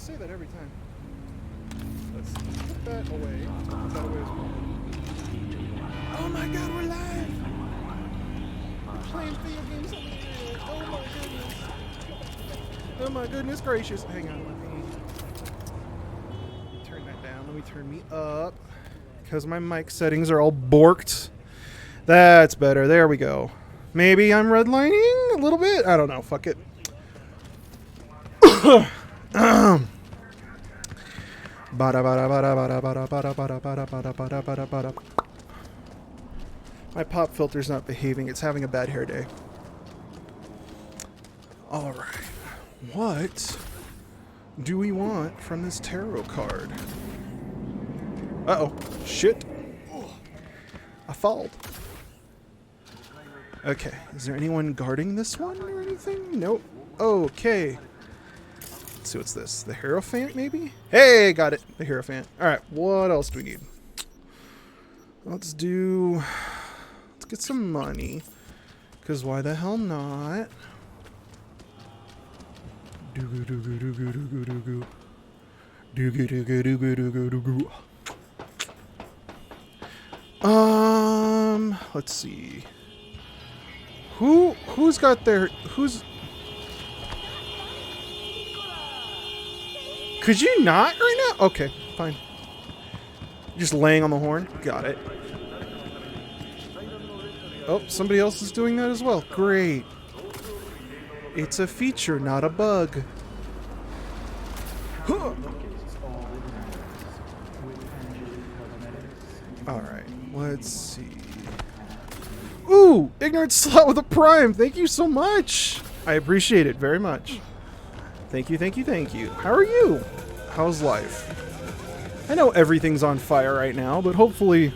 say that every time. Let's put that away. Put that away as well. Oh my god, we're live! We're playing video games on the internet. Oh my goodness. Oh my goodness gracious. Hang on, let me turn that down. Let me turn me up. Because my mic settings are all borked. That's better. There we go. Maybe I'm redlining a little bit? I don't know. Fuck it. My pop filter's not behaving. It's having a bad hair day. Alright. What do we want from this tarot card? Uh-oh. Shit. I fall. Okay. Is there anyone guarding this one or anything? Nope. Okay. Let's see, what's this? The Hierophant, maybe? Hey, got it. The Hierophant. Alright, what else do we need? Let's get some money. Because why the hell not? Let's see. Who's got their... Could you not right now? Okay, fine. Just laying on the horn? Got it. Oh, somebody else is doing that as well. Great. It's a feature, not a bug. Huh. Alright, let's see. Ooh! Ignorant Slot with a Prime! Thank you so much! I appreciate it very much. Thank you, thank you, thank you. How are you? How's life? I know everything's on fire right now, but hopefully...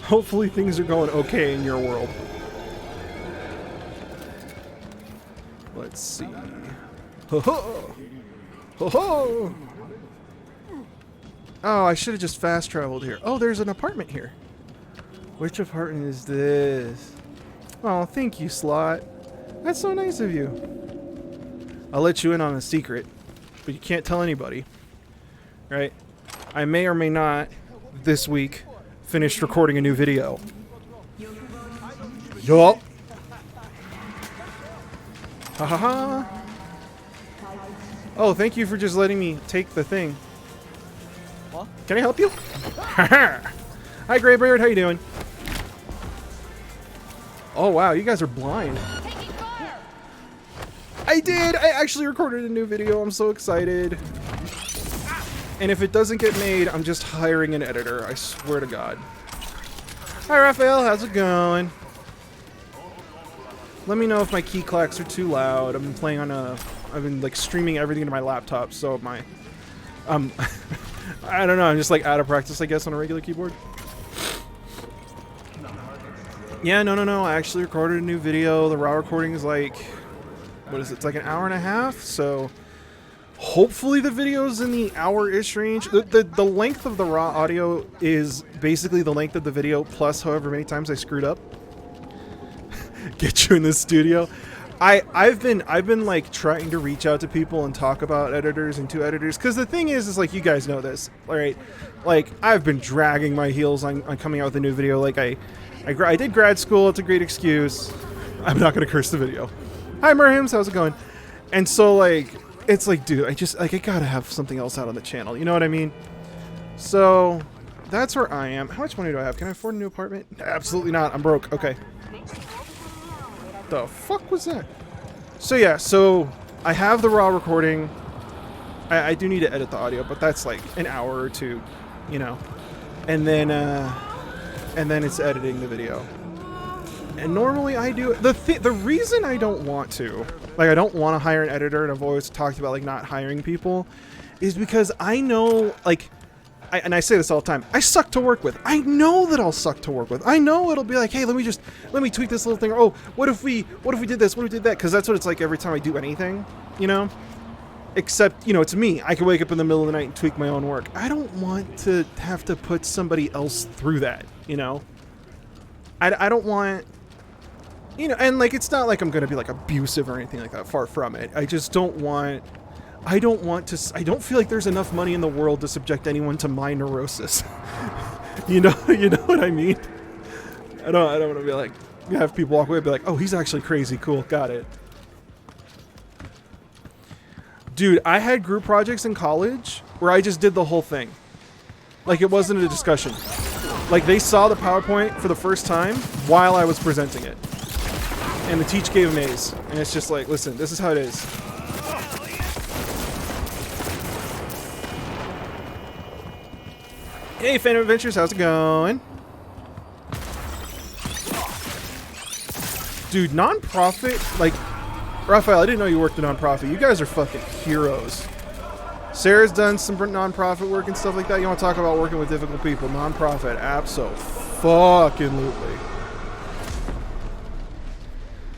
hopefully things are going okay in your world. Let's see. Ho-ho! Ho-ho! Oh, I should have just fast traveled here. Oh, there's an apartment here. Which apartment is this? Oh, thank you, Slot. That's so nice of you. I'll let you in on a secret, but you can't tell anybody. Right? I may or may not, this week, finish recording a new video. Yup. Ha ha ha. Oh, thank you for just letting me take the thing. What? Can I help you? Hi, Greybeard. How you doing? Oh, wow. You guys are blind. I did! I actually recorded a new video. I'm so excited. And if it doesn't get made, I'm just hiring an editor. I swear to God. Hi, Raphael. How's it going? Let me know if my key clacks are too loud. I've been playing on a... I've been, like, streaming everything into my laptop, so my... I don't know. I'm just, like, out of practice, I guess, on a regular keyboard. Yeah, no. I actually recorded a new video. The raw recording is, like... What is it? It's like an hour and a half, so... Hopefully the video's in the hour-ish range. The length of the raw audio is basically the length of the video plus however many times I screwed up. Get you in the studio. I've been like trying to reach out to people and talk about editors and to editors, because the thing is like, you guys know this, alright? Like, I've been dragging my heels on coming out with a new video. Like, I did grad school. It's a great excuse. I'm not gonna curse the video. Hi, Merhims. How's it going? And so, like, it's like, dude, I gotta have something else out on the channel. You know what I mean? So, that's where I am. How much money do I have? Can I afford a new apartment? Absolutely not. I'm broke. Okay. The fuck was that? So, yeah. So, I have the raw recording. I do need to edit the audio, but that's like an hour or two, you know. And then it's editing the video. And normally I do the reason I don't want to, like, I don't want to hire an editor, and I've always talked about like not hiring people, is because I know, like, and I say this all the time, I suck to work with. I know that I'll suck to work with. I know it'll be like, hey, let me tweak this little thing, or oh, what if we did this, what if we did that? Because that's what it's like every time I do anything, you know. Except, you know, it's me. I can wake up in the middle of the night and tweak my own work. I don't want to have to put somebody else through that, you know. I don't want. You know, and like, it's not like I'm gonna be like abusive or anything like that. Far from it. I just don't want I don't want to. I don't feel like there's enough money in the world to subject anyone to my neurosis. You know what I mean. I don't want to be like, have people walk away and be like, oh, he's actually crazy. Cool, got it. Dude, I had group projects in college where I just did the whole thing. Like, it wasn't a discussion. Like, they saw the PowerPoint for the first time while I was presenting it. And the teacher gave them A's. And it's just like, listen, this is how it is. Hey, Phantom Adventures, how's it going? Dude, nonprofit, like, Raphael, I didn't know you worked in nonprofit. You guys are fucking heroes. Sarah's done some nonprofit work and stuff like that. You want to talk about working with difficult people? Nonprofit, abso-fucking-lutely.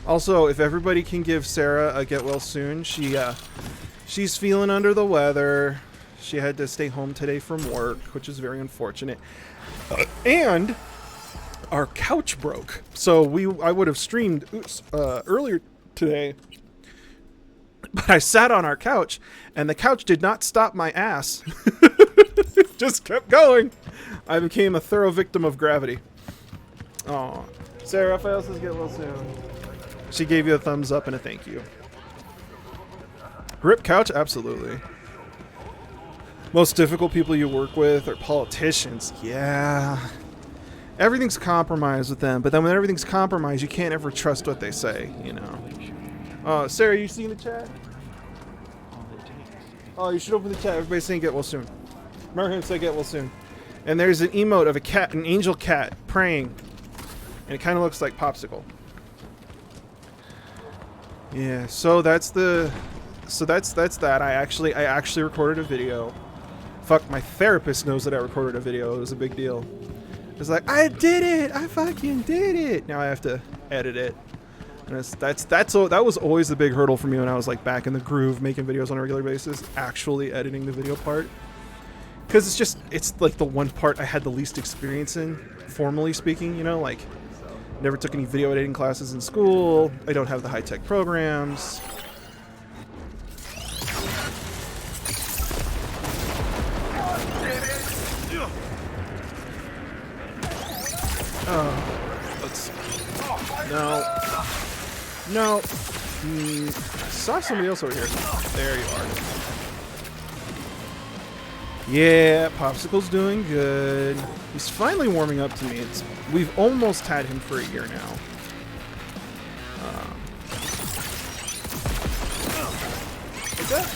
Also, if everybody can give Sarah a get well soon, she's feeling under the weather. She had to stay home today from work, which is very unfortunate. And our couch broke. So I would have streamed earlier today. But I sat on our couch, and the couch did not stop my ass. It just kept going. I became a thorough victim of gravity. Oh, Sarah Raphael says get well soon. She gave you a thumbs up and a thank you. Rip couch? Absolutely. Most difficult people you work with are politicians. Yeah. Everything's compromised with them, but then when everything's compromised, you can't ever trust what they say, you know. Sarah, you seen the chat? Oh, you should open the chat. Everybody's saying get well soon. Remember him to say get well soon. And there's an emote of a cat, an angel cat, praying. And it kind of looks like Popsicle. Yeah, so that's that. I actually recorded a video. Fuck, my therapist knows that I recorded a video. It was a big deal. It's like, I did it! I fucking did it! Now I have to edit it. And that was always the big hurdle for me when I was like back in the groove, making videos on a regular basis, actually editing the video part. Because it's like the one part I had the least experience in, formally speaking, you know, like, never took any video editing classes in school, I don't have the high-tech programs. No. I saw somebody else over here. There you are. Yeah, Popsicle's doing good. He's finally warming up to me. We've almost had him for a year now. What's that?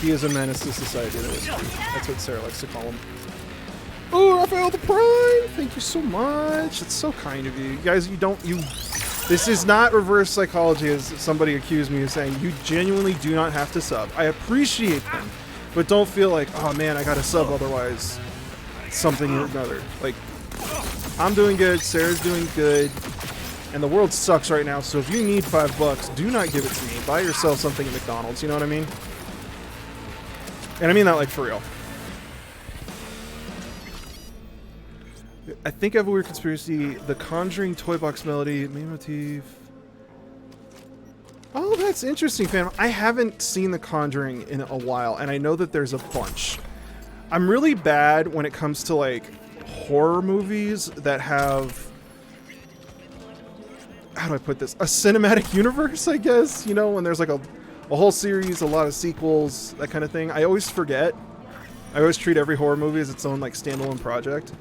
He is a menace to society. That's what Sarah likes to call him. Oh, Raphael the Prime! Thank you so much. It's so kind of you. You guys, this is not reverse psychology, as somebody accused me of saying. You genuinely do not have to sub. I appreciate them, but don't feel like, oh man, I gotta sub, otherwise something or another. Like, I'm doing good, Sarah's doing good, and the world sucks right now, so if you need $5, do not give it to me. Buy yourself something at McDonald's, you know what I mean? And I mean that like for real. I think I have a weird conspiracy. The Conjuring toy box melody, main motif. Oh, that's interesting, fam. I haven't seen The Conjuring in a while, and I know that there's a bunch. I'm really bad when it comes to, like, horror movies that have... How do I put this? A cinematic universe, I guess? You know, when there's, like, a whole series, a lot of sequels, that kind of thing. I always forget. I always treat every horror movie as its own, like, standalone project.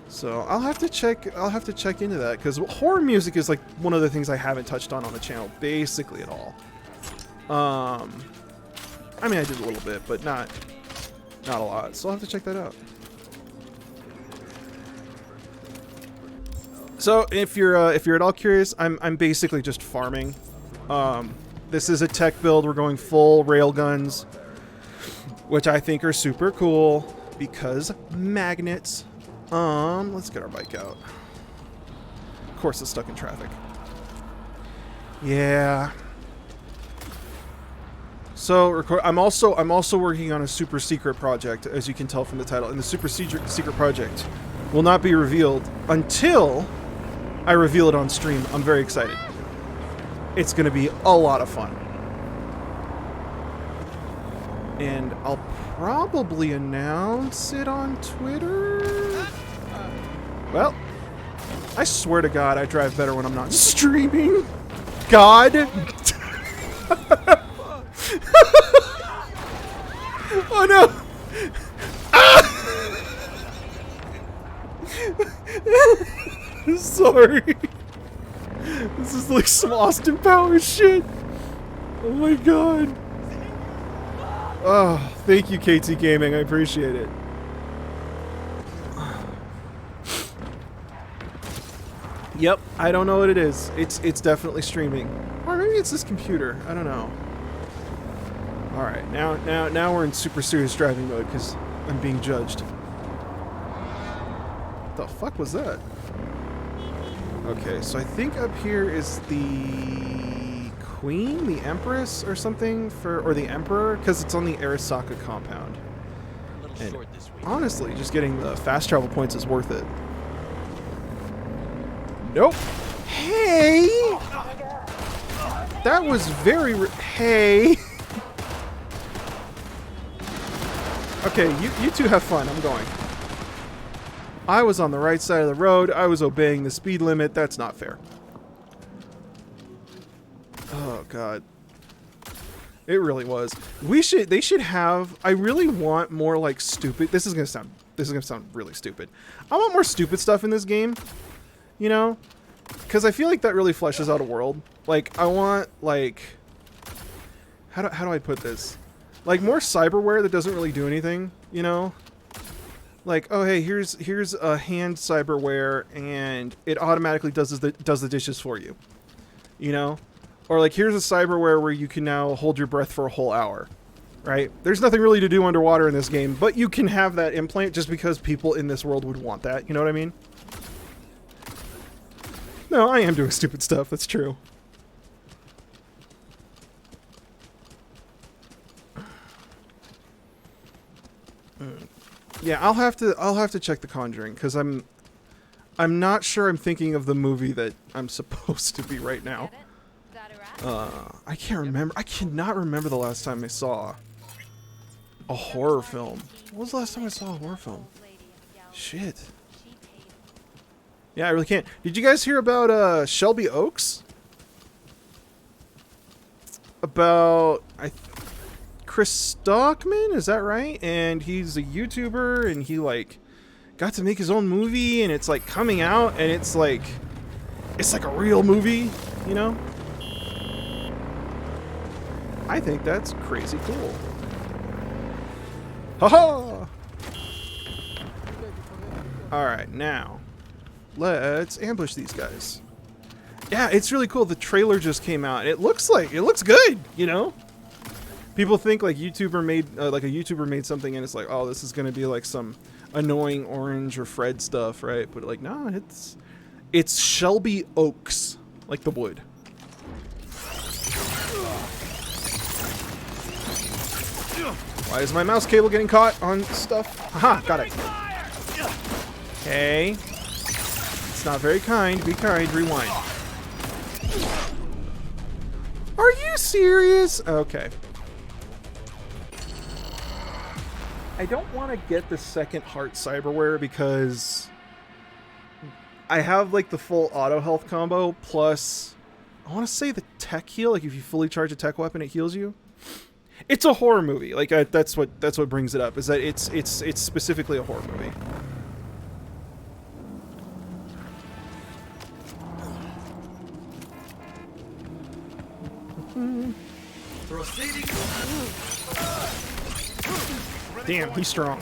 So I'll have to check into that, because horror music is like one of the things I haven't touched on the channel basically at all. I mean, I did a little bit, but not a lot. So I'll have to check that out. So if you're at all curious, I'm basically just farming. This is a tech build. We're going full railguns, which I think are super cool because magnets. Let's get our bike out. Of course, it's stuck in traffic. Yeah. So I'm also working on a super secret project, as you can tell from the title, and the super secret project will not be revealed until I reveal it on stream. I'm very excited. It's going to be a lot of fun. And I'll probably announce it on Twitter. Well, I swear to God, I drive better when I'm not streaming. God. Oh no. Ah! Sorry. This is like some Austin Powers shit. Oh my God. Oh, thank you, KT Gaming. I appreciate it. Yep, I don't know what it is. It's definitely streaming, or maybe it's this computer. I don't know. All right, now we're in super serious driving mode because I'm being judged. What the fuck was that? Okay, so I think up here is the Queen, the Empress, or something or the Emperor, because it's on the Arasaka compound. And honestly, just getting the fast travel points is worth it. Nope. Hey! That was very... Hey! Okay, you two have fun. I'm going. I was on the right side of the road. I was obeying the speed limit. That's not fair. Oh, God. It really was. They should have... I really want more, like, stupid... This is gonna sound really stupid. I want more stupid stuff in this game. You know? Because I feel like that really fleshes out a world. Like, I want, like... How do I put this? Like, more cyberware that doesn't really do anything, you know? Like, oh, hey, here's a hand cyberware, and it automatically does the dishes for you. You know? Or, like, here's a cyberware where you can now hold your breath for a whole hour. Right? There's nothing really to do underwater in this game, but you can have that implant just because people in this world would want that. You know what I mean? No, I am doing stupid stuff. That's true. Yeah, I'll have to check The Conjuring because I'm not sure I'm thinking of the movie that I'm supposed to be right now. I can't remember. I cannot remember the last time I saw a horror film. What was the last time I saw a horror film? Shit. Yeah, I really can't. Did you guys hear about Shelby Oaks? About Chris Stockman, is that right? And he's a YouTuber, and he like got to make his own movie, and it's like coming out, and it's like a real movie, you know? I think that's crazy cool. Haha! Alright, now let's ambush these guys. Yeah, it's really cool. The trailer just came out. It looks good, you know? People think like a YouTuber made something and it's like, oh, this is gonna be like some annoying Orange or Fred stuff, right? But like, no, it's Shelby Oaks, like the wood. Why is my mouse cable getting caught on stuff? Aha, got it. Okay. It's not very kind. Be kind. Rewind. Are you serious? Okay. I don't want to get the second heart cyberware because I have like the full auto health combo plus I want to say the tech heal. Like if you fully charge a tech weapon, it heals you. It's a horror movie. Like that's what brings it up. Is that it's specifically a horror movie. Damn, he's strong.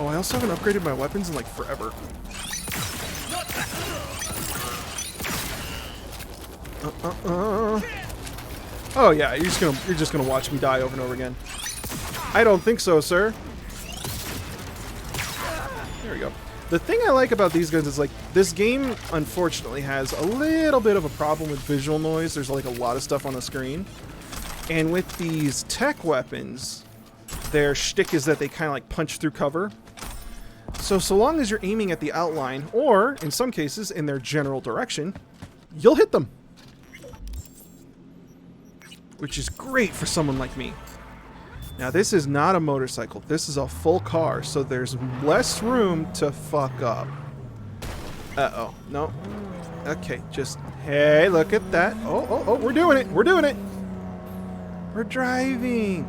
Oh, I also haven't upgraded my weapons in like forever. Oh yeah, you're just gonna watch me die over and over again. I don't think so, sir. There we go. The thing I like about these guns is like this game unfortunately has a little bit of a problem with visual noise. There's like a lot of stuff on the screen. And with these tech weapons, their shtick is that they kind of like punch through cover. So long as you're aiming at the outline, or in some cases in their general direction, you'll hit them. Which is great for someone like me. Now this is not a motorcycle. This is a full car, so there's less room to fuck up. Uh-oh. No. Okay, just... Hey, look at that. Oh, we're doing it. We're doing it. We're driving.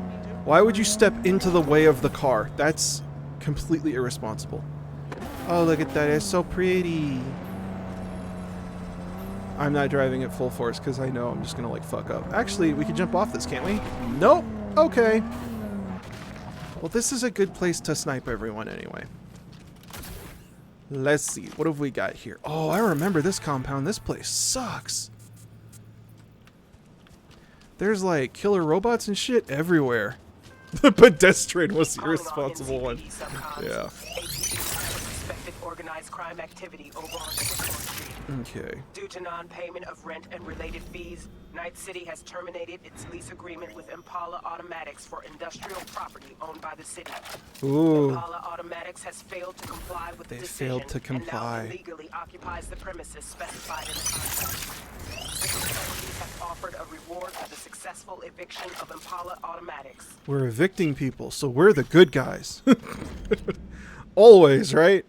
Why would you step into the way of the car? That's completely irresponsible. Oh, look at that. It's so pretty. I'm not driving at full force because I know I'm just going to, like, fuck up. Actually, we could jump off this, can't we? Nope. Okay. Well, this is a good place to snipe everyone anyway. Let's see. What have we got here? Oh, I remember this compound. This place sucks. There's, like, killer robots and shit everywhere. The pedestrian was the irresponsible one. Yeah. Organized crime activity over on Okay. Due to non-payment of rent and related fees, Night City has terminated its lease agreement with Impala Automatics for industrial property owned by the city. Ooh. Impala Automatics has failed to comply with the decision failed to comply. and now illegally occupies the premises specified in the contract. The authorities have offered a reward for the successful eviction of Impala Automatics. We're evicting people, so we're the good guys. Always, right?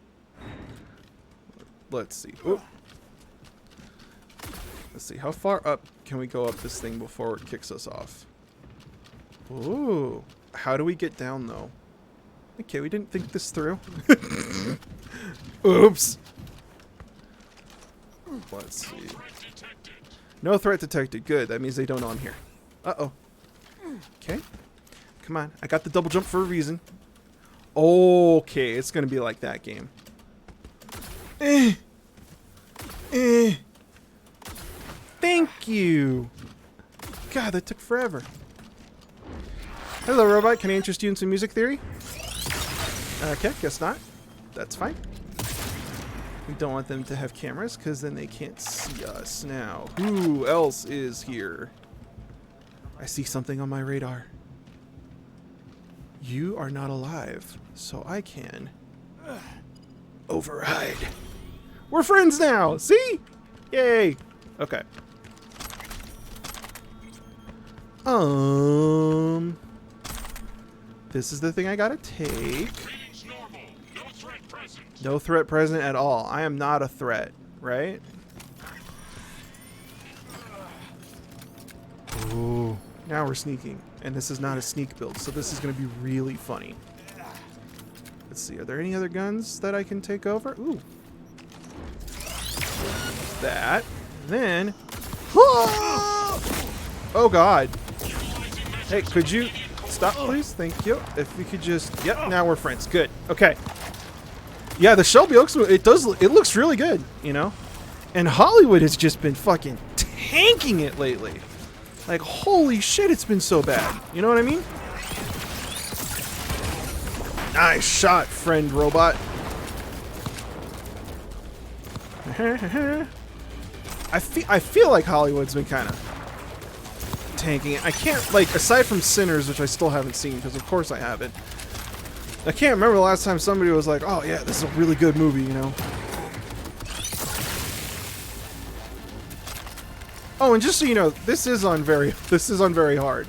Let's see. Ooh. Let's see. How far up can we go up this thing before it kicks us off? Ooh. How do we get down, though? Okay, we didn't think this through. Oops. Let's see. No threat detected. Good. That means they don't on here. Uh-oh. Okay. Come on. I got the double jump for a reason. Okay. It's going to be like that game. Thank you. God, that took forever. Hello, robot. Can I interest you in some music theory? Okay, guess not. That's fine. We don't want them to have cameras because then they can't see us. Now, who else is here? I see something on my radar. You are not alive, so I can override. We're friends now! See? Yay! Okay. This is the thing I gotta take. No threat present at all. I am not a threat, right? Ooh. Now we're sneaking. And this is not a sneak build, so this is gonna be really funny. Let's see, are there any other guns that I can take over? Ooh. That. Then. Oh god. Hey, could you stop, please? Thank you. If we could just. Yep, now we're friends. Good. Okay. Yeah, the Shelby Oaks, it looks really good, you know? And Hollywood has just been fucking tanking it lately. Like, holy shit, it's been so bad. You know what I mean? Nice shot, friend robot. I feel like Hollywood's been kind of tanking it. I can't, like, aside from Sinners, which I still haven't seen, because of course I haven't. I can't remember the last time somebody was like, oh yeah, this is a really good movie, you know? Oh, and just so you know, this is on very hard.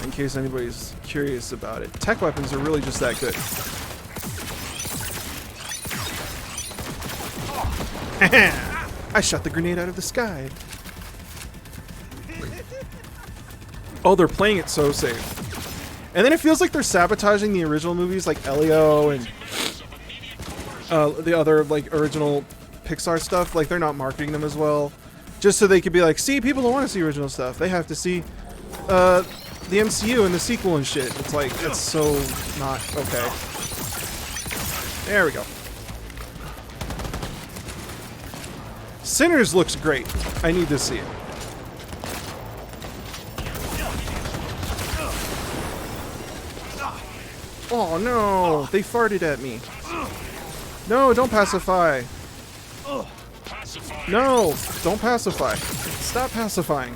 In case anybody's curious about it. Tech weapons are really just that good. I shot the grenade out of the sky. Oh, they're playing it so safe. And then it feels like they're sabotaging the original movies like Elio and the other like original Pixar stuff. Like they're not marketing them as well. Just so they could be like, see, people don't want to see original stuff. They have to see the MCU and the sequel and shit. It's like, it's so not okay. There we go. Sinners looks great. I need to see it. Oh no, they farted at me. No, don't pacify. No, don't pacify. Stop pacifying.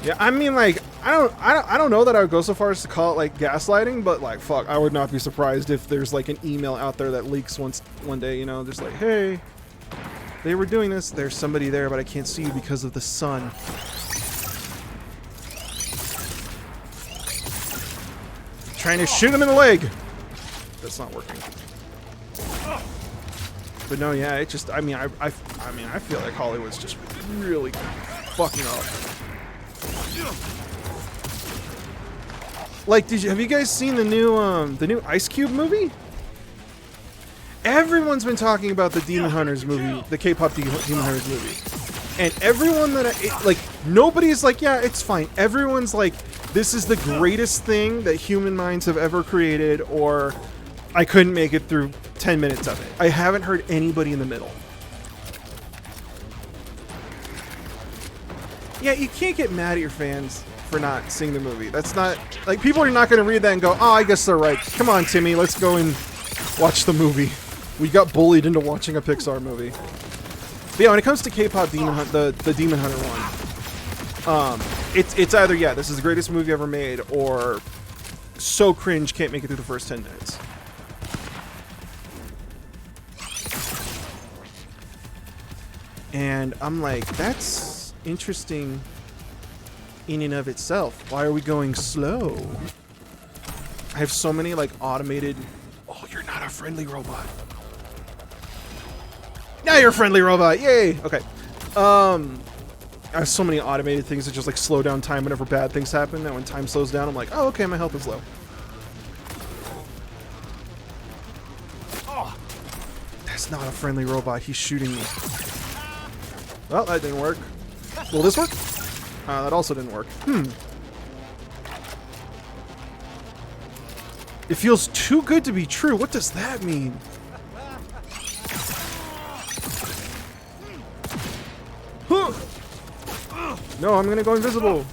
Yeah, I mean, like, I don't know that I would go so far as to call it like gaslighting, but like, fuck, I would not be surprised if there's like an email out there that leaks one day, you know, just like, hey, they were doing this. There's somebody there, but I can't see you because of the sun. Trying to shoot him in the leg. That's not working. But no, yeah, it just, I mean, I feel like Hollywood's just really fucking up. Like, have you guys seen the new Ice Cube movie? Everyone's been talking about the Demon Hunters movie, the K-pop Demon Hunters movie. And everyone that nobody's like, yeah, it's fine. Everyone's like, this is the greatest thing that human minds have ever created, or I couldn't make it through 10 minutes of it. I haven't heard anybody in the middle. Yeah, you can't get mad at your fans for not seeing the movie. That's not, like, people are not going to read that and go, oh, I guess they're right. Come on, Timmy, let's go and watch the movie. We got bullied into watching a Pixar movie. But yeah, when it comes to K-pop Demon Hunt, the Demon Hunter one, it's either, yeah, this is the greatest movie ever made, or so cringe, can't make it through the first 10 minutes. And I'm like, that's interesting in and of itself. Why are we going slow? I have so many, like, automated... Oh, you're not a friendly robot. Now you're a friendly robot. Yay. Okay. I have so many automated things that just, like, slow down time whenever bad things happen. That when time slows down, I'm like, oh, okay, my health is low. Oh, that's not a friendly robot. He's shooting me. Well, that didn't work. Will this work? That also didn't work. It feels too good to be true. What does that mean? No, I'm gonna go invisible.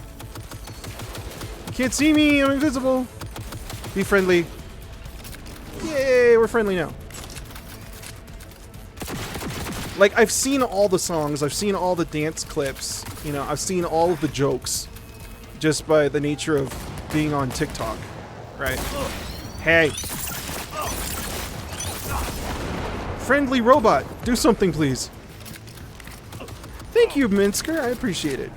You can't see me. I'm invisible. Be friendly. Yay, we're friendly now. Like, I've seen all the songs. I've seen all the dance clips. You know, I've seen all of the jokes just by the nature of being on TikTok, right? Hey. Friendly robot, do something, please. Thank you, Minsker. I appreciate it.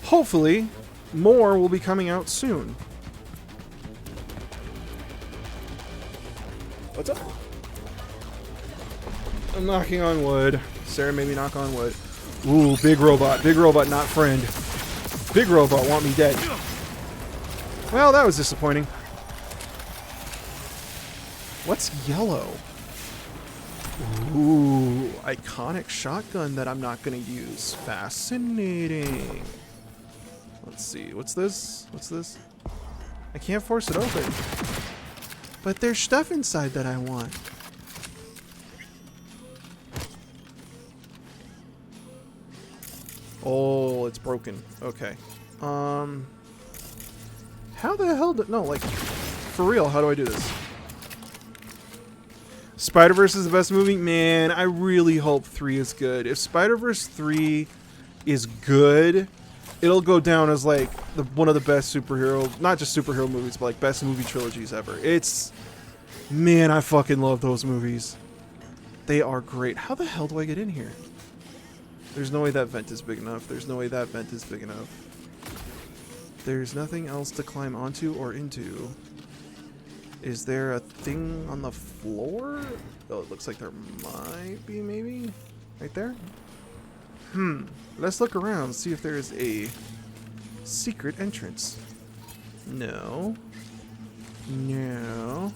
Hopefully, more will be coming out soon. What's up? I'm knocking on wood. Sarah made me knock on wood. Ooh, big robot. Big robot, not friend. Big robot want me dead. Well, that was disappointing. What's yellow? Ooh, iconic shotgun that I'm not going to use. Fascinating. Let's see. What's this? What's this? I can't force it open. But there's stuff inside that I want. Oh, it's broken. Okay. How the hell no, like, for real, how do I do this? Spider-Verse is the best movie? Man, I really hope 3 is good. If Spider-Verse 3 is good, it'll go down as, like, one of the best superhero, not just superhero movies, but, like, best movie trilogies ever. It's, man, I fucking love those movies. They are great. How the hell do I get in here? There's no way that vent is big enough. There's no way that vent is big enough. There's nothing else to climb onto or into. Is there a thing on the floor? Oh, it looks like there might be, maybe? Right there? Let's look around, see if there is a secret entrance. No. No.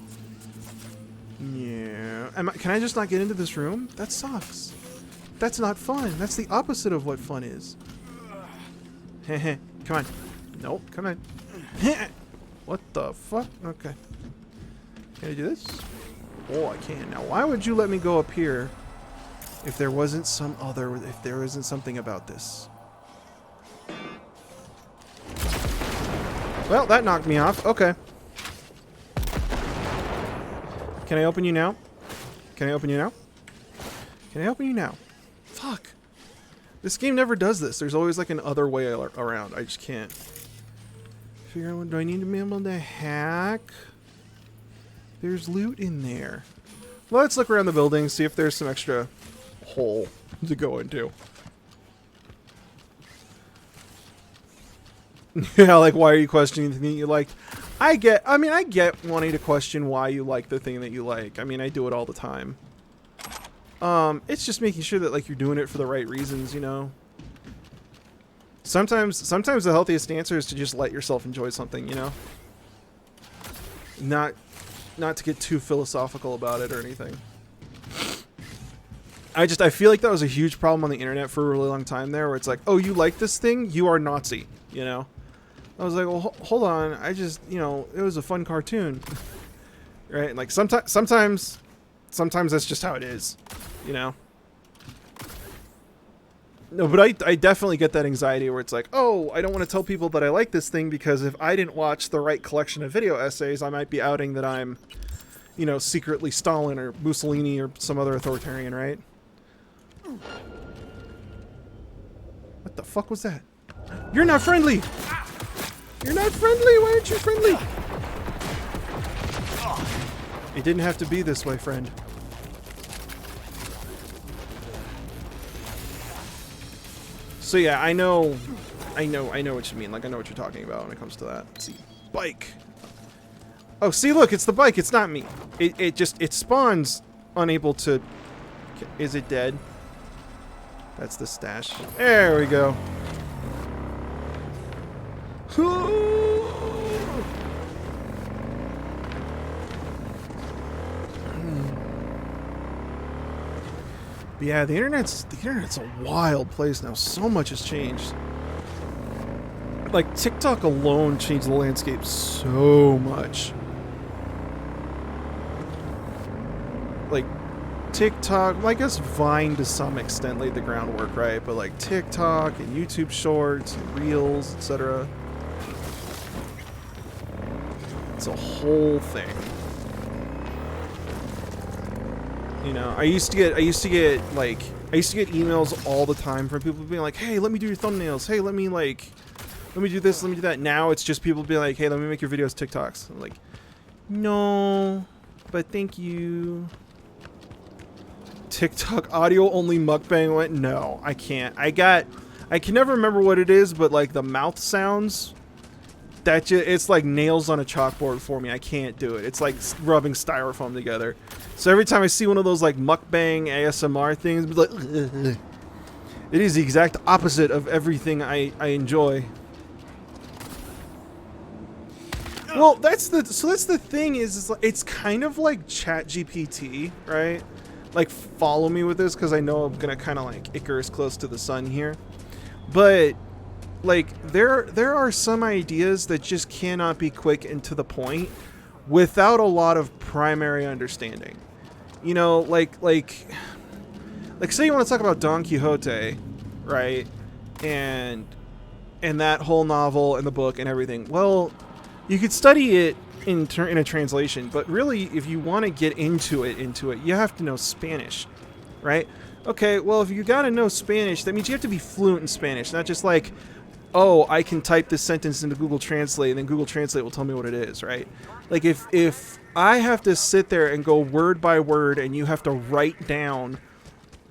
No. Can I just not get into this room? That sucks. That's not fun. That's the opposite of what fun is. Heh. Come on. Nope. Come on. What the fuck? Okay. Can I do this? Oh, I can. Now, why would you let me go up here if there wasn't some other... If there isn't something about this? Well, that knocked me off. Okay. Can I open you now? Can I open you now? Can I open you now? Fuck. This game never does this. There's always like an other way around. I just can't figure out what do I need to be able to hack. There's loot in there. Well, let's look around the building, see if there's some extra hole to go into. Yeah, like, why are you questioning the thing you liked? I get wanting to question why you like the thing that you like. I mean, I do it all the time. It's just making sure that, like, you're doing it for the right reasons, you know? Sometimes the healthiest answer is to just let yourself enjoy something, you know? Not to get too philosophical about it or anything. I feel like that was a huge problem on the internet for a really long time there, where it's like, oh, you like this thing? You are Nazi, you know? I was like, well, hold on. You know, it was a fun cartoon. Right? Like, sometimes that's just how it is, you know? No, but I definitely get that anxiety where it's like, oh, I don't want to tell people that I like this thing because if I didn't watch the right collection of video essays, I might be outing that I'm, you know, secretly Stalin or Mussolini or some other authoritarian, right? What the fuck was that? You're not friendly! You're not friendly! Why aren't you friendly? It didn't have to be this way, friend. So yeah, I know what you mean. Like, I know what you're talking about when it comes to that. Let's see, bike. Oh, see, look, it's the bike. It's not me. It spawns unable to. Is it dead? That's the stash. There we go. But yeah, the internet's a wild place now. So much has changed. Like, TikTok alone changed the landscape so much. Like, TikTok, well, I guess Vine to some extent laid the groundwork, right? But like TikTok and YouTube Shorts and Reels, etc. It's a whole thing. You know, I used to get emails all the time from people being like, "Hey, let me do your thumbnails. Hey, let me do this, let me do that." Now it's just people being like, "Hey, let me make your videos TikToks." I'm like, "No, but thank you." TikTok audio only mukbang went? No, I can't. I can never remember what it is, but like the mouth sounds, it's like nails on a chalkboard for me. I can't do it. It's like rubbing styrofoam together. So every time I see one of those like mukbang ASMR things, it's like, ugh. It is the exact opposite of everything I enjoy. Well, that's the thing is it's kind of like ChatGPT, right? Like, follow me with this because I know I'm gonna kind of like Icarus close to the sun here, but like there are some ideas that just cannot be quick and to the point without a lot of primary understanding. You know, like say you want to talk about Don Quixote, right? And that whole novel and the book and everything. Well, you could study it in a translation, but really, if you want to get into it, you have to know Spanish, right? Okay, well, if you gotta know Spanish, that means you have to be fluent in Spanish, not just like, oh, I can type this sentence into Google Translate, and then Google Translate will tell me what it is, right? Like, if I have to sit there and go word by word, and you have to write down,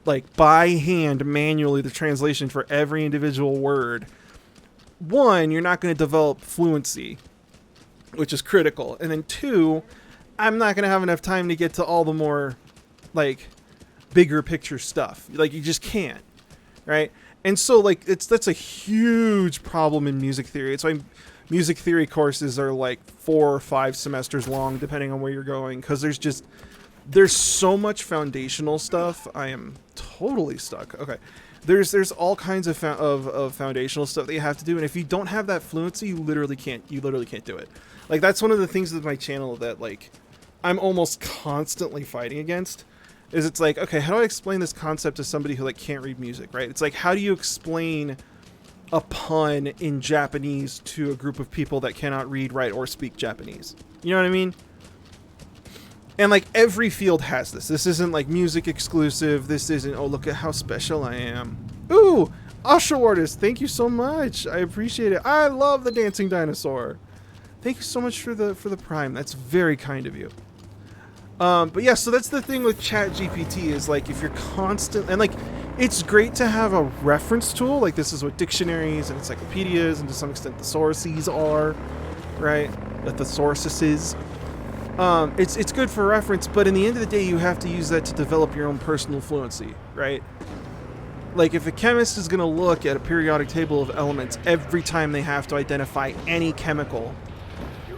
like, by hand, manually, the translation for every individual word, one, you're not going to develop fluency, which is critical. And then two, I'm not going to have enough time to get to all the more, like, bigger picture stuff. Like, you just can't, right? And so, like, that's a huge problem in music theory. It's why music theory courses are, like, 4 or 5 semesters long, depending on where you're going, because there's so much foundational stuff. I am totally stuck. Okay. There's all kinds of foundational stuff that you have to do, and if you don't have that fluency, you literally can't do it. Like, that's one of the things with my channel that, like, I'm almost constantly fighting against, is it's like, okay, how do I explain this concept to somebody who, like, can't read music, right? It's like, how do you explain a pun in Japanese to a group of people that cannot read, write, or speak Japanese? You know what I mean? And, like, every field has this. This isn't, like, music exclusive. This isn't, oh, look at how special I am. Ooh, Osho artist, thank you so much. I appreciate it. I love the dancing dinosaur. Thank you so much for the Prime. That's very kind of you. But yeah, so that's the thing with ChatGPT is, like, if you're constant, and, like, it's great to have a reference tool. Like, this is what dictionaries and encyclopedias and to some extent the sources are, right? The thesauruses. It's good for reference, but in the end of the day, you have to use that to develop your own personal fluency, right? Like, if a chemist is going to look at a periodic table of elements every time they have to identify any chemical,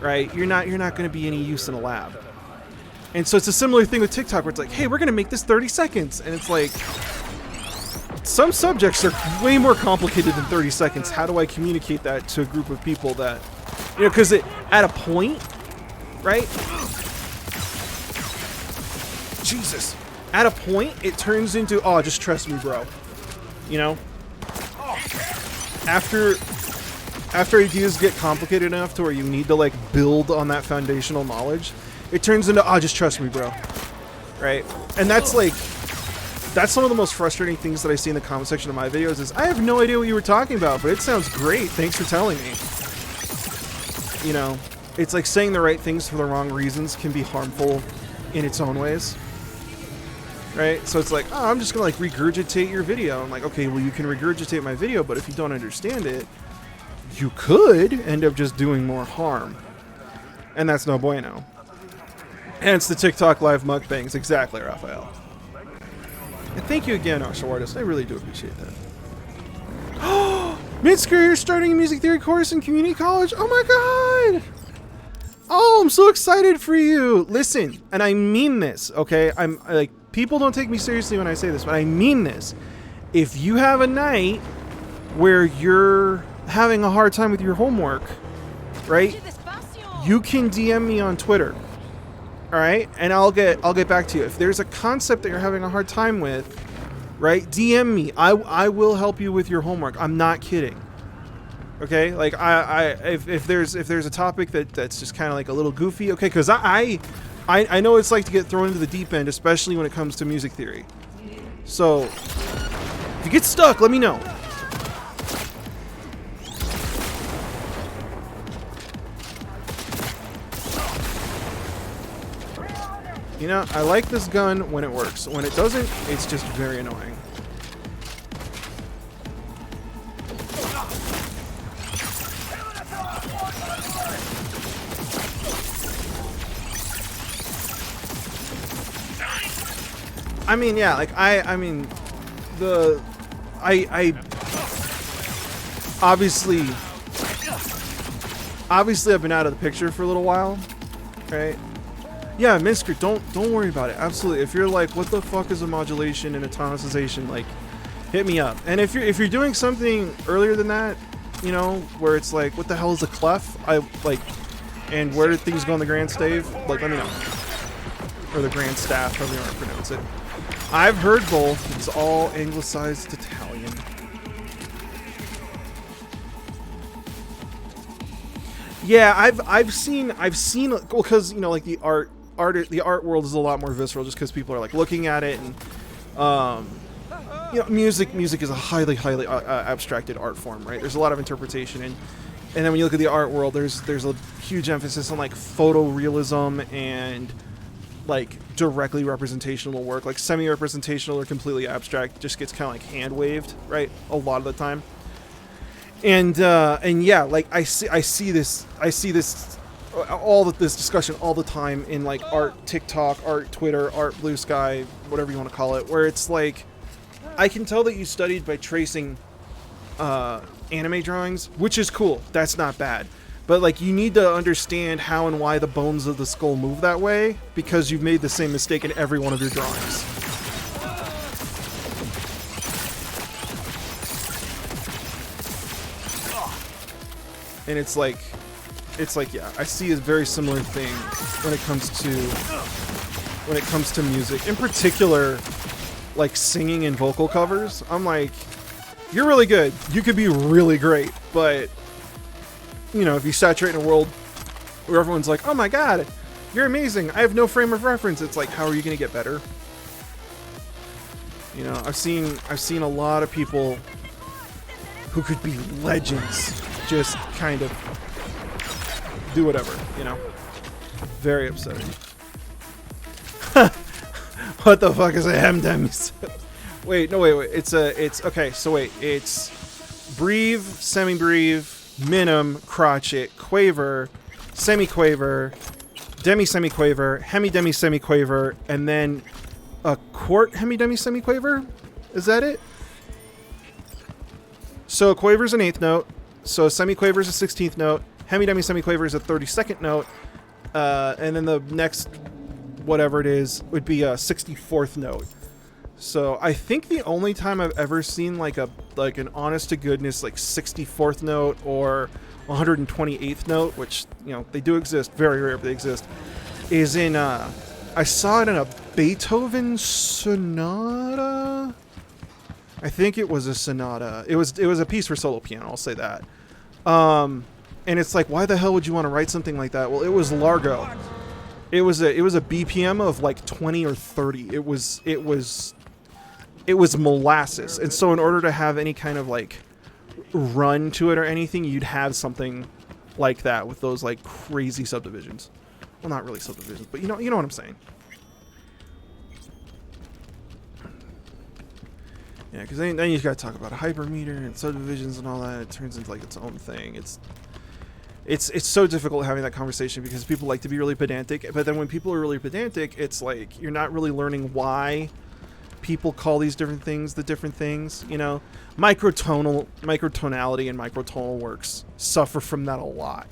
right? You're not going to be any use in a lab. And so it's a similar thing with TikTok, where it's like, hey, we're going to make this 30 seconds, and it's like, some subjects are way more complicated than 30 seconds. How do I communicate that to a group of people that, you know, because at a point, right? Jesus. At a point, it turns into, oh, just trust me, bro. You know? After ideas get complicated enough to where you need to, like, build on that foundational knowledge, it turns into, oh, just trust me, bro. Right? And that's, like, that's some of the most frustrating things that I see in the comment section of my videos is, I have no idea what you were talking about, but it sounds great. Thanks for telling me. You know? It's like saying the right things for the wrong reasons can be harmful in its own ways. Right? So it's like, oh, I'm just going to, like, regurgitate your video. I'm like, okay, well, you can regurgitate my video, but if you don't understand it, you could end up just doing more harm. And that's no bueno. Hence the TikTok live mukbangs. Exactly, Raphael. And thank you again, Martial Artist. I really do appreciate that. Oh, Mitsker, you're starting a music theory course in community college? Oh my god! Oh, I'm so excited for you. Listen, and I mean this, okay? I'm like, people don't take me seriously when I say this, but I mean this. If you have a night where you're having a hard time with your homework, right? You can DM me on Twitter. All right? And I'll get back to you. If there's a concept that you're having a hard time with, right? DM me. I will help you with your homework. I'm not kidding. Okay? Like, if there's a topic that's just kind of like a little goofy, okay, because I know what it's like to get thrown into the deep end, especially when it comes to music theory. So, if you get stuck, let me know. You know, I like this gun when it works. When it doesn't, it's just very annoying. I mean, yeah, like, I obviously I've been out of the picture for a little while, right? Yeah, Minsker, don't worry about it. Absolutely. If you're like, what the fuck is a modulation and atomicization, like, hit me up. And if you're doing something earlier than that, you know, where it's like, what the hell is a clef? And where did things go on the grand stave? Like, let me know. Or the grand staff, however you want to pronounce it. I've heard both. It's all anglicized Italian. Yeah, I've seen well, because, you know, like, the art world is a lot more visceral just because people are, like, looking at it, and you know, music is a highly abstracted art form, right? There's a lot of interpretation, and then when you look at the art world, there's a huge emphasis on, like, photorealism and, like, directly representational work. Like, semi-representational or completely abstract just gets kind of, like, hand waved, right, a lot of the time. And yeah, like, I see this discussion all the time in, like, art TikTok, art Twitter, art Blue Sky, whatever you want to call it, where it's like, I can tell that you studied by tracing anime drawings, which is cool. That's not bad. But, like, you need to understand how and why the bones of the skull move that way, because you've made the same mistake in every one of your drawings. And it's like, yeah, I see a very similar thing when it comes to music. In particular, like, singing and vocal covers. I'm like, you're really good. You could be really great, but, you know, if you saturate in a world where everyone's like, oh my god, you're amazing, I have no frame of reference, it's like, how are you going to get better? You know, I've seen a lot of people who could be legends just kind of do whatever, you know? Very upsetting. What the fuck is a Hemdem? Wait, no, wait. It's okay. So wait, it's breathe, semi-breathe, minim, crotchet, quaver, semi-quaver, demi-semi-quaver, hemi-demi-semi-quaver, and then a quart hemi-demi-semi-quaver. Is that it? So a quaver is an 8th note. So a semi-quaver is a 16th note. Hemi-demi-semi-quaver is a 32nd note. And then the next, whatever it is, would be a 64th note. So I think the only time I've ever seen like an honest to goodness like 64th note or 128th note, which, you know, they do exist, very rare, but they exist, is in I saw it in a Beethoven sonata. I think it was a sonata. It was a piece for solo piano, I'll say that. And it's like, why the hell would you want to write something like that? Well, it was Largo. It was a BPM of like 20 or 30. It was molasses. And so in order to have any kind of like run to it or anything, you'd have something like that with those like crazy subdivisions. Well, not really subdivisions, but you know what I'm saying. Yeah, because then you got to talk about a hypermeter and subdivisions and all that. It turns into like its own thing. It's so difficult having that conversation because people like to be really pedantic. But then when people are really pedantic, it's like you're not really learning why people call these different things the different things. You know, microtonality and microtonal works suffer from that a lot.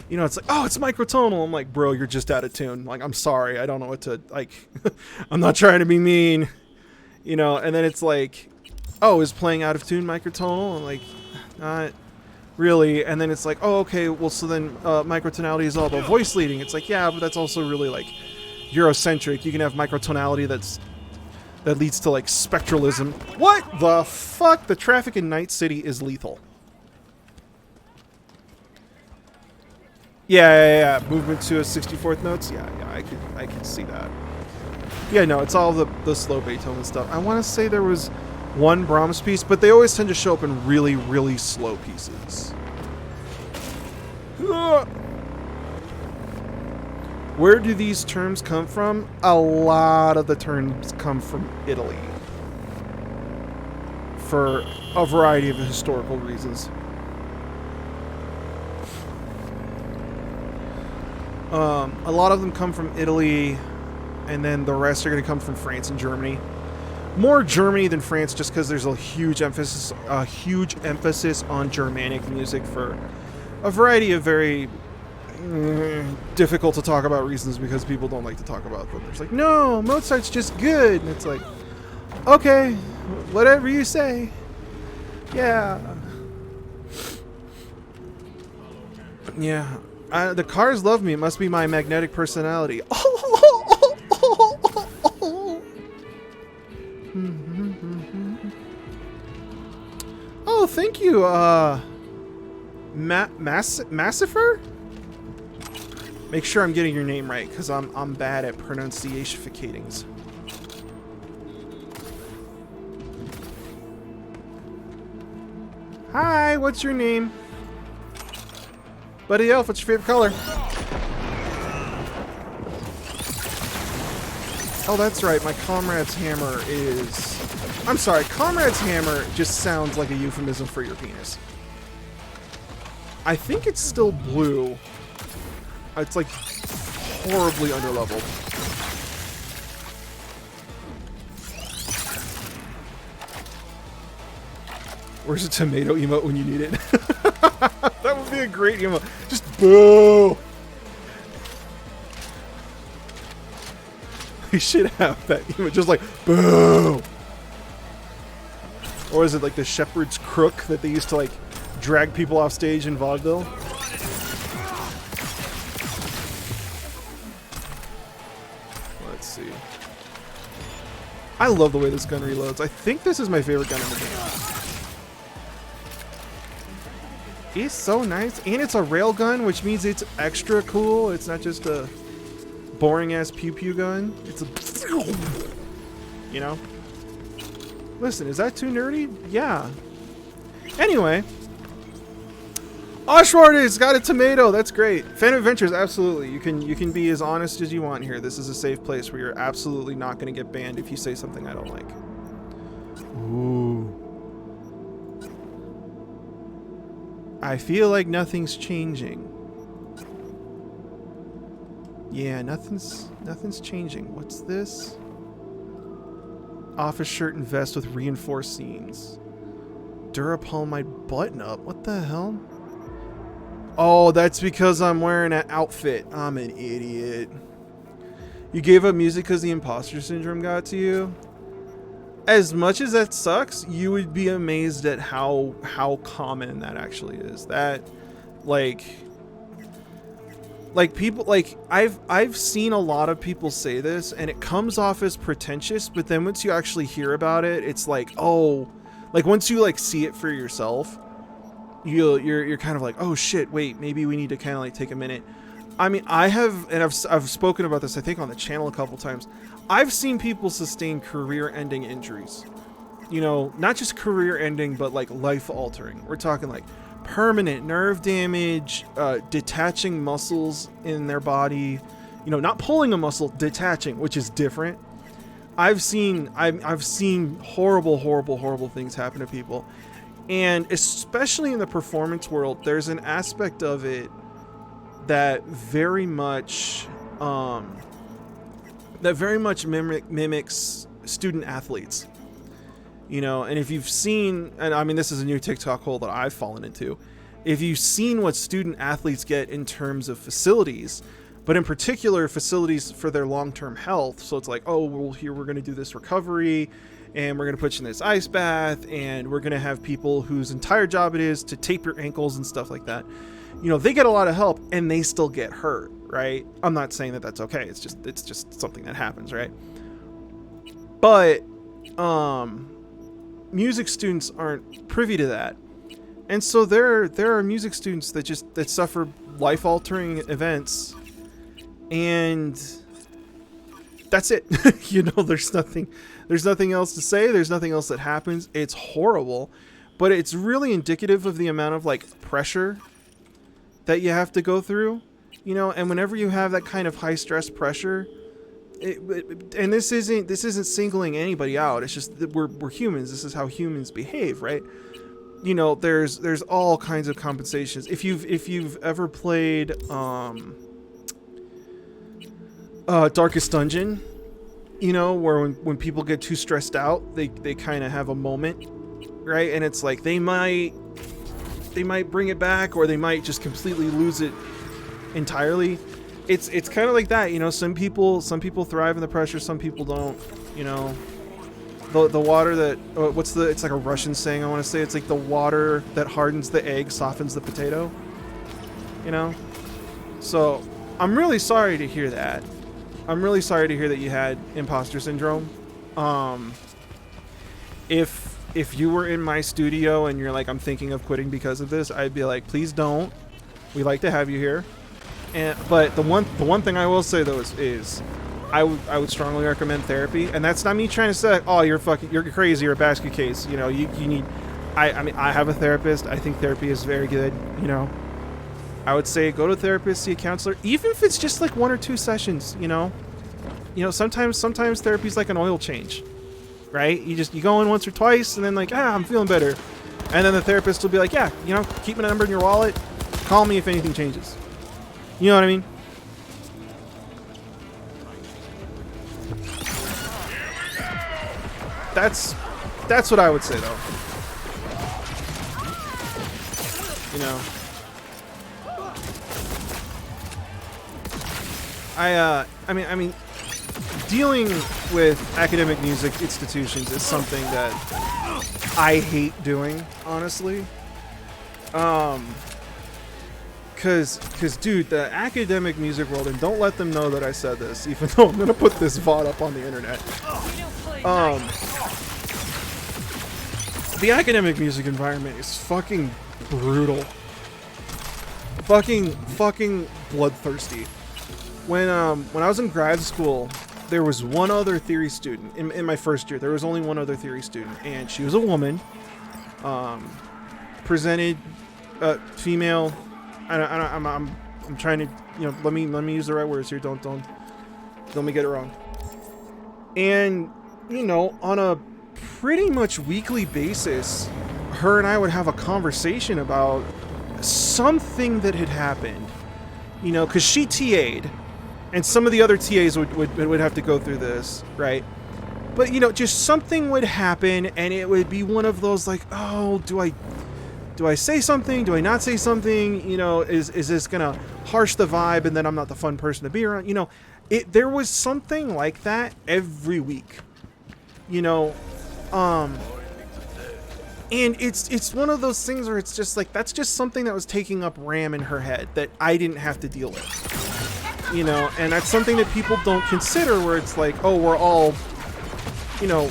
You know, it's like, oh, it's microtonal. I'm like, bro, you're just out of tune. Like, I'm sorry, I don't know what to like. I'm not trying to be mean. You know, and then it's like, oh, is playing out of tune microtonal? I'm like, not really. And then it's like, oh, okay, well, so then microtonality is all about voice leading. It's like, yeah, but that's also really like Eurocentric. You can have microtonality that leads to like spectralism. What the fuck? The traffic in Night City is lethal. Yeah. Movement to a 64th notes. Yeah. I could see that. Yeah, no, it's all the slow Beethoven stuff. I want to say there was one Brahms piece, but they always tend to show up in really, really slow pieces. Where do these terms come from? A lot of the terms come from Italy. For a variety of historical reasons. A lot of them come from Italy, and then the rest are going to come from France and Germany. More Germany than France, just because there's a huge emphasis on Germanic music for a variety of very difficult to talk about reasons, because people don't like to talk about them. It's like, no, Mozart's just good, and it's like, okay, whatever you say. Yeah. The cars love me. It must be my magnetic personality. Oh, thank you, Massifer? Make sure I'm getting your name right, because I'm bad at pronunciationficatings. Hi, what's your name? Buddy Elf, what's your favorite color? Oh, that's right, my comrade's hammer is... I'm sorry, comrade's hammer just sounds like a euphemism for your penis. I think it's still blue. It's like horribly underleveled. Where's a tomato emote when you need it? That would be a great emote. Just boo! We should have that emote, just like boo! Or is it like the shepherd's crook that they used to like drag people off stage in vaudeville? Let's see. I love the way this gun reloads. I think this is my favorite gun in the game. It's so nice, and it's a railgun, which means it's extra cool. It's not just a boring-ass pew-pew gun. It's a... You know? Listen, is that too nerdy? Yeah. Anyway. Oshward has got a tomato. That's great. Fan Adventures, absolutely. You can be as honest as you want here. This is a safe place where you're absolutely not going to get banned if you say something I don't like. Ooh. I feel like nothing's changing. Yeah, nothing's changing. What's this? Office shirt and vest with reinforced seams. Durapalmide button up. What the hell? Oh, that's because I'm wearing an outfit. I'm an idiot. You gave up music because the imposter syndrome got to you? As much as that sucks, you would be amazed at how common that actually is. That, like people, like I've seen a lot of people say this, and it comes off as pretentious, but then once you actually hear about it, it's like, oh, like once you like see it for yourself, you're kind of like, oh shit, wait, maybe we need to kind of like take a minute. I mean, I've spoken about this, I think, on the channel a couple times. I've seen people sustain career-ending injuries. You know, not just career-ending, but like life-altering. We're talking like permanent nerve damage, detaching muscles in their body. You know, not pulling a muscle, detaching, which is different. I've seen horrible things happen to people, and especially in the performance world, there's an aspect of it that very much mimics student athletes. You know, and if you've seen, and I mean, this is a new TikTok hole that I've fallen into. If you've seen what student athletes get in terms of facilities, but in particular facilities for their long-term health. So it's like, oh, well, here we're going to do this recovery, and we're going to put you in this ice bath, and we're going to have people whose entire job it is to tape your ankles and stuff like that. You know, they get a lot of help, and they still get hurt, right? I'm not saying that that's okay. It's just something that happens, right? But music students aren't privy to that, and so there are music students that suffer life-altering events, and that's it. You know, there's nothing else to say. There's nothing else that happens. It's horrible, but it's really indicative of the amount of like pressure that you have to go through, you know. And whenever you have that kind of high stress pressure, and this isn't singling anybody out. It's just that we're humans. This is how humans behave, right? You know, there's all kinds of compensations. If you've ever played Darkest Dungeon, you know, where when people get too stressed out, they kind of have a moment, right? And it's like they might bring it back, or they might just completely lose it entirely. It's kind of like that, you know. Some people thrive in the pressure, some people don't, you know. The water that it's like a Russian saying, I want to say. It's like the water that hardens the egg softens the potato, you know. So I'm really sorry to hear that. I'm really sorry to hear that you had imposter syndrome. If you were in my studio and you're like, I'm thinking of quitting because of this, I'd be like, please don't. We like to have you here. But the one thing I will say though is I would strongly recommend therapy, and that's not me trying to say, oh, you're crazy, you're a basket case, you know. You need. I mean, I have a therapist. I think therapy is very good, you know. I would say go to a therapist, see a counselor, even if it's just like 1 or 2 sessions, you know. You know, sometimes therapy is like an oil change, right? You go in once or twice, and then like, I'm feeling better, and then the therapist will be like, yeah, you know, keep my number in your wallet, call me if anything changes. You know what I mean? That's what I would say though. You know. I mean, dealing with academic music institutions is something that I hate doing, honestly. Cause dude, the academic music world, and don't let them know that I said this, even though I'm gonna put this VOD up on the internet. The academic music environment is fucking brutal. Fucking bloodthirsty. When I was in grad school, there was one other theory student in my first year. There was only one other theory student, and she was a woman. Presented, female. I'm trying to, you know, let me use the right words here. Don't let me get it wrong. And you know, on a pretty much weekly basis, her and I would have a conversation about something that had happened, you know, because she TA'd, and some of the other TAs would have to go through this, right? But, you know, just something would happen, and it would be one of those, like, oh, do I say something? Do I not say something? You know, is this gonna harsh the vibe, and then I'm not the fun person to be around? You know, there was something like that every week, you know, and it's one of those things where it's just like, that's just something that was taking up RAM in her head that I didn't have to deal with, you know, and that's something that people don't consider, where it's like, oh, we're all, you know,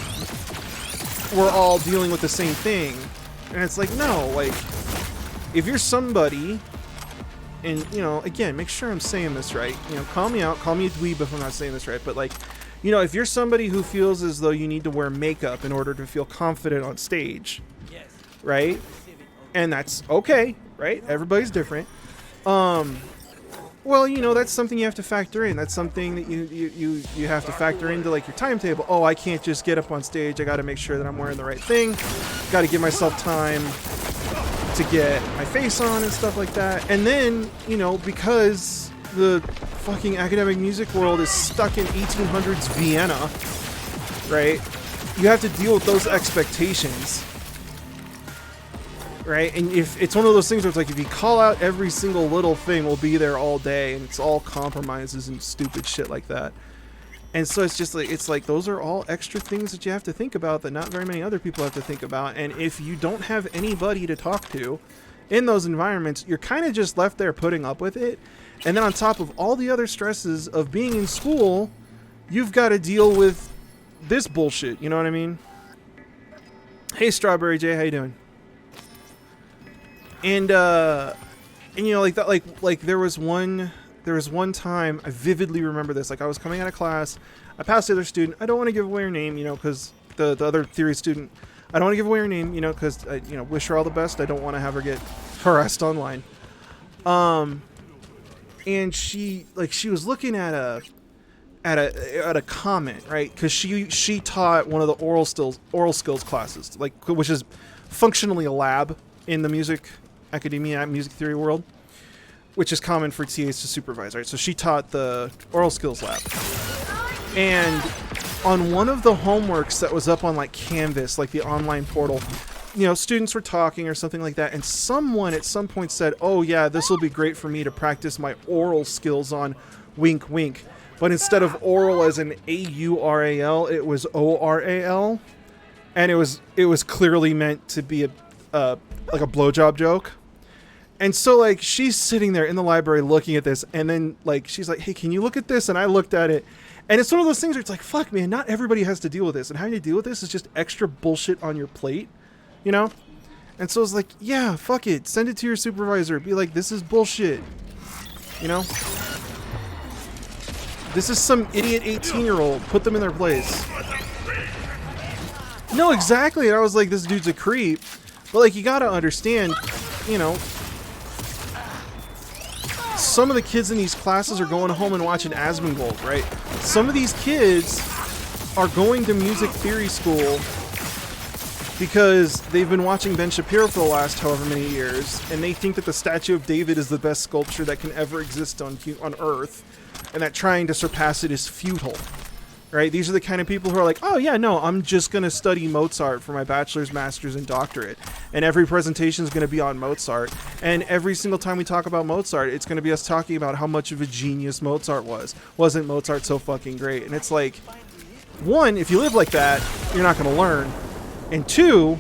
we're all dealing with the same thing. And it's like, no, like, if you're somebody, and, you know, again, make sure I'm saying this right, you know, call me out, call me a dweeb if I'm not saying this right, but, like, you know, if you're somebody who feels as though you need to wear makeup in order to feel confident on stage, right, and that's okay, right, everybody's different, well, you know, that's something you have to factor in. That's something that you have to factor into, like, your timetable. Oh, I can't just get up on stage. I got to make sure that I'm wearing the right thing. Got to give myself time to get my face on and stuff like that. And then, you know, because the fucking academic music world is stuck in 1800s Vienna, right? You have to deal with those expectations. Right? And if it's one of those things where it's like, if you call out every single little thing, we'll be there all day, and it's all compromises and stupid shit like that. And so it's just like, it's like, those are all extra things that you have to think about that not very many other people have to think about. And if you don't have anybody to talk to in those environments, you're kind of just left there putting up with it. And then on top of all the other stresses of being in school, you've got to deal with this bullshit. You know what I mean? Hey, Strawberry J, how you doing? And you know, like that, like there was one time I vividly remember this. Like, I was coming out of class, I passed the other student. I don't want to give away her name, you know, because the other theory student, I don't want to give away her name, you know, because I, you know, wish her all the best. I don't want to have her get harassed online. And she was looking at a comment, right? Because she taught one of the oral skills classes, like, which is functionally a lab in the music theory world, which is common for TAs to supervise, right? So she taught the oral skills lab, and on one of the homeworks that was up on, like, Canvas, like the online portal, you know, students were talking or something like that, and someone at some point said, oh yeah, this will be great for me to practice my oral skills on, wink wink. But instead of oral as in A-U-R-A-L, it was O-R-A-L, and it was clearly meant to be like a blowjob joke. And so, like, she's sitting there in the library looking at this, and then, like, she's like, hey, can you look at this? And I looked at it, and it's one of those things where it's like, fuck, man, not everybody has to deal with this, and having to deal with this is just extra bullshit on your plate, you know? And so it's like, yeah, fuck it, send it to your supervisor, be like, this is bullshit, you know? This is some idiot 18-year-old, put them in their place. No, exactly, and I was like, this dude's a creep, but, like, you gotta understand, you know, some of the kids in these classes are going home and watching Asmongold, right? Some of these kids are going to music theory school because they've been watching Ben Shapiro for the last however many years, and they think that the statue of David is the best sculpture that can ever exist on Earth, and that trying to surpass it is futile. Right? These are the kind of people who are like, oh yeah, no, I'm just going to study Mozart for my bachelor's, master's, and doctorate. And every presentation is going to be on Mozart. And every single time we talk about Mozart, it's going to be us talking about how much of a genius Mozart was. Wasn't Mozart so fucking great? And it's like, one, if you live like that, you're not going to learn. And two,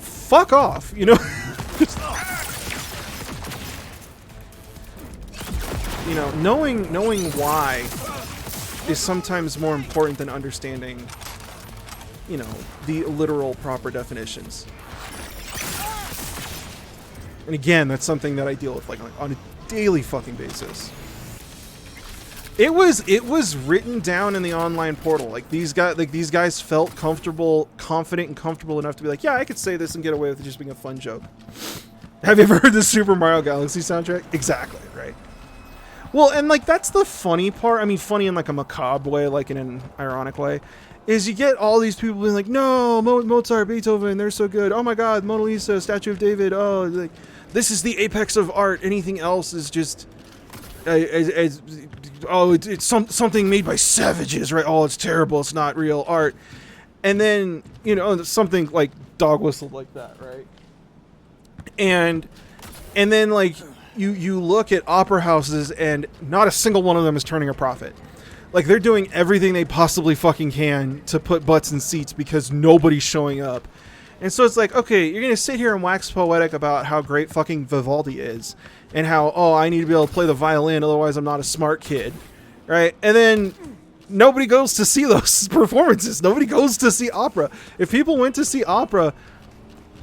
fuck off, you know? You know, knowing why is sometimes more important than understanding, you know, the literal proper definitions. And again, that's something that I deal with, like on a daily fucking basis. It was written down in the online portal. Like, these guys felt confident and comfortable enough to be like, yeah, I could say this and get away with it just being a fun joke. Have you ever heard the Super Mario Galaxy soundtrack? Exactly, right? Well, and, like, that's the funny part. I mean, funny in, like, a macabre way, like in an ironic way, is you get all these people being like, no, Mozart, Beethoven, they're so good. Oh my God, Mona Lisa, Statue of David. Oh, like, this is the apex of art. Anything else is just, it's something made by savages, right? Oh, it's terrible. It's not real art. And then, you know, something like Dog Whistle like that, right? And then like you look at opera houses and not a single one of them is turning a profit. Like, they're doing everything they possibly fucking can to put butts in seats because nobody's showing up. And so it's like, okay, you're going to sit here and wax poetic about how great fucking Vivaldi is and how, oh, I need to be able to play the violin, otherwise I'm not a smart kid, right? And then nobody goes to see those performances. Nobody goes to see opera. If people went to see opera,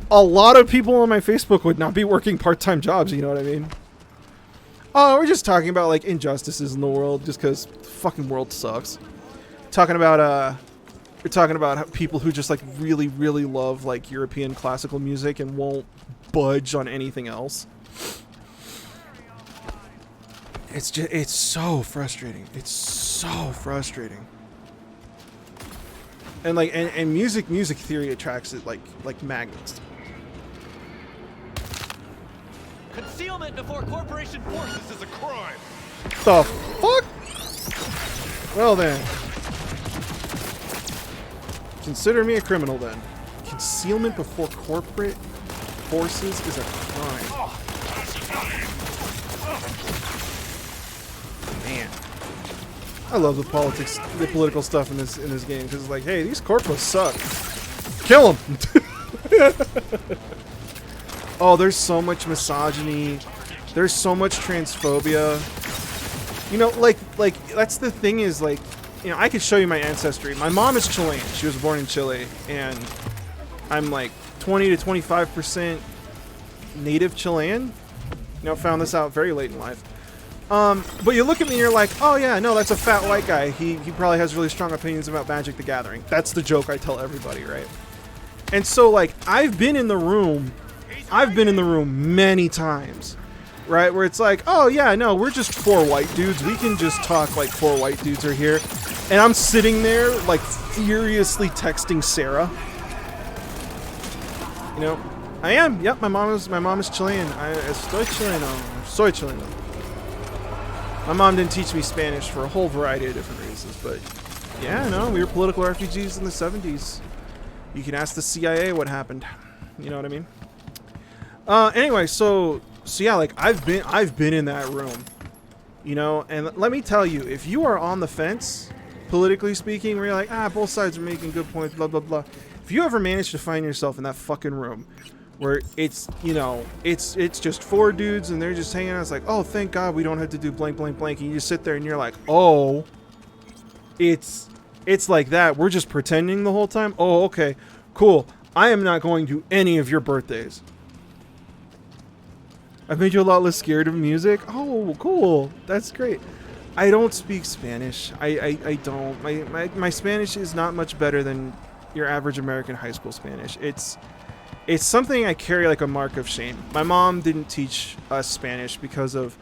a lot of people on my Facebook would not be working part-time jobs, you know what I mean? Oh, we're just talking about, like, injustices in the world just because the fucking world sucks. Talking about, we're talking about how people who just, like, really, really love, like, European classical music and won't budge on anything else. It's just, it's so frustrating. It's so frustrating. And, like, and music theory attracts it like magnets. Concealment before corporation forces is a crime. The fuck? Well then. Consider me a criminal then. Concealment before corporate forces is a crime. Man. I love the political stuff in this game because it's like, hey, these corporates suck. Kill them. Oh, there's so much misogyny. There's so much transphobia. You know, like that's the thing is, like, you know, I could show you my ancestry. My mom is Chilean. She was born in Chile, and I'm like 20 to 25% native Chilean. You know, found this out very late in life. But you look at me and you're like, oh yeah, no, that's a fat white guy. He probably has really strong opinions about Magic the Gathering. That's the joke I tell everybody, right? And so, like, I've been in the room many times, right? Where it's like, oh yeah, no, we're just 4 white dudes. We can just talk like 4 white dudes are here. And I'm sitting there, like, furiously texting Sarah. You know, I am. Yep, my mom is Chilean. Estoy chileno. Soy chileno. My mom didn't teach me Spanish for a whole variety of different reasons, but yeah, no, we were political refugees in the 70s. You can ask the CIA what happened. You know what I mean? Anyway, so yeah, like, I've been in that room, you know, and let me tell you, if you are on the fence, politically speaking, where you're like, both sides are making good points, blah blah blah. If you ever manage to find yourself in that fucking room, where it's, you know, it's just 4 dudes and they're just hanging out, it's like, oh, thank God we don't have to do blank blank blank, and you just sit there and you're like, oh, it's like that. We're just pretending the whole time. Oh, okay, cool. I am not going to any of your birthdays. I've made you a lot less scared of music. Oh, cool. That's great. I don't speak Spanish. I don't. My Spanish is not much better than your average American high school Spanish. It's something I carry like a mark of shame. My mom didn't teach us Spanish because of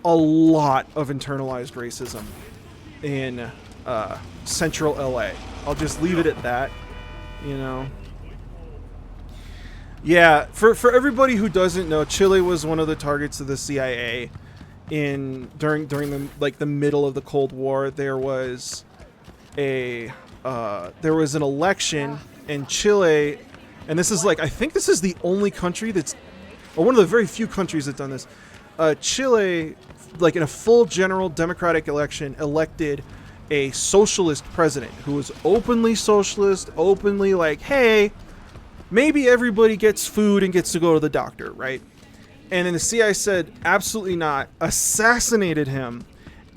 a lot of internalized racism in central LA. I'll just leave it at that, you know. Yeah, for everybody who doesn't know, Chile was one of the targets of the CIA during the middle of the Cold War. There was an election in Chile, and this is, like, I think this is the only country or one of the very few countries that's done this. Chile, like, in a full general democratic election, elected a socialist president who was openly socialist, openly like, hey, maybe everybody gets food and gets to go to the doctor, right? And then the CIA said, absolutely not, assassinated him,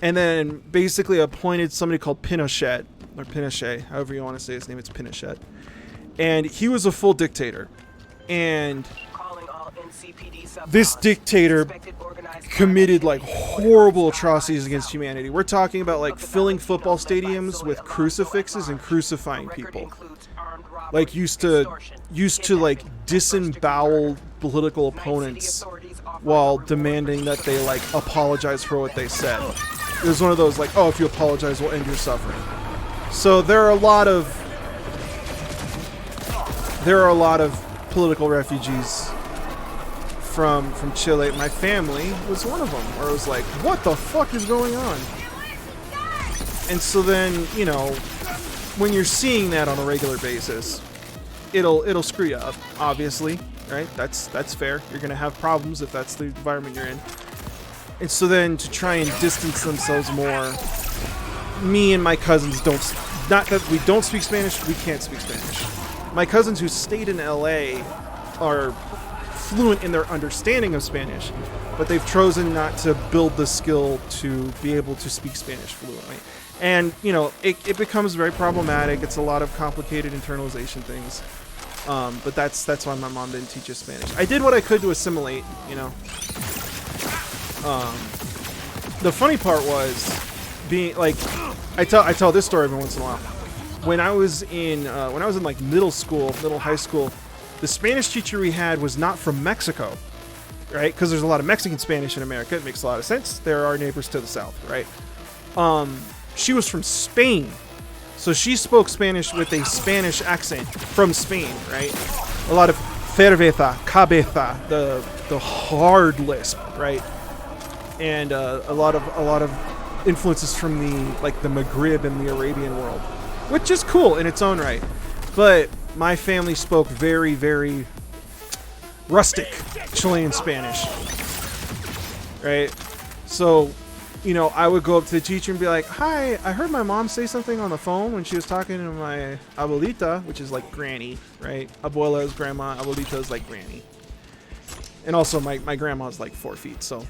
and then basically appointed somebody called Pinochet, or Pinochet, however you want to say his name, it's Pinochet. And he was a full dictator. And this dictator committed, like, horrible atrocities against humanity. We're talking about, like, filling football stadiums with crucifixes and crucifying people. Like, used to like disembowel political opponents while demanding that they, like, apologize for what they said. It was one of those, like, oh, if you apologize, we'll end your suffering. So there are a lot of there are a lot of political refugees from Chile. My family was one of them, where it was like, what the fuck is going on? And so then, you know, when you're seeing that on a regular basis, it'll screw you up, obviously, right? That's fair. You're gonna have problems if that's the environment you're in. And so then to try and distance themselves more, me and my cousins not that we don't speak Spanish, we can't speak Spanish. My cousins who stayed in LA are fluent in their understanding of Spanish, but they've chosen not to build the skill to be able to speak Spanish fluently. And, you know, it becomes very problematic. It's a lot of complicated internalization things. But that's why my mom didn't teach us Spanish. I did what I could to assimilate, you know. The funny part was being like, I tell this story every once in a while. When I was in like middle high school, the Spanish teacher we had was not from Mexico, right? Because there's a lot of Mexican Spanish in America. It makes a lot of sense. They're our neighbors to the south, right? She was from Spain, so she spoke Spanish with a Spanish accent from Spain, right? A lot of cerveza, cabeza, the hard lisp, right? And a lot of influences from the Maghreb and the Arabian world, which is cool in its own right. But my family spoke very, very rustic Chilean Spanish, right? So, you know, I would go up to the teacher and be like, hi, I heard my mom say something on the phone when she was talking to my abuelita, which is like granny, right? Abuela is grandma, abuelita is like granny. And also my grandma's like 4 feet, so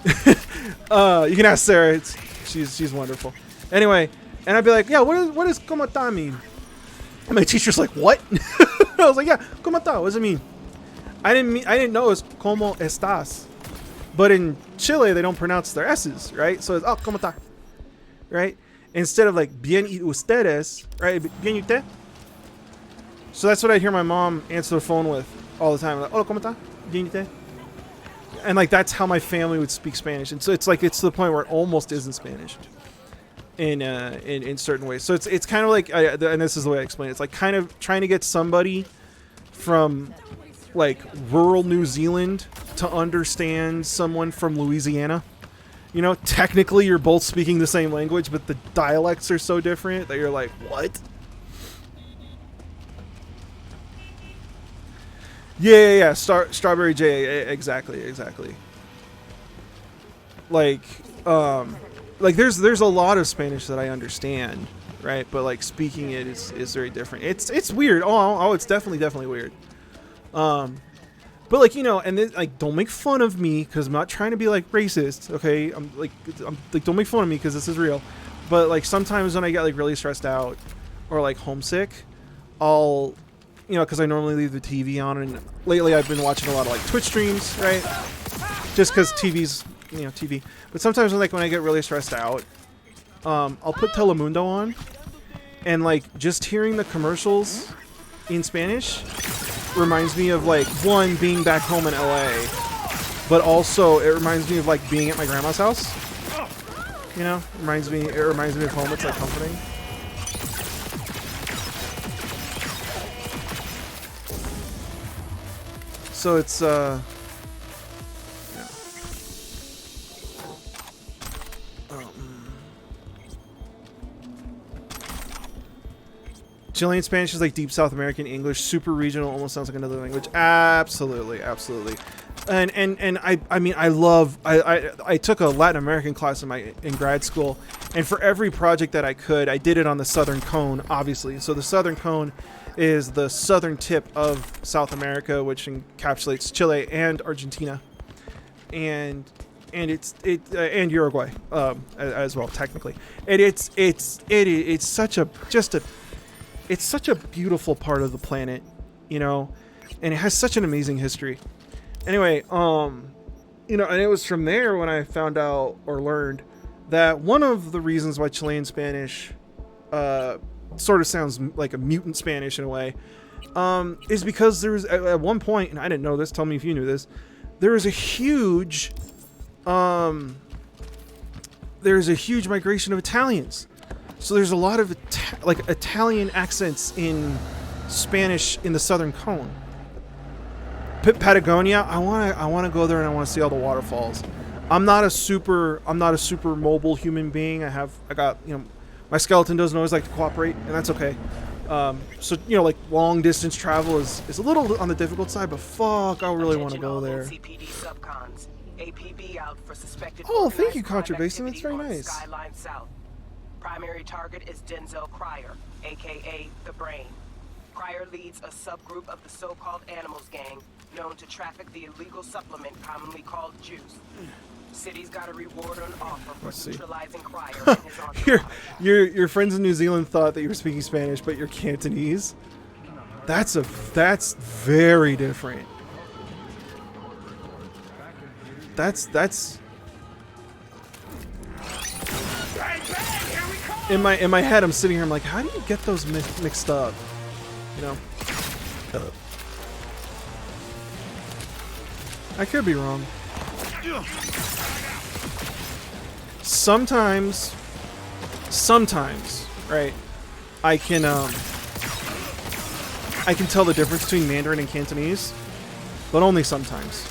you can ask Sarah. She's wonderful. Anyway, and I'd be like, yeah, what is como está mean? And my teacher's like, what? I was like, yeah, como está, what does it mean? I didn't know it was como estás. But in Chile, they don't pronounce their S's, right? So it's, oh, como está, right? Instead of like, bien y ustedes, right? Bien y usted. So that's what I hear my mom answer the phone with all the time. Like, hola, como está? Bien y usted. And like, that's how my family would speak Spanish. And so it's like, it's to the point where it almost isn't Spanish in certain ways. So it's kind of like, and this is the way I explain it. It's like kind of trying to get somebody from like rural New Zealand to understand someone from Louisiana. You know, technically you're both speaking the same language, but the dialects are so different that you're like, what? Yeah. Strawberry J, exactly. Like there's a lot of Spanish that I understand, right? But like speaking it is very different. It's weird. Oh, it's definitely weird. But like, you know, and then, like, don't make fun of me because I'm not trying to be like racist, okay? I'm like don't make fun of me because this is real. But like sometimes when I get like really stressed out or like homesick, I'll, you know, because I normally leave the TV on, and lately I've been watching a lot of like Twitch streams, right? Just because TV's, you know, TV. But sometimes when I get really stressed out, I'll put Telemundo on, and like just hearing the commercials in Spanish reminds me of like, one, being back home in LA, but also it reminds me of like being at my grandma's house. You know, it reminds me of home. It's like comforting. So it's yeah. Chilean Spanish is like deep South American English, super regional, almost sounds like another language. Absolutely. And I mean, I took a Latin American class in grad school, and for every project that I could, I did it on the southern cone, obviously. So the southern cone is the southern tip of South America, which encapsulates Chile and Argentina, and Uruguay as well, technically. And it's such a beautiful part of the planet, you know, and it has such an amazing history. Anyway, you know, and it was from there when I found out or learned that one of the reasons why Chilean Spanish sort of sounds like a mutant Spanish in a way is because there was at one point, and I didn't know this, tell me if you knew this, there was a huge migration of Italians. So there's a lot of Italian accents in Spanish in the Southern Cone. Patagonia, I want to go there and I want to see all the waterfalls. I'm not a super mobile human being. I got, you know, my skeleton doesn't always like to cooperate, and that's okay. So, you know, like long distance travel is a little on the difficult side, but fuck, I really want to go there. Oh, thank you, Contrabasin. That's very nice. Skyline South. Primary target is Denzel Cryer, aka the Brain. Cryer leads a subgroup of the so-called Animals Gang, known to traffic the illegal supplement commonly called juice. City's got a reward on offer for neutralizing Cryer and his entourage. Your friends in New Zealand thought that you were speaking Spanish, but you're Cantonese. That's very different. That's in my head. I'm sitting here. I'm like, how do you get those mixed up? You know. I could be wrong. Sometimes, right? I can tell the difference between Mandarin and Cantonese, but only sometimes.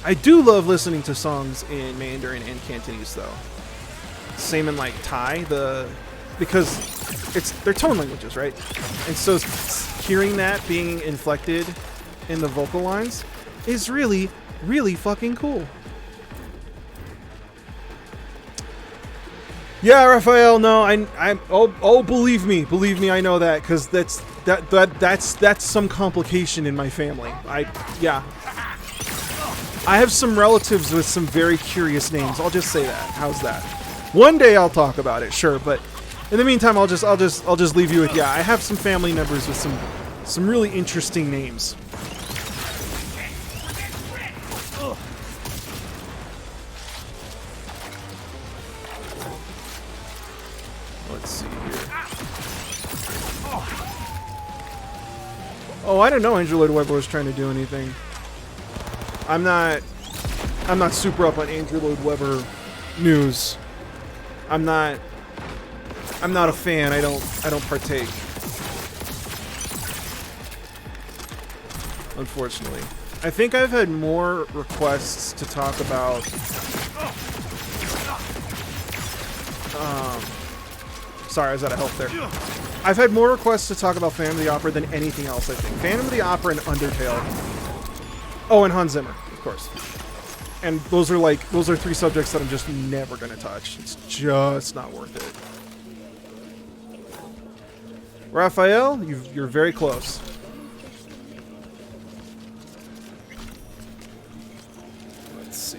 I do love listening to songs in Mandarin and Cantonese, though. Same in like Thai, because they're tone languages, right? And so hearing that being inflected in the vocal lines is really, really fucking cool. Yeah, Raphael. No, believe me, I know that, because that's some complication in my family. I have some relatives with some very curious names. I'll just say that. How's that? One day I'll talk about it, sure, but in the meantime, I'll just leave you with, I have some family members with some really interesting names. Let's see here. Oh, I didn't know Andrew Lloyd Webber was trying to do anything. I'm not super up on Andrew Lloyd Webber news. I'm not a fan. I don't partake. Unfortunately. I think I've had more requests to talk about sorry, I was out of help there. I've had more requests to talk about Phantom of the Opera than anything else, I think. Phantom of the Opera and Undertale. Oh, and Hans Zimmer, of course. And those are three subjects that I'm just never going to touch. It's just not worth it. Raphael, you're very close. Let's see.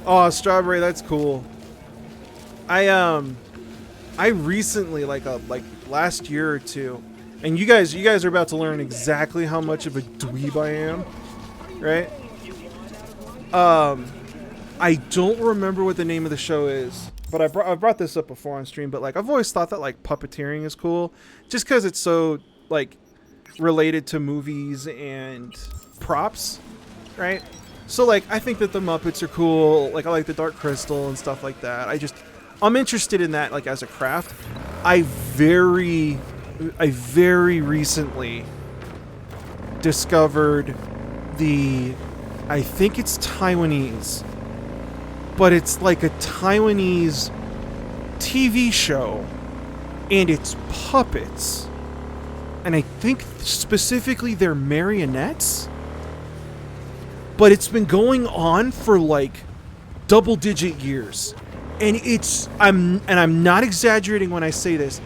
Oh, Strawberry, that's cool. I recently, like last year or two, and you guys are about to learn exactly how much of a dweeb I am, right? I don't remember what the name of the show is, but I've brought this up before on stream, but like I've always thought that like puppeteering is cool, just because it's so like related to movies and props, right? So like I think that the Muppets are cool. Like I like the Dark Crystal and stuff like that. I'm interested in that like as a craft. I very recently discovered I think it's Taiwanese, but it's like a Taiwanese TV show, and it's puppets, and I think specifically they're marionettes, but it's been going on for like double-digit years, and I'm not exaggerating when I say this.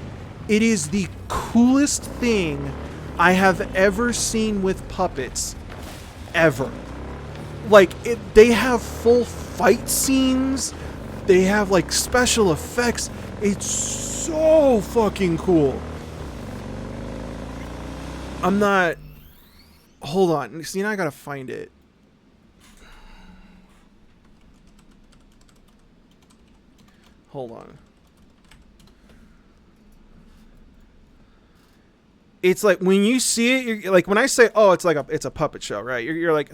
It is the coolest thing I have ever seen with puppets, ever. Like, they have full fight scenes. They have, like, special effects. It's so fucking cool. I'm not... Hold on. See, now I gotta find it. Hold on. It's like when you see it, you're like when I say, "Oh, it's a puppet show," right? You're like,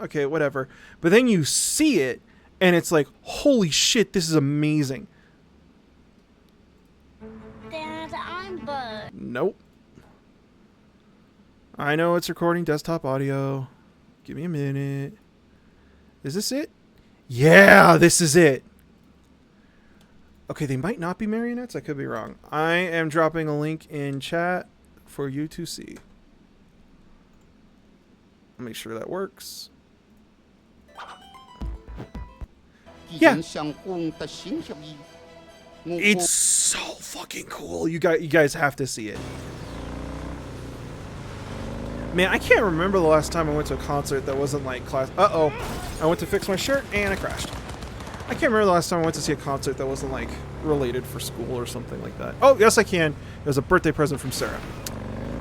okay, whatever. But then you see it, and it's like, "Holy shit, this is amazing!" Nope. I know it's recording desktop audio. Give me a minute. Is this it? Yeah, this is it. Okay, they might not be marionettes. I could be wrong. I am dropping a link in chat for you to see. Make sure that works. Yeah. It's so fucking cool. You guys have to see it. Man, I can't remember the last time I went to a concert that wasn't like class. Uh-oh. I went to fix my shirt and I crashed. I can't remember the last time I went to see a concert that wasn't like related for school or something like that. Oh, yes I can. It was a birthday present from Sarah.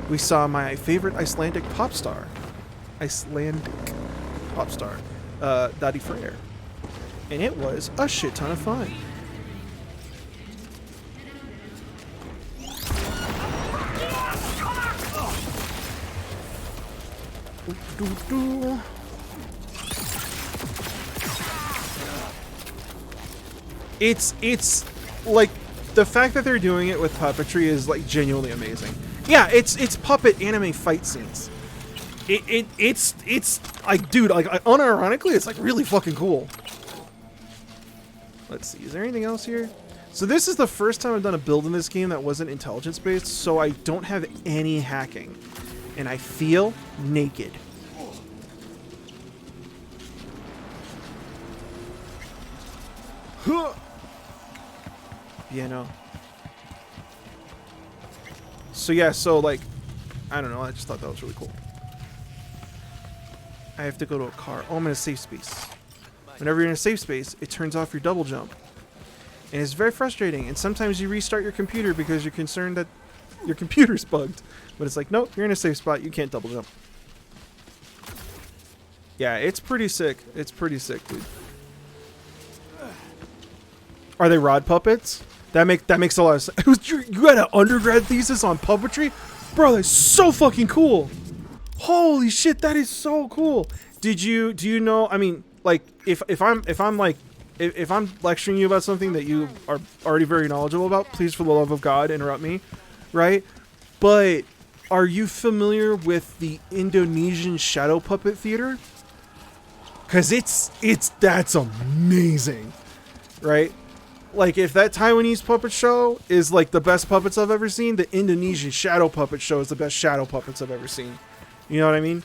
We saw my favorite Icelandic pop star. Daddy Freyr. And it was a shit ton of fun. It's like the fact that they're doing it with puppetry is like genuinely amazing. Yeah, it's puppet anime fight scenes. It's like, dude, like unironically, it's like really fucking cool. Let's see, is there anything else here? So this is the first time I've done a build in this game that wasn't intelligence based, so I don't have any hacking, and I feel naked. You know. So yeah, so like, I don't know, I just thought that was really cool. I have to go to a car. Oh, I'm in a safe space. Whenever you're in a safe space, it turns off your double jump. And it's very frustrating. And sometimes you restart your computer because you're concerned that your computer's bugged. But it's like, nope, you're in a safe spot. You can't double jump. Yeah, it's pretty sick. It's pretty sick, dude. Are they rod puppets? That makes a lot of sense. You got an undergrad thesis on puppetry? Bro, that's so fucking cool. Holy shit, that is so cool. Do you know, I mean, like if I'm lecturing you about something that you are already very knowledgeable about, please for the love of God interrupt me, right? But are you familiar with the Indonesian shadow puppet theater? Cuz that's amazing. Right? Like, if that Taiwanese puppet show is like the best puppets I've ever seen, the Indonesian shadow puppet show is the best shadow puppets I've ever seen. You know what I mean?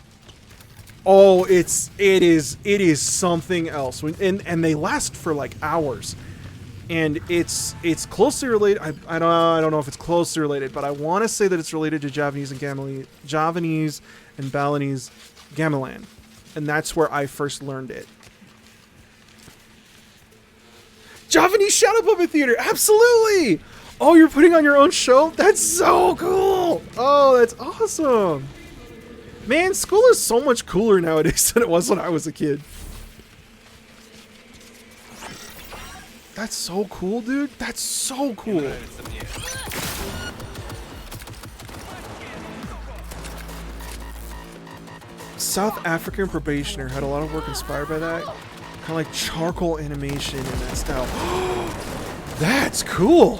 Oh, it is something else. And they last for like hours. And it's closely related. I don't know if it's closely related, but I want to say that it's related to Javanese and Balinese gamelan. And that's where I first learned it. Javanese shadow puppet theater, absolutely! Oh, you're putting on your own show? That's so cool! Oh, that's awesome! Man, school is so much cooler nowadays than it was when I was a kid. That's so cool, dude. That's so cool. South African probationer had a lot of work inspired by that. Kind of like charcoal animation in that style. That's cool.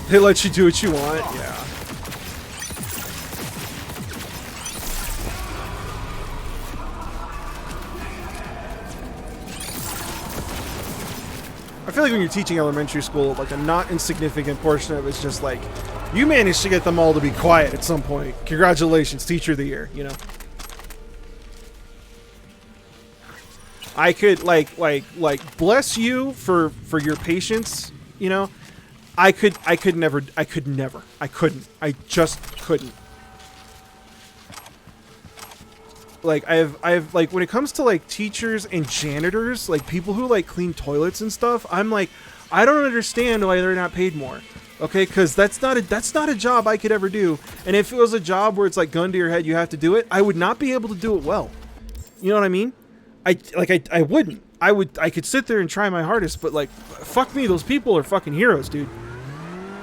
They let you do what you want? Yeah. I feel like when you're teaching elementary school, like a not insignificant portion of it's just like, you managed to get them all to be quiet at some point. Congratulations, teacher of the year, you know? I could like bless you for your patience, you know? I just couldn't. Like I've like when it comes to like teachers and janitors, like people who like clean toilets and stuff, I'm like, I don't understand why they're not paid more. Okay, because that's not a job I could ever do. And if it was a job where it's like gun to your head, you have to do it, I would not be able to do it well. You know what I mean? I wouldn't. I could sit there and try my hardest, but like, fuck me, those people are fucking heroes, dude.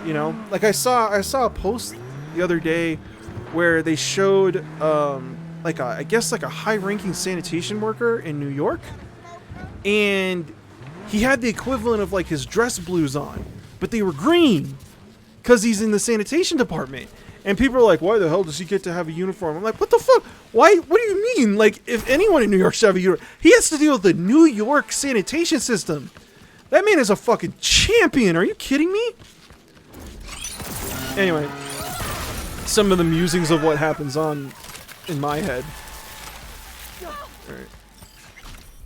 You know, like I saw a post the other day where they showed I guess like a high-ranking sanitation worker in New York, and he had the equivalent of like his dress blues on, but they were green because he's in the sanitation department. And people are like, why the hell does he get to have a uniform? I'm like, what the fuck? Why? What do you mean? Like, if anyone in New York should have a uniform, he has to deal with the New York sanitation system. That man is a fucking champion. Are you kidding me? Anyway, some of the musings of what happens on in my head. Alright.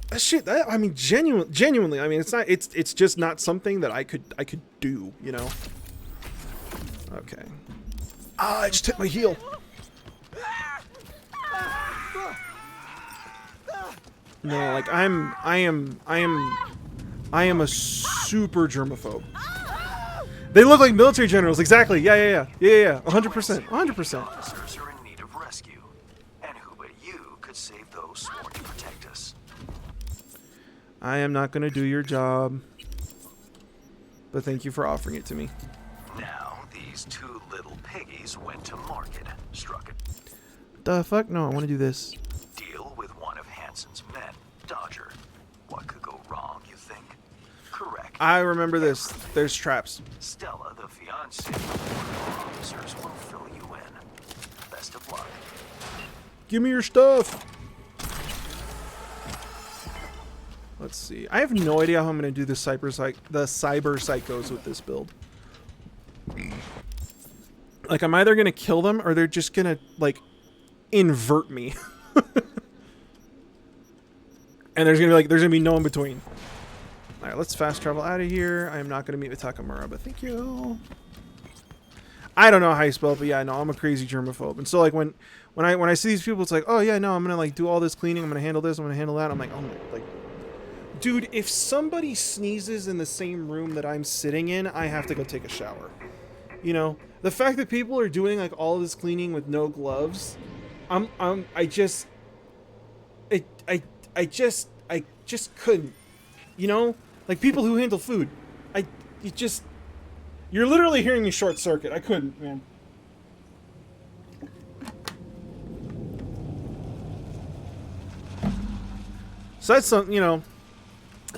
That shit, I mean, genuinely, I mean, it's just not something that I could do, you know? Okay. Ah, I just hit my heel. No, like, I am a super germaphobe. They look like military generals, exactly, yeah, 100%, 100%. Officers are in need of rescue, and who but you could save those sworn to protect us? I am not gonna do your job, but thank you for offering it to me. Now, these two little piggies went to market, struck a The fuck? No, I want to do this. deal with one of Hansen's men, Dodger. What could go wrong, you think? Correct. I remember this. There's traps. Stella, the fiancée of officers, will fill you in. Best of luck. Give me your stuff. Let's see. I have no idea how I'm going to do the cyber psychos with this build. Like, I'm either going to kill them or they're just going to, like, invert me. And there's going to be no in between. All right, let's fast travel out of here. I am not going to meet with Takamura, but thank you. I don't know how you spell it, but yeah, no, I'm a crazy germaphobe. And so, like, when I see these people, it's like, oh yeah, no, I'm gonna like do all this cleaning. I'm gonna handle this. I'm gonna handle that. I'm like, oh my, like, dude, if somebody sneezes in the same room that I'm sitting in, I have to go take a shower. You know, the fact that people are doing like all of this cleaning with no gloves, I just couldn't. You know, like people who handle food, you're literally hearing me short circuit. I couldn't, man. So that's something, you know,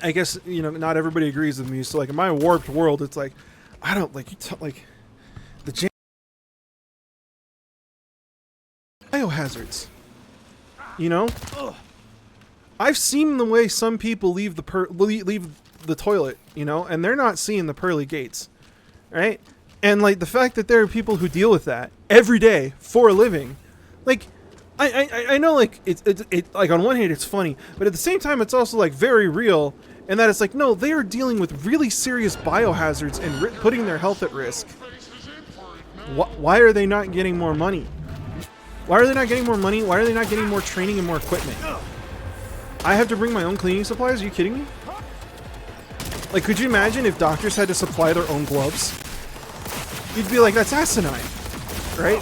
I guess, you know, not everybody agrees with me. So like in my warped world, it's like, I don't like, like the biohazards, you know? I've seen the way some people leave the toilet, you know, and they're not seeing the pearly gates, right? And like the fact that there are people who deal with that every day for a living, like I know, like it like on one hand it's funny, but at the same time it's also like very real, and that it's like, no, they are dealing with really serious biohazards and putting their health at risk. Why are they not getting more money? Why are they not getting more money? Why are they not getting more training and more equipment? I have to bring my own cleaning supplies? Are you kidding me? Like, could you imagine if doctors had to supply their own gloves? You'd be like, that's asinine, right?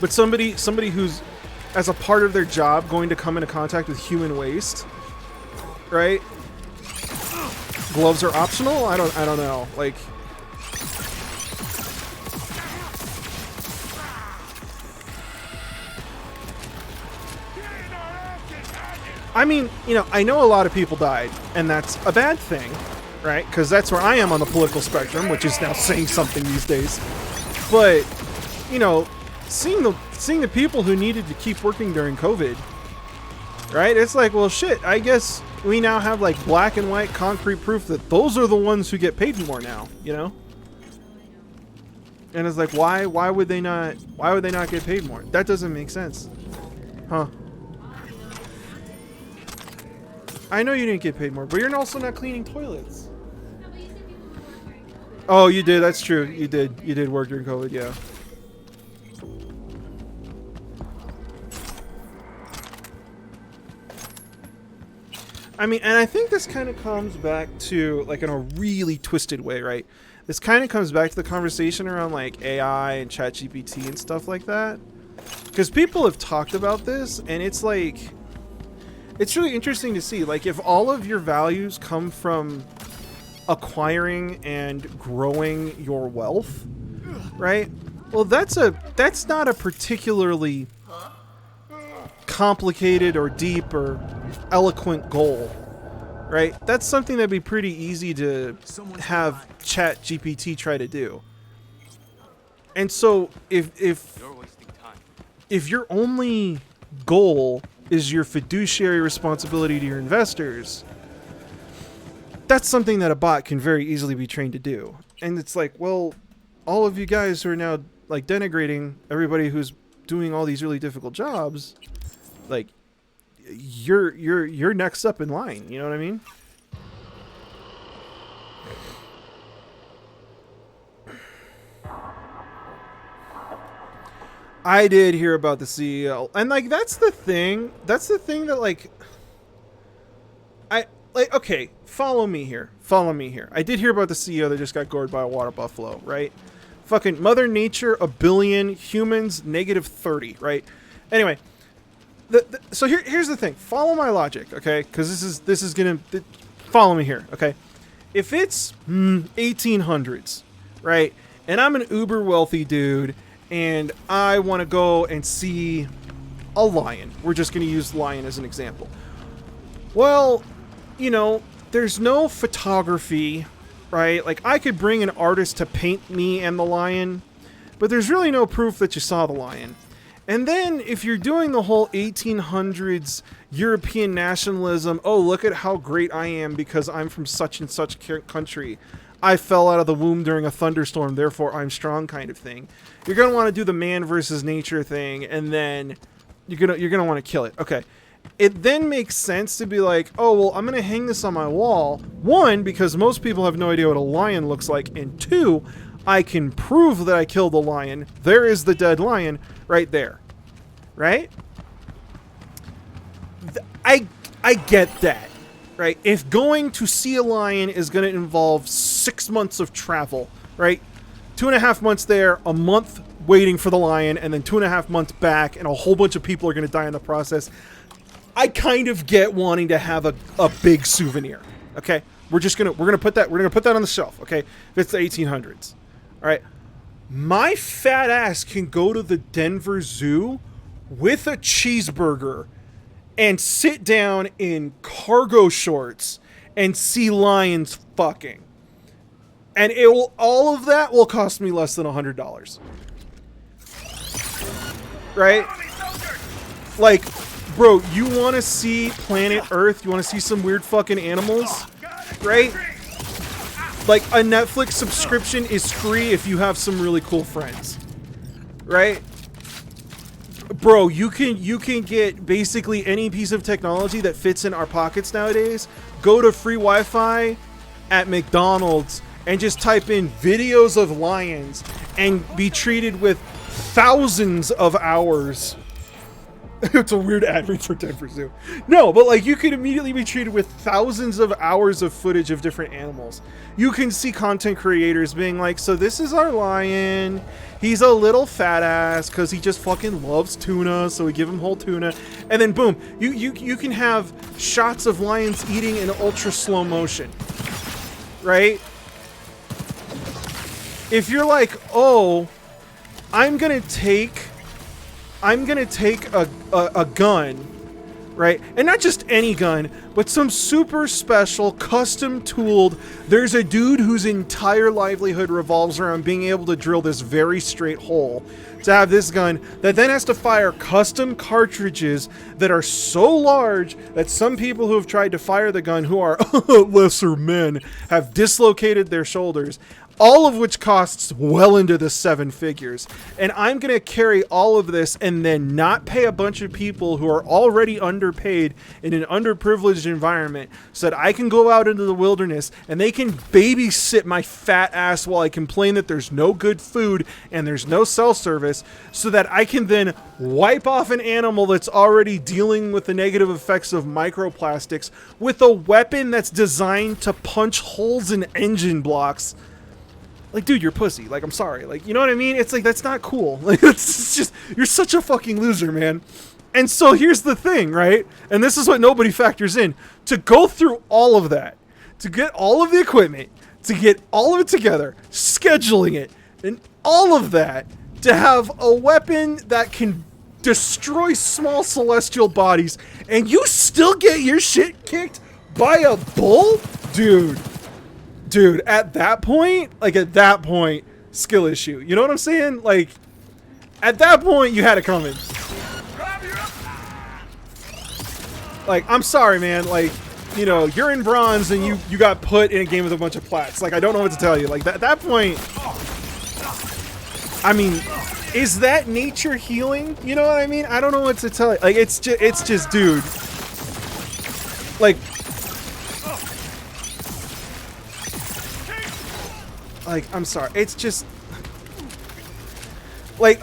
But somebody who's, as a part of their job, going to come into contact with human waste, right? Gloves are optional? I don't know. Like, I mean, you know, I know a lot of people died, and that's a bad thing, right? Because that's where I am on the political spectrum, which is now saying something these days. But, you know, seeing the people who needed to keep working during COVID, right? It's like, well, shit, I guess we now have like black and white concrete proof that those are the ones who get paid more now, you know? And it's like, why would they not get paid more? That doesn't make sense. Huh? I know you didn't get paid more, but you're also not cleaning toilets. Oh, you did. That's true. You did. You did work during COVID, yeah. I mean, and I think this kind of comes back to, like, in a really twisted way, right? This kind of comes back to the conversation around, like, AI and ChatGPT and stuff like that. Because people have talked about this, and it's like, it's really interesting to see, like, if all of your values come from acquiring and growing your wealth, right? Well, that's not a particularly complicated or deep or eloquent goal, right? That's something that'd be pretty easy to have Chat GPT try to do. And so if You're wasting time. if your only goal is your fiduciary responsibility to your investors, that's something that a bot can very easily be trained to do. And it's like, well, all of you guys who are now like denigrating everybody who's doing all these really difficult jobs, like you're next up in line, you know what I mean? I did hear about the CEO, and like that's the thing that like okay, follow me here. I did hear about the CEO that just got gored by a water buffalo, right? Fucking Mother Nature, a billion, humans, -30, right? Anyway, so here's the thing. Follow my logic, okay? Because this is gonna follow me here, okay? If it's 1800s, right, and I'm an uber wealthy dude, and I want to go and see a lion. We're just gonna use lion as an example. Well, you know, there's no photography, right? Like, I could bring an artist to paint me and the lion, but there's really no proof that you saw the lion. And then if you're doing the whole 1800s European nationalism, oh, look at how great I am because I'm from such and such country. I fell out of the womb during a thunderstorm, therefore I'm strong kind of thing. You're going to want to do the man versus nature thing, and then you're going to want to kill it. Okay. It then makes sense to be like, oh, well, I'm going to hang this on my wall. One, because most people have no idea what a lion looks like. And two, I can prove that I killed the lion. There is the dead lion right there. Right? I get that. Right? If going to see a lion is going to involve 6 months of travel, right? 2.5 months there, a month waiting for the lion, and then 2.5 months back, and a whole bunch of people are going to die in the process. I kind of get wanting to have a big souvenir. Okay, we're gonna put that on the shelf. Okay, if it's the 1800s, all right. My fat ass can go to the Denver Zoo with a cheeseburger and sit down in cargo shorts and see lions fucking, and all of that will cost me less than $100. Right? Like, bro, you want to see planet Earth? You want to see some weird fucking animals? Right? Like, a Netflix subscription is free if you have some really cool friends. Right? Bro, you can get basically any piece of technology that fits in our pockets nowadays. Go to free Wi-Fi at McDonald's and just type in videos of lions and be treated with thousands of hours. It's a weird ad read for Denver Zoo. No, but like, you could immediately be treated with thousands of hours of footage of different animals. You can see content creators being like, so this is our lion. He's a little fat ass because he just fucking loves tuna, so we give him whole tuna. And then boom, you can have shots of lions eating in ultra slow motion. Right? If you're like, oh, I'm gonna take a gun, right? And not just any gun, but some super special, custom tooled. There's a dude whose entire livelihood revolves around being able to drill this very straight hole to have this gun that then has to fire custom cartridges that are so large that some people who have tried to fire the gun, who are lesser men, have dislocated their shoulders. All of which costs well into the 7 figures. And I'm going to carry all of this and then not pay a bunch of people who are already underpaid in an underprivileged environment so that I can go out into the wilderness and they can babysit my fat ass while I complain that there's no good food and there's no cell service, so that I can then wipe off an animal that's already dealing with the negative effects of microplastics with a weapon that's designed to punch holes in engine blocks. Like, dude, you're pussy. Like, I'm sorry. Like, you know what I mean? It's like, that's not cool. Like, it's just, you're such a fucking loser, man. And so here's the thing, right? And this is what nobody factors in. To go through all of that, to get all of the equipment, to get all of it together, scheduling it, and all of that, to have a weapon that can destroy small celestial bodies, and you still get your shit kicked by a bull? Dude, at that point, skill issue. You know what I'm saying? Like, at that point, you had it coming. Like, I'm sorry, man. Like, you know, you're in bronze and you got put in a game with a bunch of plats. Like, I don't know what to tell you. Like, at that point, I mean, is that nature healing? You know what I mean? I don't know what to tell you. Like, it's just, dude. Like, I'm sorry. It's just, like,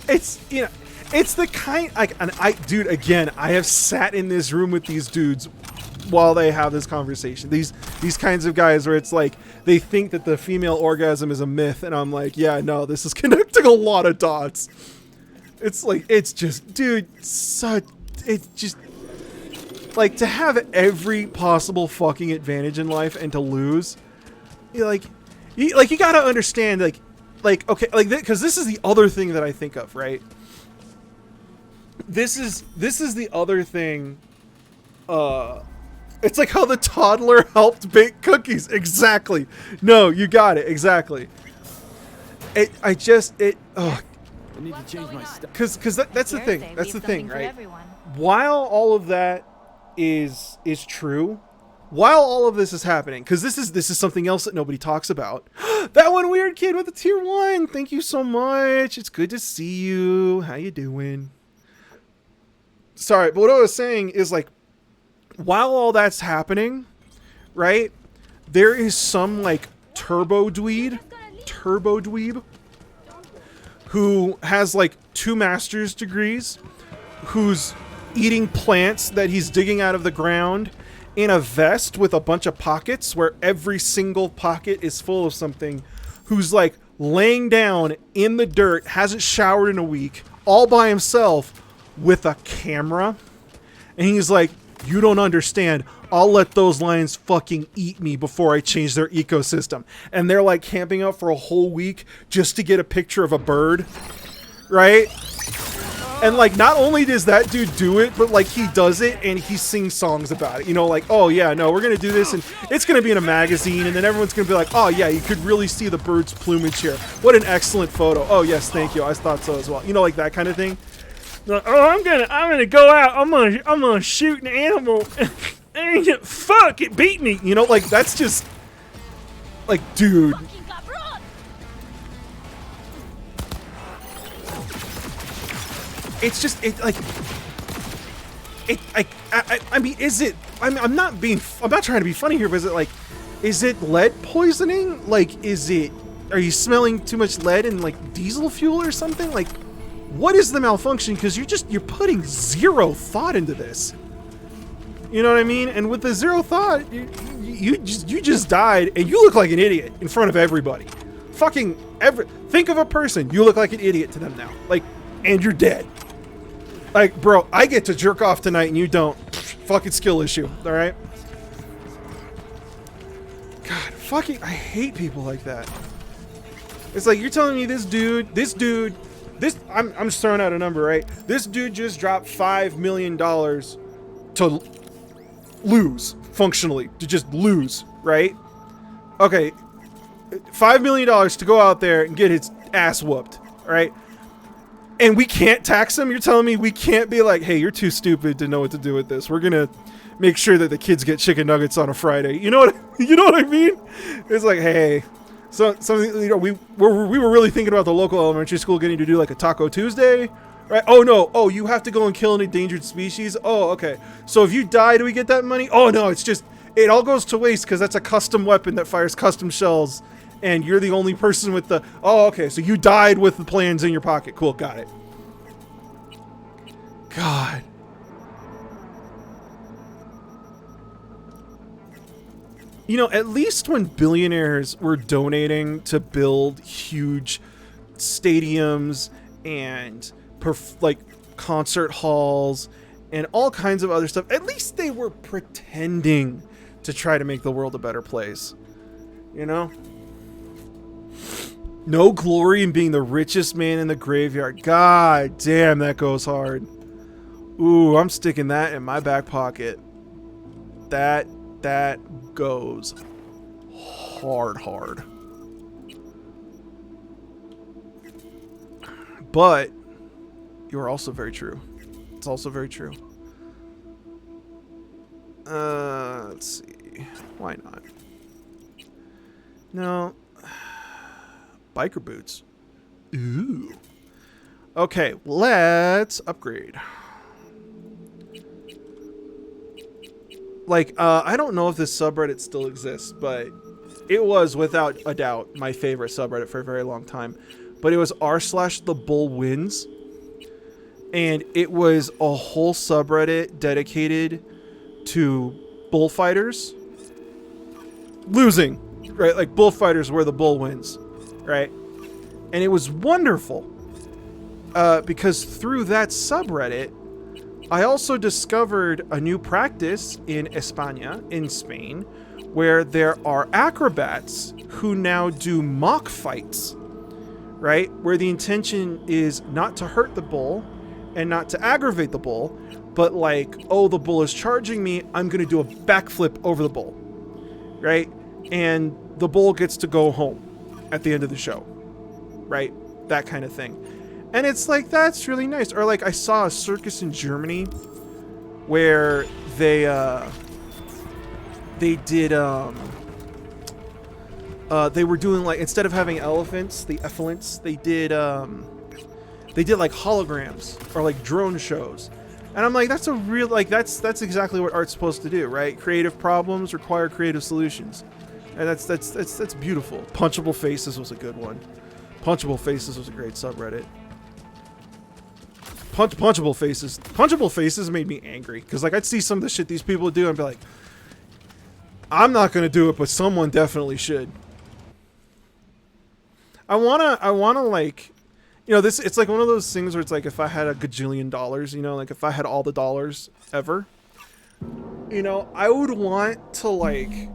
it's, you know, it's the kind, like, and dude, again, I have sat in this room with these dudes while they have this conversation. These kinds of guys where it's like, they think that the female orgasm is a myth, and I'm like, yeah, no, this is connecting a lot of dots. It's like, it's just, dude, it's just, like, to have every possible fucking advantage in life and to lose, you gotta understand, like, okay, like, because this is the other thing that I think of, right? This is the other thing. It's like how the toddler helped bake cookies. Exactly. No, you got it. Exactly. I need to change my stuff. Because that's the thing. That's the thing, right? While all of that is true, while all of this is happening, because this is something else that nobody talks about. That one weird kid with the tier 1. Thank you so much. It's good to see you. How you doing? Sorry, but what I was saying is, like, while all that's happening, right, there is some, like, turbo dweeb who has, like, 2 master's degrees, who's eating plants that he's digging out of the ground in a vest with a bunch of pockets where every single pocket is full of something, who's, like, laying down in the dirt, hasn't showered in a week, all by himself, with a camera, and he's like, you don't understand, I'll let those lions fucking eat me before I change their ecosystem. And they're like camping out for a whole week just to get a picture of a bird, right? And like, not only does that dude do it, but like, he does it and he sings songs about it, you know, like, oh yeah, no, we're gonna do this and it's gonna be in a magazine, and then everyone's gonna be like, oh yeah, you could really see the bird's plumage here, what an excellent photo, oh yes, thank you, I thought so as well, you know, like that kind of thing. Like, oh, I'm gonna go out. I'm gonna shoot an animal. Fuck, it beat me. You know, like, that's just, like, dude. It's just, I mean, is it? I'm not trying to be funny here, but is it like, is it lead poisoning? Like, is it? Are you smelling too much lead in like diesel fuel or something? Like, what is the malfunction? Because you're putting zero thought into this. You know what I mean? And with the zero thought, you just died, and you look like an idiot in front of everybody. Think of a person, you look like an idiot to them now. Like, and you're dead. Like, bro, I get to jerk off tonight and you don't. Fucking skill issue, alright? God, fucking, I hate people like that. It's like, you're telling me this dude, I'm just throwing out a number, right? This dude just dropped $5 million to lose, functionally, to just lose, right? Okay, $5 million to go out there and get his ass whooped, right? And we can't tax him? You're telling me we can't be like, hey, you're too stupid to know what to do with this. We're gonna make sure that the kids get chicken nuggets on a Friday. You know what I mean? It's like, hey, so something, you know, we were really thinking about the local elementary school getting to do like a Taco Tuesday, right? Oh no, oh, you have to go and kill an endangered species. Oh, okay. So if you die, do we get that money? Oh no, it's just, it all goes to waste because that's a custom weapon that fires custom shells. And you're the only person with the... Oh, okay, so you died with the plans in your pocket. Cool, got it. God. You know, at least when billionaires were donating to build huge stadiums and, like, concert halls and all kinds of other stuff, at least they were pretending to try to make the world a better place. You know? No glory in being the richest man in the graveyard. God damn, that goes hard. Ooh, I'm sticking that in my back pocket. That goes hard. But you are also very true. It's also very true. Let's see. Why not? No. Biker boots. Ooh. Okay, let's upgrade. Like, I don't know if this subreddit still exists, but it was without a doubt my favorite subreddit for a very long time. But it was r/thebullwins. And it was a whole subreddit dedicated to bullfighters losing, right? Like bullfighters where the bull wins, right? And it was wonderful because through that subreddit, I also discovered a new practice in España, in Spain, where there are acrobats who now do mock fights, right? Where the intention is not to hurt the bull and not to aggravate the bull, but like, oh, the bull is charging me, I'm going to do a backflip over the bull, right? And the bull gets to go home at the end of the show, right? That kind of thing. And it's like, that's really nice. Or like, I saw a circus in Germany where they were doing like, instead of having elephants, the effluents, they did like holograms or like drone shows. And I'm like, that's a real, like, that's exactly what art's supposed to do, right? Creative problems require creative solutions. And that's beautiful. Punchable Faces was a good one. Punchable Faces was a great subreddit. Punchable Faces made me angry because like I'd see some of the shit these people do and be like, I'm not gonna do it, but someone definitely should. I wanna like, you know, this, it's like one of those things where it's like, if I had a gajillion dollars, you know, like if I had all the dollars ever, you know, I would want to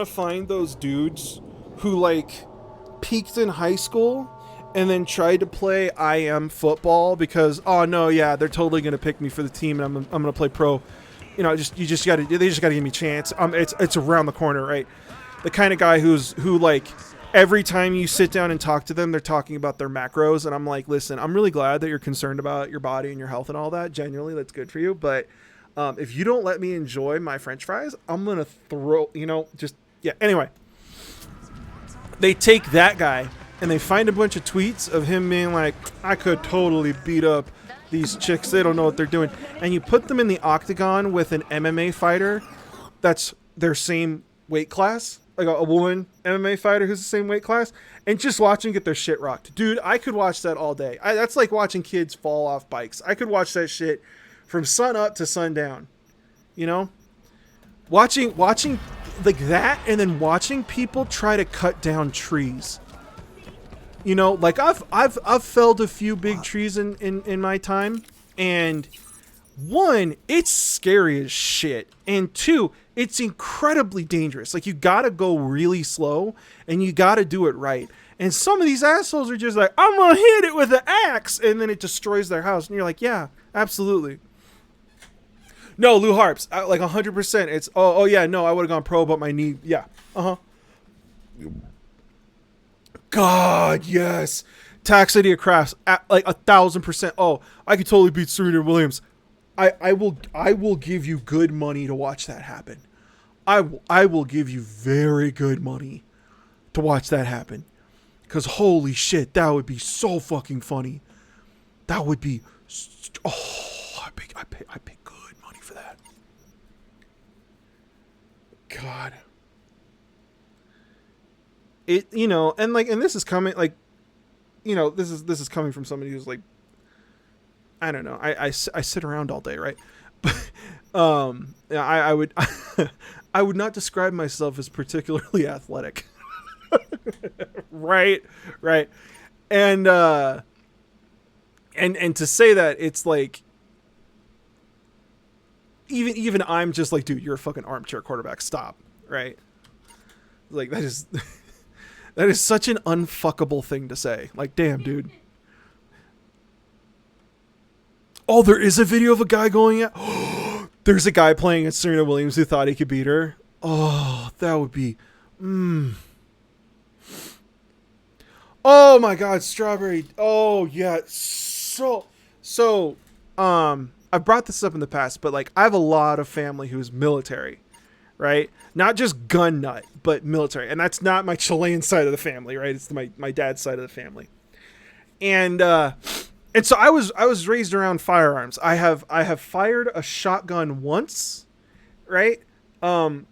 find those dudes who like peaked in high school and then tried to play IM football because, oh no, yeah, they're totally going to pick me for the team and I'm going to play pro. You know, they just got to give me a chance. It's around the corner, right? The kind of guy who like, every time you sit down and talk to them, they're talking about their macros. And I'm like, listen, I'm really glad that you're concerned about your body and your health and all that. Genuinely, that's good for you. But if you don't let me enjoy my French fries, I'm going to throw, you know, just, yeah. Anyway, they take that guy and they find a bunch of tweets of him being like, I could totally beat up these chicks. They don't know what they're doing. And you put them in the octagon with an MMA fighter that's their same weight class. Like a woman MMA fighter who's the same weight class, and just watch them get their shit rocked. Dude, I could watch that all day. That's like watching kids fall off bikes. I could watch that shit from sun up to sundown. You know? Watching like that, and then watching people try to cut down trees. You know, like I've felled a few big trees in my time, and one, it's scary as shit, and two, it's incredibly dangerous. Like, you gotta go really slow and you gotta do it right. And some of these assholes are just like, I'm gonna hit it with an axe, and then it destroys their house. And you're like, yeah, absolutely. No, Lou Harps, like 100%. It's oh yeah, no, I would have gone pro, but my knee, yeah, God, yes, Toxicity of Crafts, like 1,000%. Oh, I could totally beat Serena Williams. I will give you good money to watch that happen. I will give you very good money to watch that happen. Because holy shit, that would be so fucking funny. That would be, I pay good money for that. God. It, you know, and like, and this is coming, like, you know, this is coming from somebody who's like, I don't know. I sit around all day, right? But I would I would not describe myself as particularly athletic. right. And to say that, it's like even I'm just like, dude, you're a fucking armchair quarterback. Stop. Right? Like, that is That is such an unfuckable thing to say. Like, damn, dude. Oh, there is a video of a guy going at... There's a guy playing at Serena Williams who thought he could beat her. Oh, that would be... Oh my god, strawberry. Oh, yeah. So, I've brought this up in the past, but like, I have a lot of family who's military, right? Not just gun nut, but military. And that's not my Chilean side of the family, right? It's my dad's side of the family. And so I was raised around firearms. I have fired a shotgun once, right?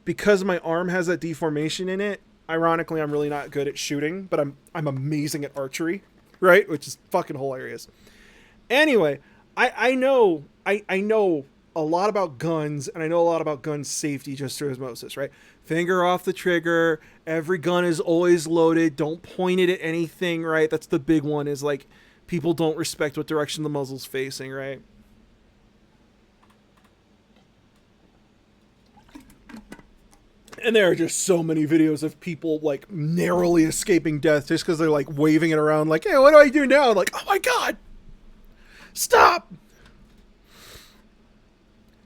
Because my arm has that deformation in it. Ironically, I'm really not good at shooting, but I'm amazing at archery, right? Which is fucking hilarious. Anyway, I know a lot about guns, and I know a lot about gun safety just through osmosis, right? Finger off the trigger. Every gun is always loaded. Don't point it at anything, right? That's the big one, is like people don't respect what direction the muzzle's facing, right? And there are just so many videos of people like narrowly escaping death just because they're like waving it around like, hey, what do I do now? Like, oh my God, stop.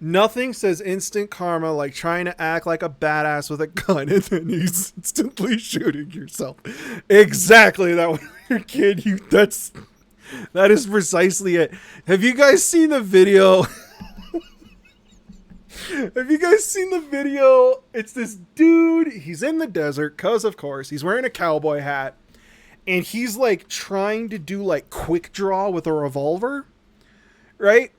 Nothing says instant karma like trying to act like a badass with a gun and then he's instantly shooting yourself. Exactly. That when you're a kid, that is precisely it. Have you guys seen the video? Have you guys seen the video? It's this dude. He's in the desert because, of course, he's wearing a cowboy hat. And he's, like, trying to do, like, quick draw with a revolver. Right?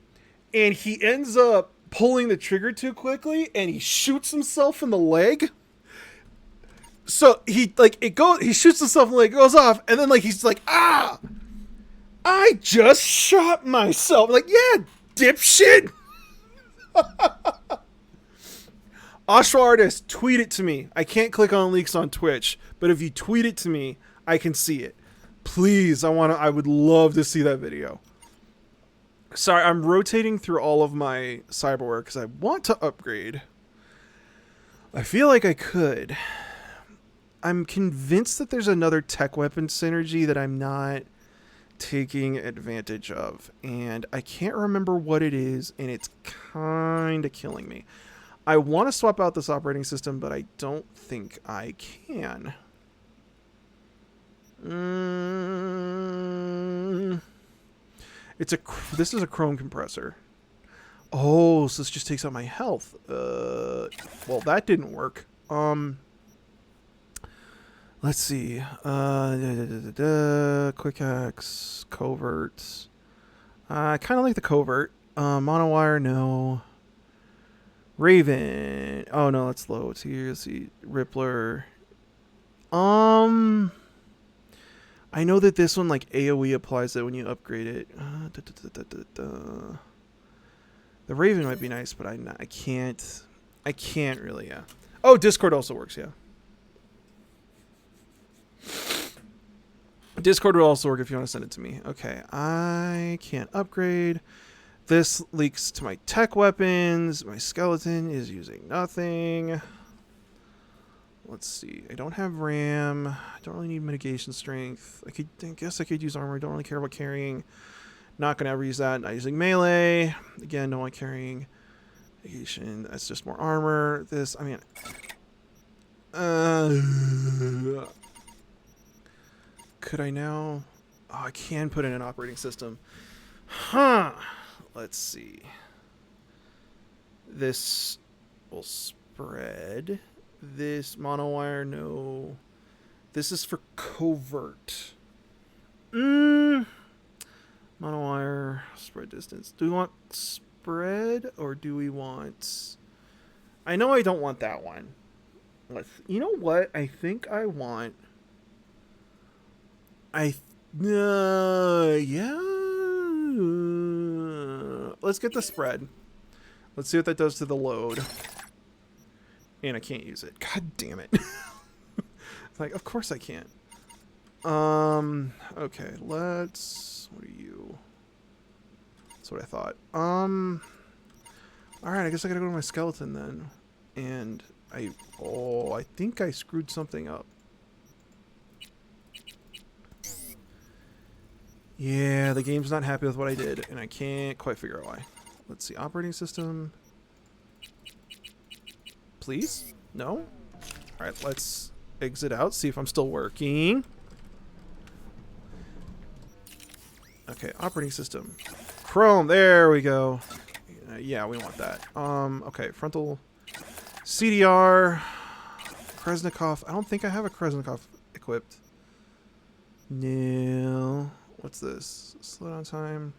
And he ends up pulling the trigger too quickly. And he shoots himself in the leg. So, he shoots himself in the leg. It goes off. And then, like, he's like, ah! I just shot myself. Like, yeah, dipshit. Astral Artist, tweet it to me. I can't click on leaks on Twitch, but if you tweet it to me, I can see it. Please, I would love to see that video. Sorry, I'm rotating through all of my cyberware because I want to upgrade. I feel like I could. I'm convinced that there's another tech weapon synergy that I'm not taking advantage of, and I can't remember what it is, and it's kind of killing me. I want to swap out this operating system, but I don't think I can. This is a Chrome compressor. Oh, so this just takes out my health. Well, that didn't work. Let's see. Quick hacks, coverts. I kind of like the covert. Monowire, no. Raven. Oh no, that's low. It's here. Let's see. Rippler. I know that this one like AoE applies it when you upgrade it. The Raven might be nice, but I can't really. Yeah. Oh, Discord also works. Yeah. Discord will also work if you want to send it to me. Okay, I can't upgrade. This leaks to my tech weapons. My skeleton is using nothing. Let's see. I don't have RAM. I don't really need mitigation strength. I guess I could use armor. I don't really care about carrying. Not going to ever use that. Not using melee. Again, don't want carrying. Mitigation. That's just more armor. This, I mean... could I now... Oh, I can put in an operating system. Huh. Let's see. This will spread. This monowire, no. This is for covert. Monowire, spread distance. Do we want spread or do we want... I know I don't want that one. You know what? I think I want... yeah. Let's get the spread. Let's see what that does to the load. And I can't use it. God damn it. Like, of course I can't. Okay, let's... What are you? That's what I thought. Alright, I guess I gotta go to my skeleton then. And I think I screwed something up. Yeah, the game's not happy with what I did, and I can't quite figure out why. Let's see, operating system. Please? No? Alright, let's exit out, see if I'm still working. Okay, operating system. Chrome, there we go. Yeah, we want that. Okay, frontal CDR. Krasnikov. I don't think I have a Krasnikov equipped. No. What's this? Slow down time.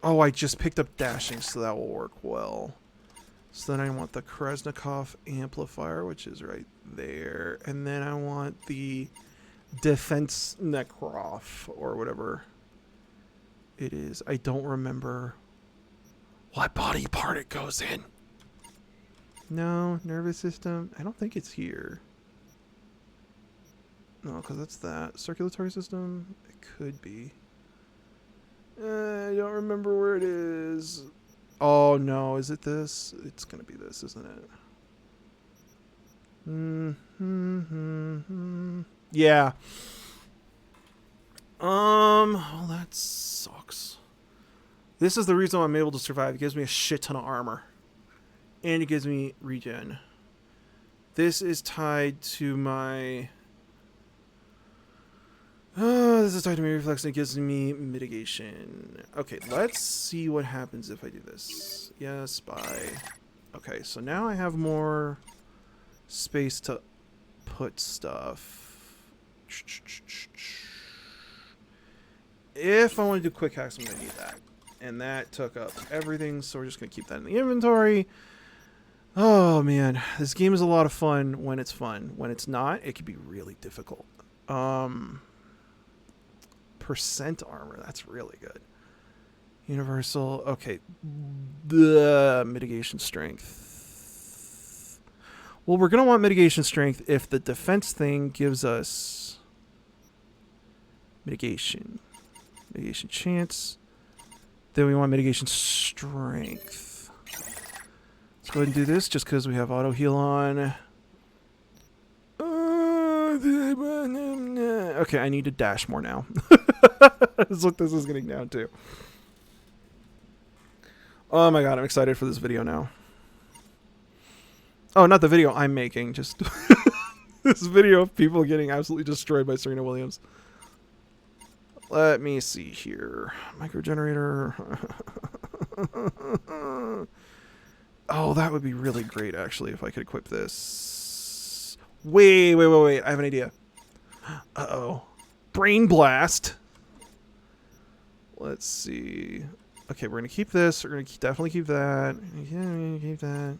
Oh, I just picked up dashing, so that will work well. So then I want the Krasnikov amplifier, which is right there. And then I want the defense Nekrov, or whatever it is. I don't remember what body part it goes in. No, nervous system. I don't think it's here. No, because that's that. Circulatory system? It could be. I don't remember where it is. Oh, no. Is it this? It's going to be this, isn't it? Yeah. Well, that sucks. This is the reason why I'm able to survive. It gives me a shit ton of armor. And it gives me regen. This is tied to my... this is tied to my reflex and it gives me mitigation. Okay, let's see what happens if I do this. Yes, bye. Okay, so now I have more space to put stuff. If I want to do quick hacks, I'm going to need that. And that took up everything, so we're just going to keep that in the inventory. Oh, man. This game is a lot of fun when it's fun. When it's not, it can be really difficult. Percent armor. That's really good. Universal. Okay. The mitigation strength. Well, we're going to want mitigation strength if the defense thing gives us mitigation. Mitigation chance. Then we want mitigation strength. Let's go ahead and do this just because we have auto heal on. Okay, I need to dash more now. That's what this is getting down to. Oh my god, I'm excited for this video now. Oh, not the video I'm making, just this video of people getting absolutely destroyed by Serena Williams. Let me see here. Micro generator. Oh, that would be really great, actually, if I could equip this. Wait. I have an idea. Uh-oh. Brain blast. Let's see. Okay, we're going to keep this. We're going to definitely keep that. Yeah, keep that.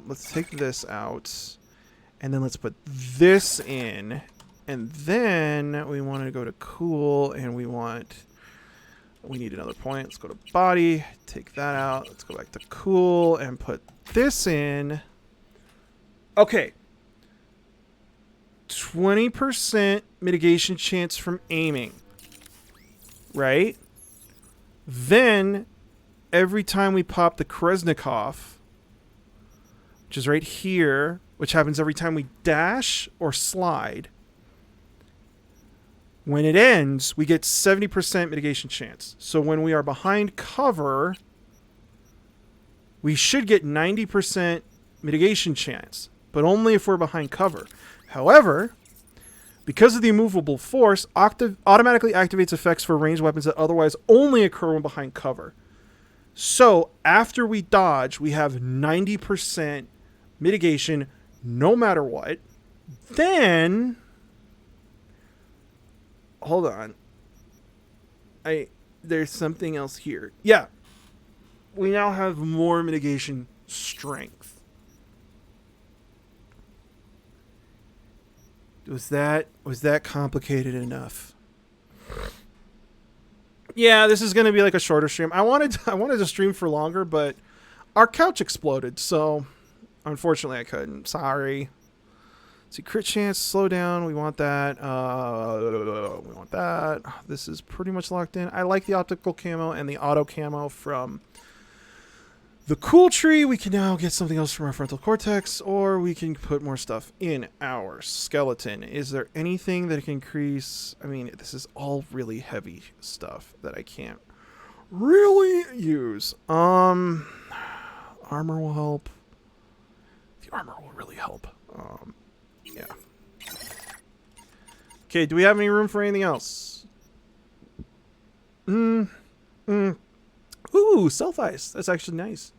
Let's take this out. And then let's put this in. And then we want to go to cool, and we need another point. Let's go to body, take that out. Let's go back to cool and put this in. Okay. 20% mitigation chance from aiming. Right? Then, every time we pop the Krasnikov, which is right here, which happens every time we dash or slide, when it ends, we get 70% mitigation chance. So when we are behind cover, we should get 90% mitigation chance, but only if we're behind cover. However, because of the immovable force, automatically activates effects for ranged weapons that otherwise only occur when behind cover. So after we dodge, we have 90% mitigation no matter what. Then... hold on. There's something else here. Yeah. We now have more mitigation strength. Was that complicated enough? Yeah, this is going to be like a shorter stream. I wanted to stream for longer, but our couch exploded, so unfortunately I couldn't. Sorry. See, crit chance, slow down. We want that. We want that. This is pretty much locked in. I like the optical camo and the auto camo from the cool tree, we can now get something else from our frontal cortex, or we can put more stuff in our skeleton. Is there anything that can increase? I mean, this is all really heavy stuff that I can't really use. Armor will help. The armor will really help. Yeah. Okay, do we have any room for anything else? Ooh, self ice. That's actually nice.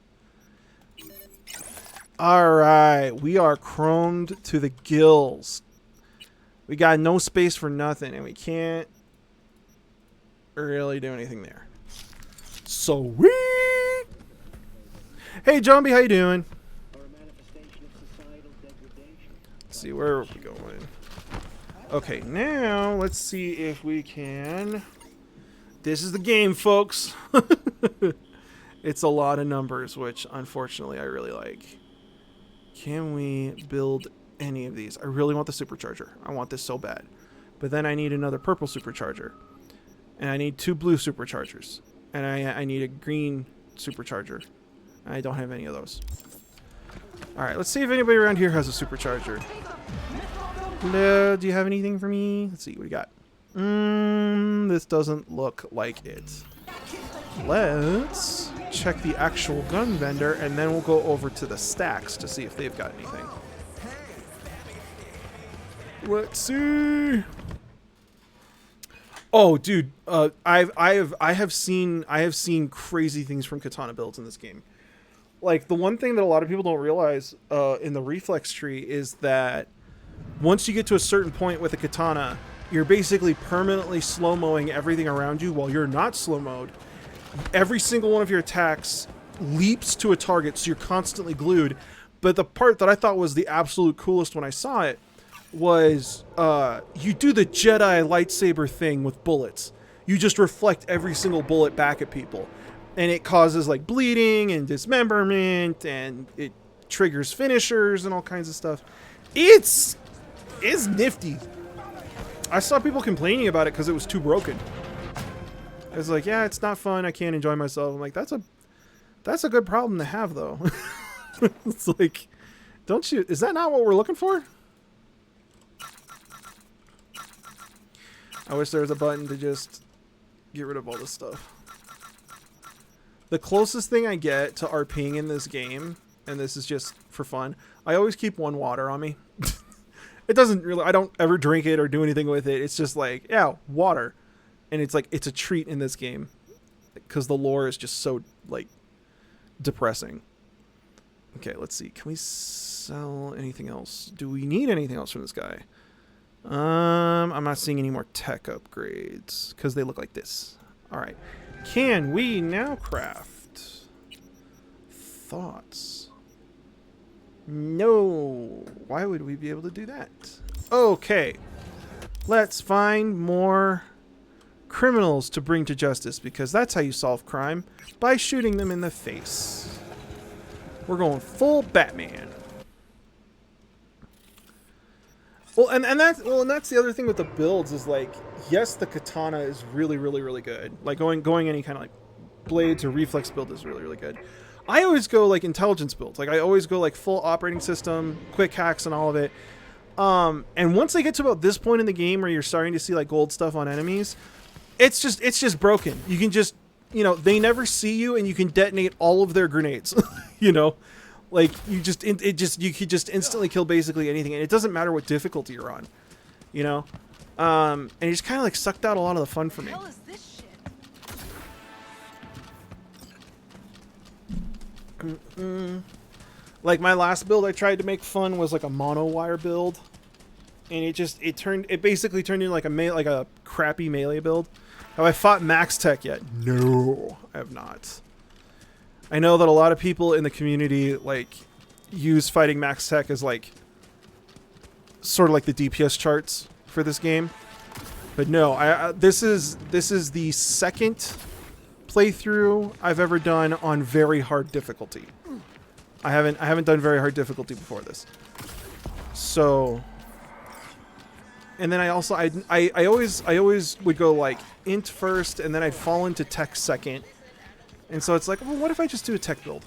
Alright, we are chromed to the gills. We got no space for nothing, and we can't really do anything there. Sweet! Hey, Zombie, how you doing? Let's see, where are we going? Okay, now let's see if we can... This is the game, folks. It's a lot of numbers, which unfortunately I really like. Can we build any of these? I really want the supercharger. I want this so bad. But then I need another purple supercharger. And I need 2 blue superchargers. And I need a green supercharger. I don't have any of those. Alright, let's see if anybody around here has a supercharger. Hello, do you have anything for me? Let's see what we got. This doesn't look like it. Let's check the actual gun vendor, and then we'll go over to the stacks to see if they've got anything. Let's see. Oh, dude, I have seen crazy things from katana builds in this game. Like, the one thing that a lot of people don't realize in the reflex tree is that once you get to a certain point with a katana, you're basically permanently slow-moing everything around you while you're not slow-mode. Every single one of your attacks leaps to a target, so you're constantly glued. But the part that I thought was the absolute coolest when I saw it was you do the Jedi lightsaber thing with bullets. You just reflect every single bullet back at people. And it causes like bleeding and dismemberment, and it triggers finishers and all kinds of stuff. It's nifty. I saw people complaining about it because it was too broken. I was like, yeah, it's not fun. I can't enjoy myself. I'm like, that's a good problem to have, though. It's like, don't you? Is that not what we're looking for? I wish there was a button to just get rid of all this stuff. The closest thing I get to RPing in this game, and this is just for fun, I always keep 1 water on me. It doesn't really, I don't ever drink it or do anything with it. It's just like, yeah, water. And it's like, it's a treat in this game because the lore is just so like depressing. Okay, let's see. Can we sell anything else? Do we need anything else from this guy? I'm not seeing any more tech upgrades because they look like this. All right. Can we now craft thoughts? No. Why would we be able to do that? Okay. Let's find more criminals to bring to justice, because that's how you solve crime, by shooting them in the face. We're going full Batman. Well, and that's the other thing with the builds is like, yes, the katana is really, really, really good. Like going any kind of like blades or reflex build is really, really good. I always go like intelligence builds. Like I always go like full operating system, quick hacks, and all of it. And once I get to about this point in the game where you're starting to see like gold stuff on enemies, it's just broken. You can just, you know, they never see you, and you can detonate all of their grenades. You know, like you could just instantly kill basically anything, and it doesn't matter what difficulty you're on. You know, and it just kind of like sucked out a lot of the fun for me. What the hell is this shit? Like my last build I tried to make fun was like a mono wire build, and it basically turned into like a crappy melee build. Have I fought Max Tech yet? No, I have not. I know that a lot of people in the community like use fighting Max Tech as like sort of like the DPS charts for this game, but no, this is the second playthrough I've ever done on very hard difficulty. I haven't done very hard difficulty before this. So, and then I always would go like int first, and then I'd fall into tech second. And so it's like, well, what if I just do a tech build?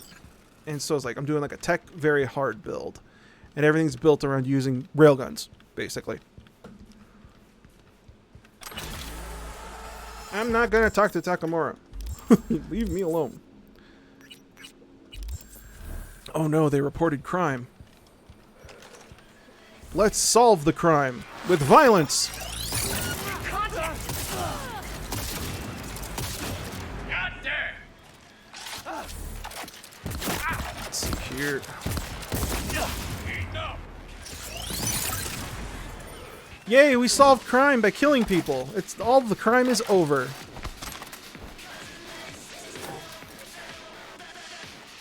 And so it's like I'm doing like a tech very hard build. And everything's built around using railguns, basically. I'm not going to talk to Takamura. Leave me alone. Oh no, they reported crime. Let's solve the crime with violence. Let's see here. Yay, we solved crime by killing people. It's all the crime is over.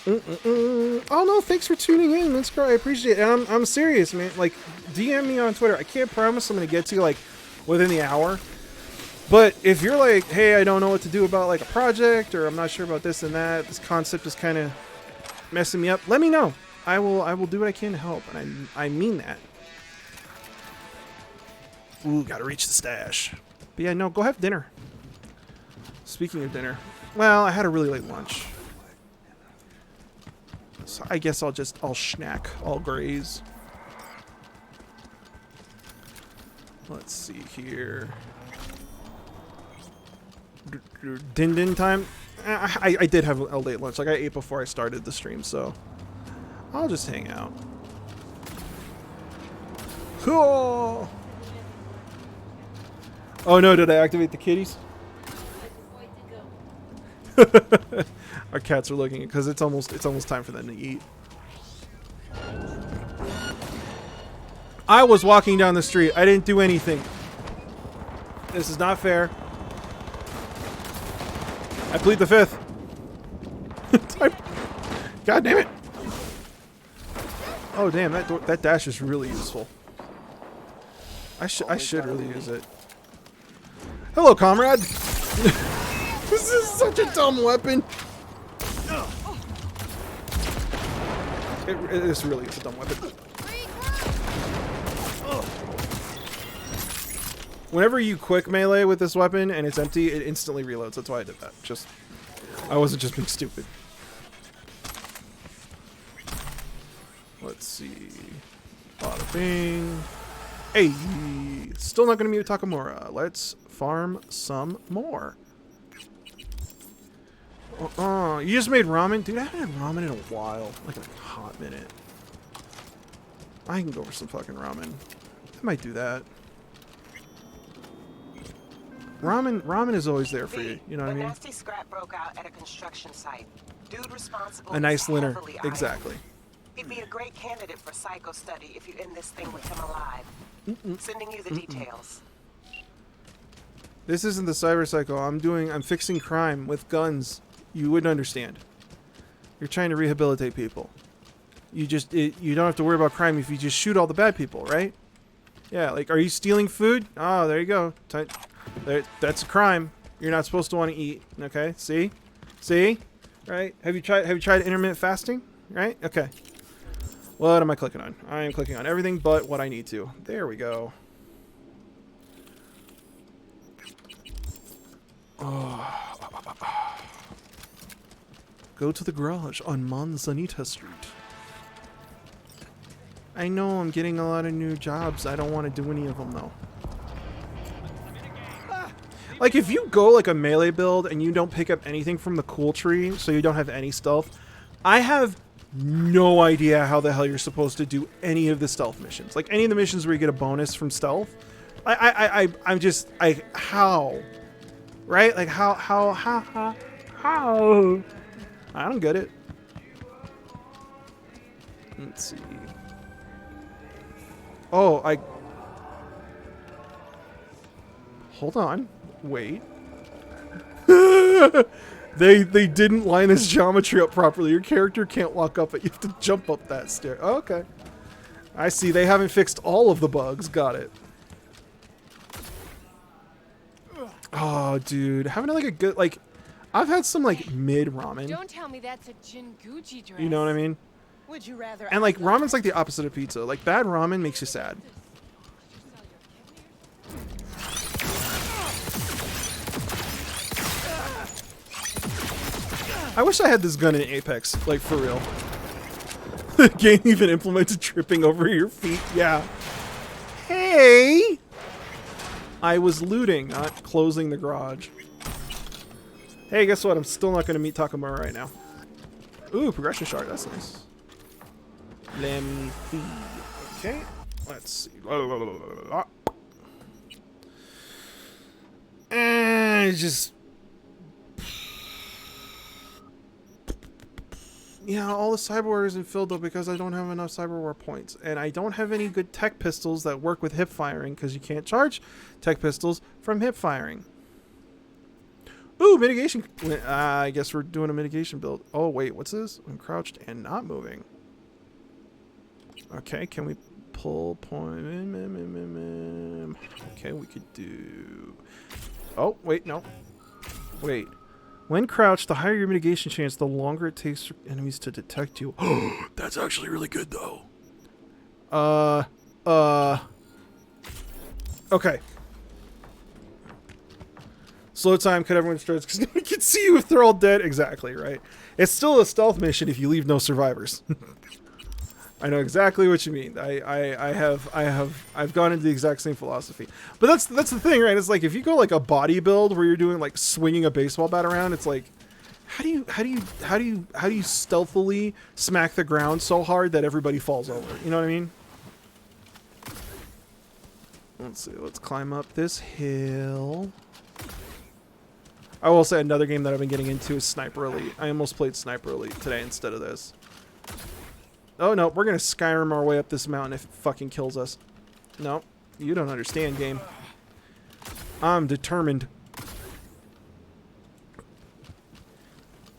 Oh no, thanks for tuning in. That's great. I appreciate it. And I'm serious, man. Like, DM me on Twitter. I can't promise I'm going to get to you, like, within the hour. But if you're like, hey, I don't know what to do about, like, a project, or I'm not sure about this and that, this concept is kind of messing me up, let me know. I will do what I can to help. And I mean that. Ooh, gotta reach the stash. But yeah, no, go have dinner. Speaking of dinner. Well, I had a really late lunch. So I guess I'll snack. I'll graze. Let's see here. Din time. I did have a late lunch. Like, I ate before I started the stream, so I'll just hang out. Cool. Oh no, did I activate the kitties? Our cats are looking because it's almost time for them to eat. I was walking down the street. I didn't do anything. This is not fair. I plead the fifth. God damn it. Oh damn, that dash is really useful. I should really use it. Hello, comrade. This is such a dumb weapon. This really is a dumb weapon. Whenever you quick melee with this weapon and it's empty, it instantly reloads. That's why I did that. I wasn't just being stupid. Let's see. Bada bing. Hey, still not gonna mute Takamura. Let's farm some more. You just made ramen? Dude, I haven't had ramen in a while. Like a hot minute. I can go for some fucking ramen. I might do that. Ramen is always there for you. You know what I mean? A nasty scrap broke out at a construction site. Dude responsible. A nice liner. Exactly. He'd be a great candidate for psycho study if you end this thing with him alive. Sending you the details. This isn't the cyber psycho. I'm fixing crime with guns. You wouldn't understand. You're trying to rehabilitate people. You don't have to worry about crime if you just shoot all the bad people, right? Yeah, like, are you stealing food? Oh, there you go. That's a crime. You're not supposed to want to eat. Okay, see? Right? Have you tried intermittent fasting? Right? Okay. What am I clicking on? I am clicking on everything but what I need to. There we go. Oh. Go to the garage on Manzanita Street. I know I'm getting a lot of new jobs. I don't want to do any of them though. Like, if you go like a melee build and you don't pick up anything from the cool tree, so you don't have any stealth, I have no idea how the hell you're supposed to do any of the stealth missions. Like, any of the missions where you get a bonus from stealth. I'm just, how? Right? Like, how? I don't get it. Let's see. Oh, hold on. Wait. They didn't line this geometry up properly. Your character can't walk up it. You have to jump up that stair. Oh, okay. I see. They haven't fixed all of the bugs. Got it. Oh, dude. Having like a good, like, I've had some like mid ramen. Don't tell me that's a Jinguji dress. You know what I mean? Would you rather? And like ramen's like the opposite of pizza. Like, bad ramen makes you sad. I wish I had this gun in Apex, like, for real. The game even implemented tripping over your feet. Yeah. Hey! I was looting, not closing the garage. Hey, guess what? I'm still not going to meet Takamura right now. Ooh, progression shard. That's nice. Let me see. Okay. Let's see. Just... Yeah, all the cyber war isn't filled though because I don't have enough cyber war points. And I don't have any good tech pistols that work with hip firing because you can't charge tech pistols from hip firing. Ooh, mitigation. I guess we're doing a mitigation build. Oh, wait, what's this? I'm crouched and not moving. Okay, can we pull point? Okay, we could do... Oh, wait, no. Wait. When crouched, the higher your mitigation chance, the longer it takes for enemies to detect you. That's actually really good, though. Okay. Slow time, cut everyone's throats, because no one can see you if they're all dead. Exactly, right? It's still a stealth mission if you leave no survivors. I know exactly what you mean. I've gone into the exact same philosophy. But that's the thing, right? It's like if you go like a body build where you're doing like swinging a baseball bat around, it's like how do you stealthily smack the ground so hard that everybody falls over? You know what I mean? Let's see. Let's climb up this hill. I will say another game that I've been getting into is Sniper Elite. I almost played Sniper Elite today instead of this. Oh no, we're gonna Skyrim our way up this mountain if it fucking kills us. No, you don't understand, game. I'm determined.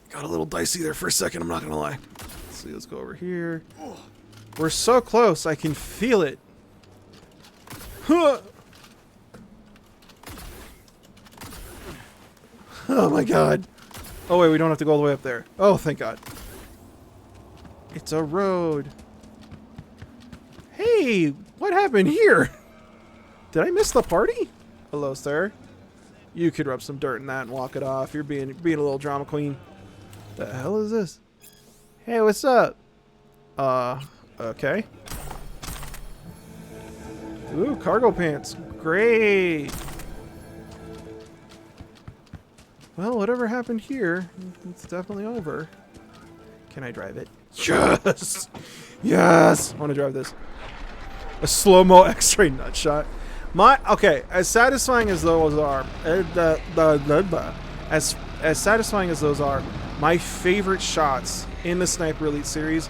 Got a little dicey there for a second, I'm not gonna lie. Let's see, let's go over here. We're so close, I can feel it. Huh. Oh my god. Oh wait, we don't have to go all the way up there. Oh, thank god. It's a road. Hey, what happened here? Did I miss the party? Hello, sir. You could rub some dirt in that and walk it off. You're being a little drama queen. The hell is this? Hey, what's up? Okay. Ooh, cargo pants. Great. Well, whatever happened here, it's definitely over. Can I drive it? Yes! Yes! I want to drive this. A slow-mo X-ray nutshot. Okay, as satisfying as those are, as satisfying as those are, my favorite shots in the Sniper Elite series,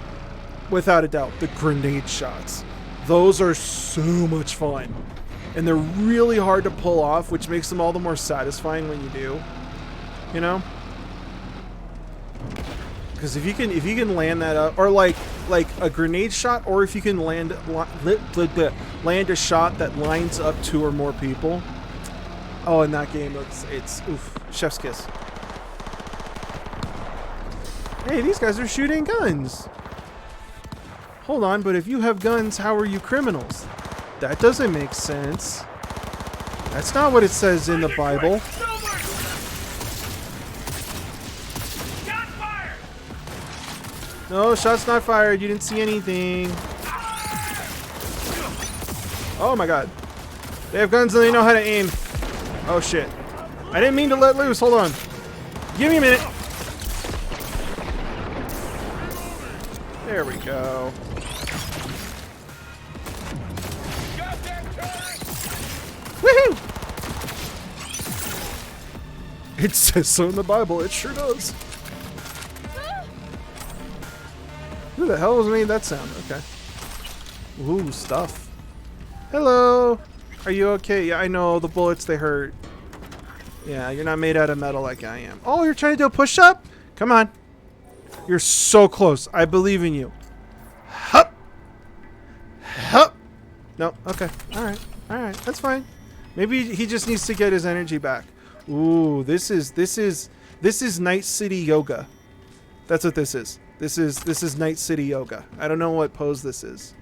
without a doubt, the grenade shots. Those are so much fun. And they're really hard to pull off, which makes them all the more satisfying when you do. You know? Because if you can land that up, or like a grenade shot, or if you can land a shot that lines up 2 or more people. Oh, in that game, it's oof, chef's kiss. Hey, these guys are shooting guns. Hold on, but if you have guns, how are you criminals? That doesn't make sense. That's not what it says in the Bible. No, shots not fired. You didn't see anything. Oh my god. They have guns and they know how to aim. Oh shit. I didn't mean to let loose. Hold on. Give me a minute. There we go. Woohoo! It says so in the Bible. It sure does. Who the hell was made that sound? Okay. Ooh, stuff. Hello. Are you okay? Yeah, I know. The bullets, they hurt. Yeah, you're not made out of metal like I am. Oh, you're trying to do a push-up? Come on. You're so close. I believe in you. Hup. Hup. No. Okay. All right. All right. That's fine. Maybe he just needs to get his energy back. Ooh, this is Night City Yoga. That's what this is. This is Night City Yoga. I don't know what pose this is.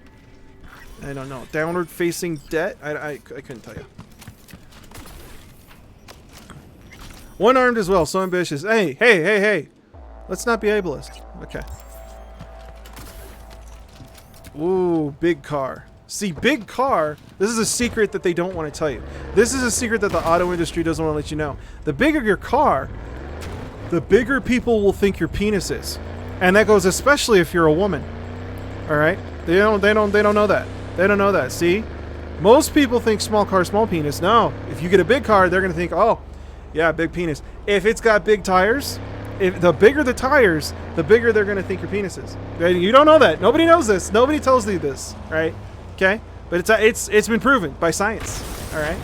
I don't know. Downward facing debt? I couldn't tell you. One armed as well. So ambitious. Hey. Let's not be ableist. Okay. Ooh, big car. See, big car, this is a secret that they don't want to tell you. This is a secret that the auto industry doesn't want to let you know. The bigger your car, the bigger people will think your penis is. And that goes especially if you're a woman. All right? They don't know that. They don't know that. See? Most people think small car, small penis. No. If you get a big car, they're going to think, "Oh, yeah, big penis." If it's got big tires, if the bigger the tires, the bigger they're going to think your penis is. You don't know that. Nobody knows this. Nobody tells you this, right? Okay? But it's been proven by science. All right?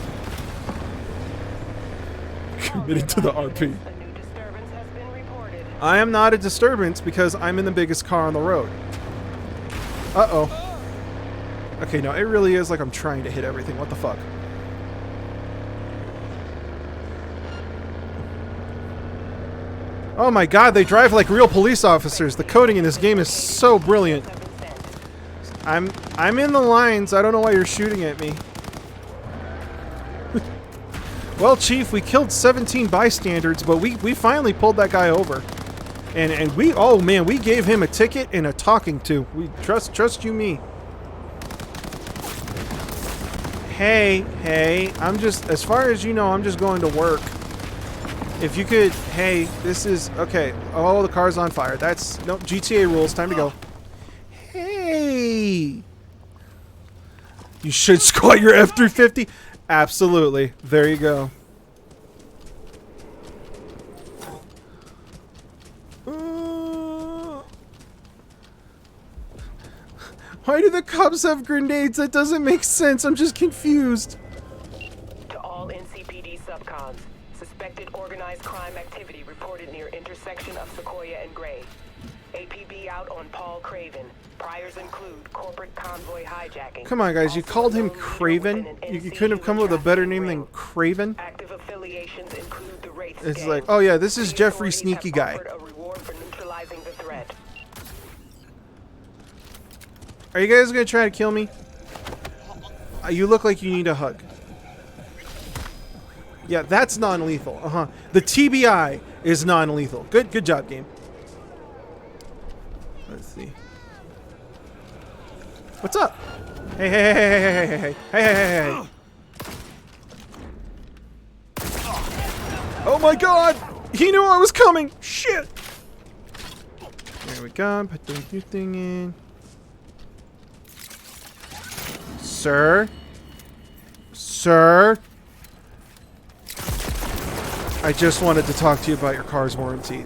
Committed to the RP. A new disturbance has been reported. I am not a disturbance because I'm in the biggest car on the road. Uh-oh. Okay, no, it really is like I'm trying to hit everything. What the fuck? Oh my god, they drive like real police officers. The coding in this game is so brilliant. I'm in the lines. I don't know why you're shooting at me. Well, Chief, we killed 17 bystanders, but we finally pulled that guy over. And we, oh man, we gave him a ticket and a talking to. We trust you me. Hey, I'm just, as far as you know, I'm just going to work. If you could, hey, this is, okay. Oh, the car's on fire. That's, no, GTA rules. Time to go. Hey! You should squat your F-350. Absolutely. There you go. Why do the cops have grenades? That doesn't make sense. I'm just confused. To all NCPD subcons, suspected organized crime activity reported near intersection of Sequoia and Gray. APB out on Paul Craven. Priors include corporate convoy hijacking. Come on, guys. You Also called him known leader Craven? within an You couldn't have come up with a better name than Craven? Active affiliations include the Wraiths It's gang. like, oh yeah, this is The Jeffrey authorities Sneaky have Guy. offered a reward for neutralizing the threat. Are you guys gonna try to kill me? You look like you need a hug. Yeah, that's non-lethal. Uh-huh. The TBI is non-lethal. Good job, game. Let's see. What's up? Hey. Oh my god! He knew I was coming! Shit! There we go. Put the new thing in. Sir? I just wanted to talk to you about your car's warranty.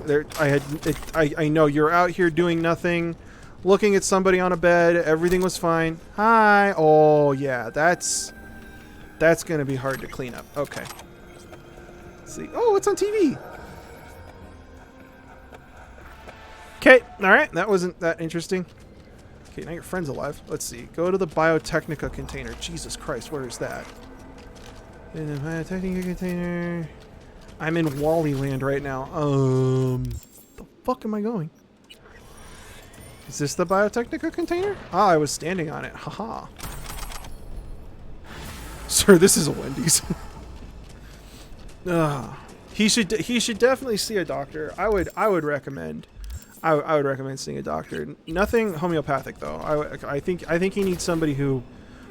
I know you're out here doing nothing, looking at somebody on a bed. Everything was fine. Hi. Oh yeah, that's gonna be hard to clean up. Okay. Let's see. Oh, it's on TV. Okay. All right. That wasn't that interesting. Okay, now your friend's alive. Let's see. Go to the Biotechnica container. Jesus Christ, where is that? In the Biotechnica container. I'm in Wally Land right now. The fuck am I going? Is this the Biotechnica container? Ah, I was standing on it. Haha. Sir, this is a Wendy's. He should definitely see a doctor. I would recommend. I would recommend seeing a doctor. Nothing homeopathic though. I think he needs somebody who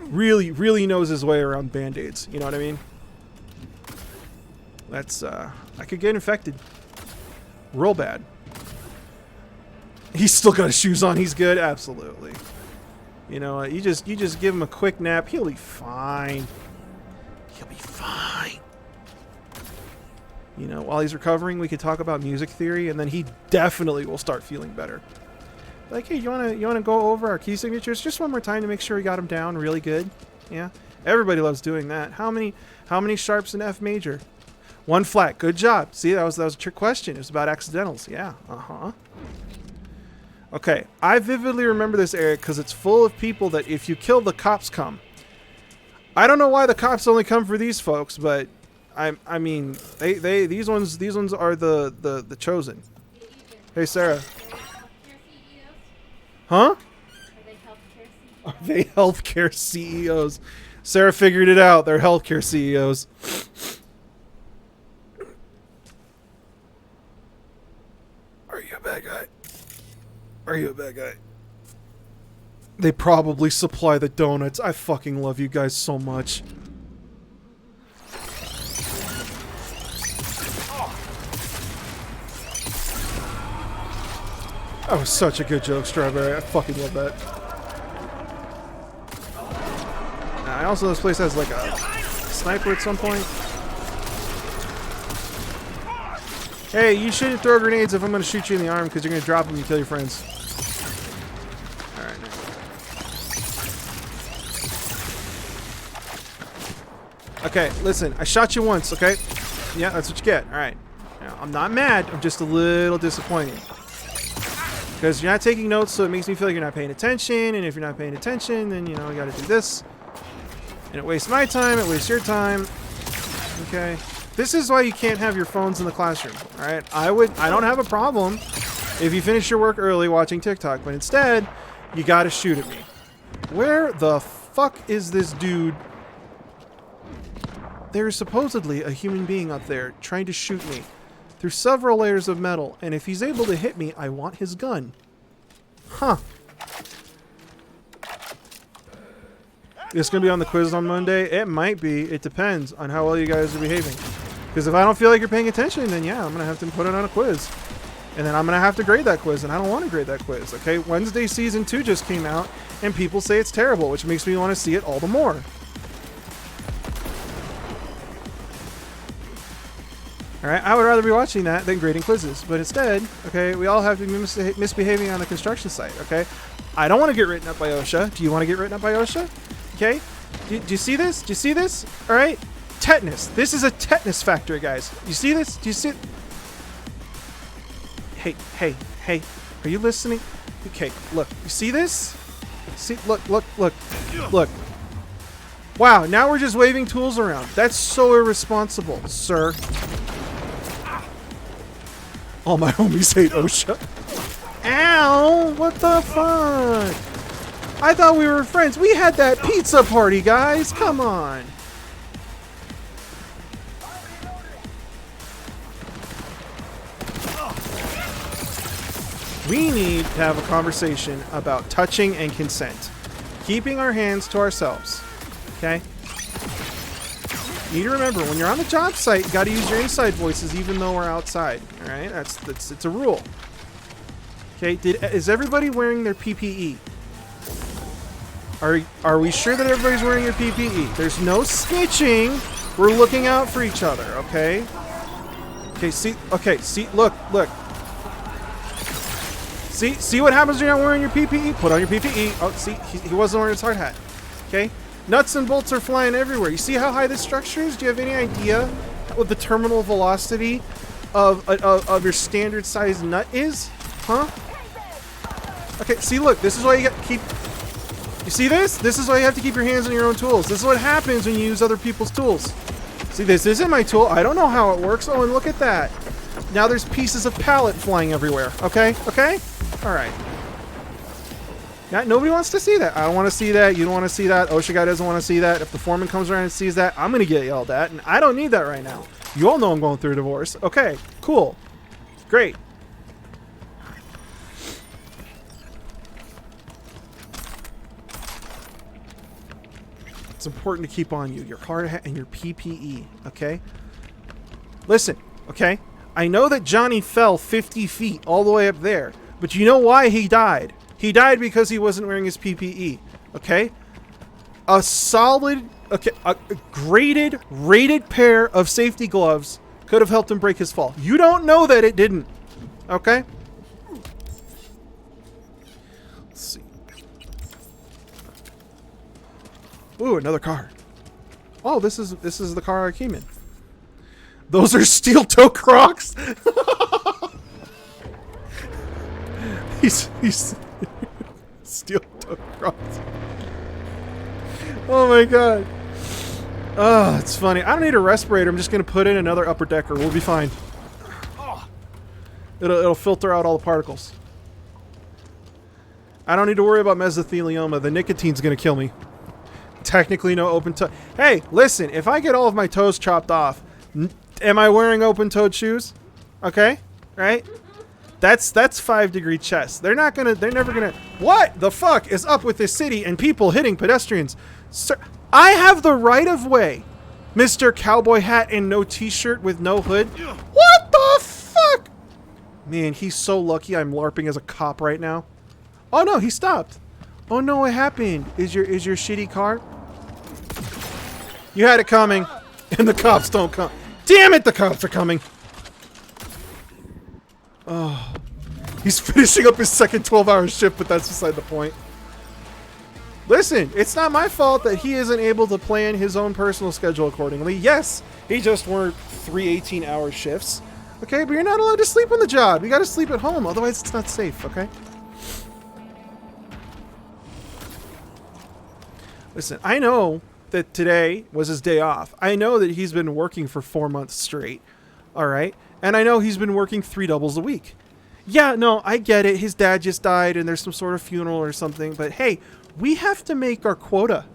really knows his way around band-aids. You know what I mean? That's I could get infected real bad. He's still got his shoes on. He's good. Absolutely. You know, you just give him a quick nap. He'll be fine. He'll be fine. You know, while he's recovering, we could talk about music theory, and then he definitely will start feeling better. Like, hey, you wanna go over our key signatures just one more time to make sure we got them down really good? Yeah, everybody loves doing that. How many sharps in F major? One flat. Good job. See, that was a trick question. It was about accidentals. Yeah. Okay, I vividly remember this area because it's full of people that if you kill, the cops come. I don't know why the cops only come for these folks, but I mean, these ones are the chosen. Hey, Sarah. Huh? Are they healthcare CEOs? Sarah figured it out. They're healthcare CEOs. Are you a bad guy? Are you a bad guy? They probably supply the donuts. I fucking love you guys so much. That was such a good joke, Strawberry. I fucking love that. I also, this place has like a sniper at some point. Hey, you shouldn't throw grenades if I'm going to shoot you in the arm because you're going to drop them and kill your friends. Alright, now. Okay, listen. I shot you once, okay? Yeah, that's what you get. Alright. Now, I'm not mad. I'm just a little disappointed. Because you're not taking notes, so it makes me feel like you're not paying attention. And if you're not paying attention, then, you know, you got to do this. And it wastes my time. It wastes your time. Okay. This is why you can't have your phones in the classroom. Alright? I don't have a problem if you finish your work early watching TikTok. But instead, you got to shoot at me. Where the fuck is this dude? There is supposedly a human being up there trying to shoot me through several layers of metal, and if he's able to hit me, I want his gun. Huh. It's gonna be on the quiz on Monday? It might be. It depends on how well you guys are behaving. Because if I don't feel like you're paying attention, then yeah, I'm gonna have to put it on a quiz. And then I'm gonna have to grade that quiz, and I don't want to grade that quiz, okay? Wednesday Season 2 just came out, and people say it's terrible, which makes me want to see it all the more. Alright, I would rather be watching that than grading quizzes. But instead, okay, we all have to be misbehaving on the construction site, okay? I don't want to get written up by OSHA. Do you want to get written up by OSHA? Okay? Do you see this? Do you see this? Alright? Tetanus. This is a tetanus factory, guys. You see this? Do you see it? Hey, hey, hey. Are you listening? Okay, look. You see this? See? Look, look, look. Look. Wow, now we're just waving tools around. That's so irresponsible, sir. All my homies hate OSHA. Ow! What the fuck? I thought we were friends. We had that pizza party, guys. Come on. We need to have a conversation about touching and consent. Keeping our hands to ourselves. Okay? You need to remember, when you're on the job site, you got to use your inside voices even though we're outside. All right? It's a rule. Okay? Is everybody wearing their PPE? Are we sure that everybody's wearing your PPE? There's no snitching. We're looking out for each other, okay? Okay, see, look. See what happens when you're not wearing your PPE? Put on your PPE. Oh, see, he wasn't wearing his hard hat. Okay? Nuts and bolts are flying everywhere. You see how high this structure is? Do you have any idea what the terminal velocity of your standard size nut is? Huh? Okay, see, look. This is why you got to keep... You see this? This is why you have to keep your hands on your own tools. This is what happens when you use other people's tools. See, this isn't my tool. I don't know how it works. Oh, and look at that. Now there's pieces of pallet flying everywhere. Okay? Okay? All right. Yeah, nobody wants to see that. I don't want to see that. You don't want to see that. OSHA guy doesn't want to see that. If the foreman comes around and sees that, I'm going to get yelled at, and I don't need that right now. You all know I'm going through a divorce. Okay, cool. Great. It's important to keep on you. Your hard hat and your PPE, okay? Listen, okay? I know that Johnny fell 50 feet all the way up there, but you know why he died? He died because he wasn't wearing his PPE, okay? A solid, okay, a graded, rated pair of safety gloves could have helped him break his fall. You don't know that it didn't, okay? Let's see. Ooh, another car. Oh, this is the car I came in. Those are steel toe Crocs. he's steel toe Crocs. Oh my god. Oh, it's funny. I don't need a respirator. I'm just gonna put in another upper decker. We'll be fine. It'll filter out all the particles. I don't need to worry about mesothelioma. The nicotine's gonna kill me. Technically no open toe. Hey, listen, if I get all of my toes chopped off, am I wearing open-toed shoes? Okay, right? That's 5-degree chess. They're never gonna. What the fuck is up with this city and people hitting pedestrians? Sir, I have the right of way, Mr. Cowboy Hat and no t-shirt with no hood. What the fuck? Man, he's so lucky I'm LARPing as a cop right now. Oh no, he stopped. Oh no, what happened? Is your shitty car? You had it coming, and the cops don't come. Damn it, the cops are coming. Oh, he's finishing up his second 12-hour shift, but that's beside the point. Listen, it's not my fault that he isn't able to plan his own personal schedule accordingly. Yes, he just worked 3 18-hour shifts. Okay, but you're not allowed to sleep on the job. You gotta sleep at home, otherwise it's not safe, okay? Listen, I know that today was his day off. I know that he's been working for 4 months straight, all right? And I know he's been working 3 doubles a week. Yeah, no, I get it. His dad just died and there's some sort of funeral or something, but hey, we have to make our quota,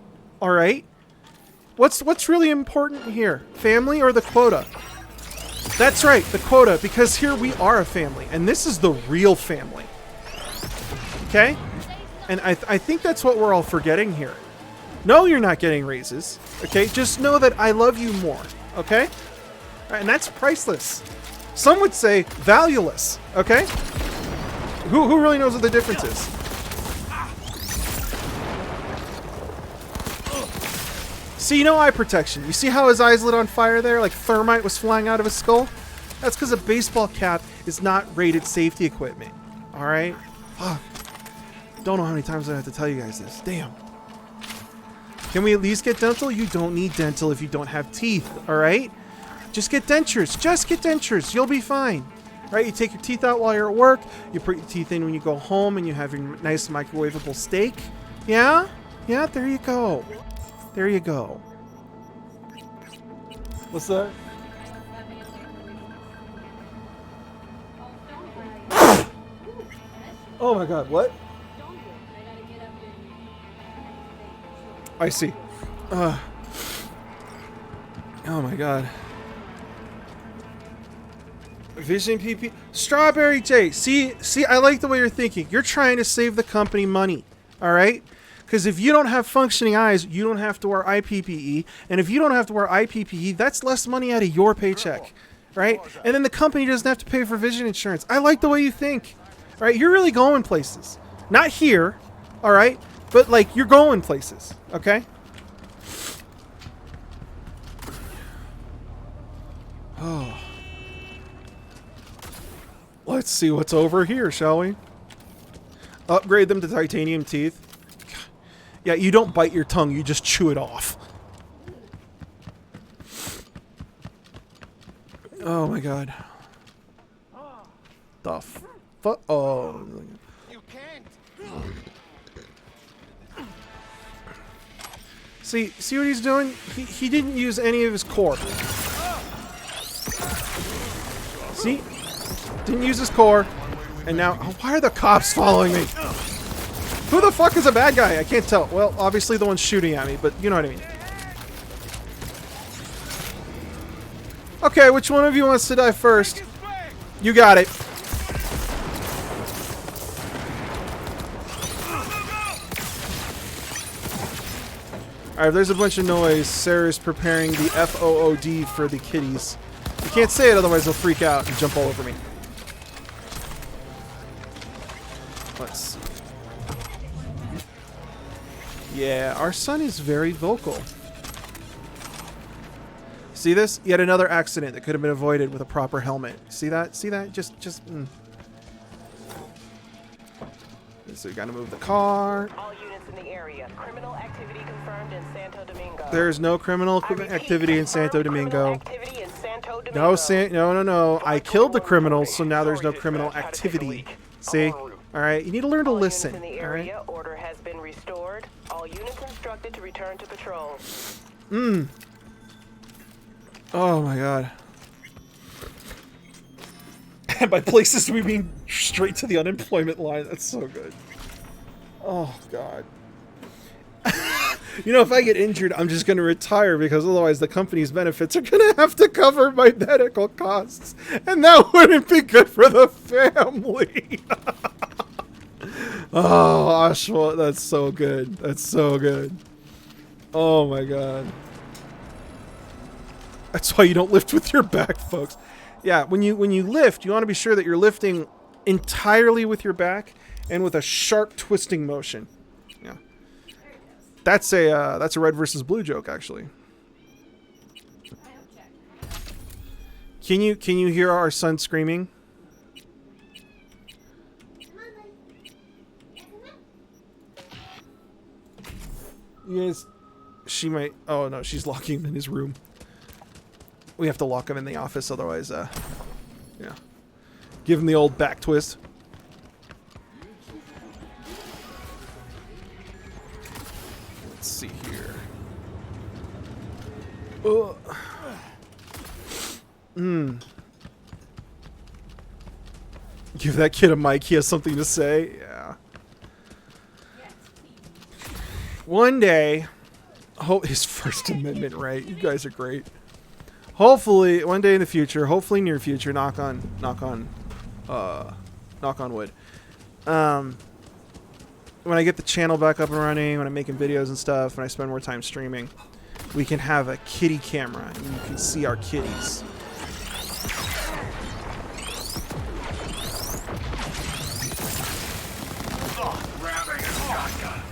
all right? What's really important here? Family or the quota? That's right, the quota, because here we are a family, and this is the real family. Okay? And I think that's what we're all forgetting here. No, you're not getting raises. Okay? Just know that I love you more. Okay? All right, and that's priceless. Some would say valueless. Okay? Who really knows what the difference is? See, no eye protection. You see how his eyes lit on fire there? Like thermite was flying out of his skull? That's because a baseball cap is not rated safety equipment. Alright? Don't know how many times I have to tell you guys this. Damn. Can we at least get dental? You don't need dental if you don't have teeth, alright? Just get dentures. Just get dentures. You'll be fine. Right? You take your teeth out while you're at work. You put your teeth in when you go home and you have your nice microwavable steak. Yeah? Yeah, there you go. There you go. What's that? Oh my god, what? I see. Oh my god. Vision PP. Strawberry J. See, I like the way you're thinking. You're trying to save the company money. Alright? Because if you don't have functioning eyes, you don't have to wear IPPE. And if you don't have to wear IPPE, that's less money out of your paycheck. Right? And then the company doesn't have to pay for vision insurance. I like the way you think. Right? You're really going places. Not here. Alright? But, like, you're going places. Okay? Oh. Let's see what's over here, shall we? Upgrade them to titanium teeth. Yeah, you don't bite your tongue, you just chew it off. Oh my god. The fuck? Oh. You can't. See what he's doing? He didn't use any of his core. See? Didn't use his core. And now, why are the cops following me? Who the fuck is a bad guy? I can't tell. Well, obviously the one's shooting at me, but you know what I mean. Okay, which one of you wants to die first? You got it. Alright, if there's a bunch of noise, Sarah's preparing the FOOD for the kitties. You can't say it, otherwise they'll freak out and jump all over me. Let's see. Yeah, our son is very vocal. See this? Yet another accident that could have been avoided with a proper helmet. See that? See that? Just. So you gotta move the car. All units in the area. Criminal activity confirmed in Santo Domingo. There's no criminal activity in Santo Domingo. No, no. I killed the criminals, so now there's no criminal activity. See? Alright, you need to learn to listen. Alright? Order has been restored. All units instructed to return to patrol. Oh my god. And by places we mean straight to the unemployment line. That's so good. Oh god. You know, if I get injured, I'm just going to retire because otherwise the company's benefits are going to have to cover my medical costs. And that wouldn't be good for the family. Oh, Ashwa, that's so good. That's so good. Oh my god. That's why you don't lift with your back, folks. Yeah, when you lift, you want to be sure that you're lifting entirely with your back and with a sharp twisting motion. Yeah. That's a red versus blue joke, actually. Can you hear our son screaming? Yes. She might. Oh no, she's locking him in his room. We have to lock him in the office, otherwise, yeah. Give him the old back twist. Let's see here. Give that kid a mic. He has something to say. Yeah. One day, his First Amendment right. You guys are great. Hopefully, one day in the future, hopefully near future, knock on wood. When I get the channel back up and running, when I'm making videos and stuff, when I spend more time streaming, we can have a kitty camera and you can see our kitties.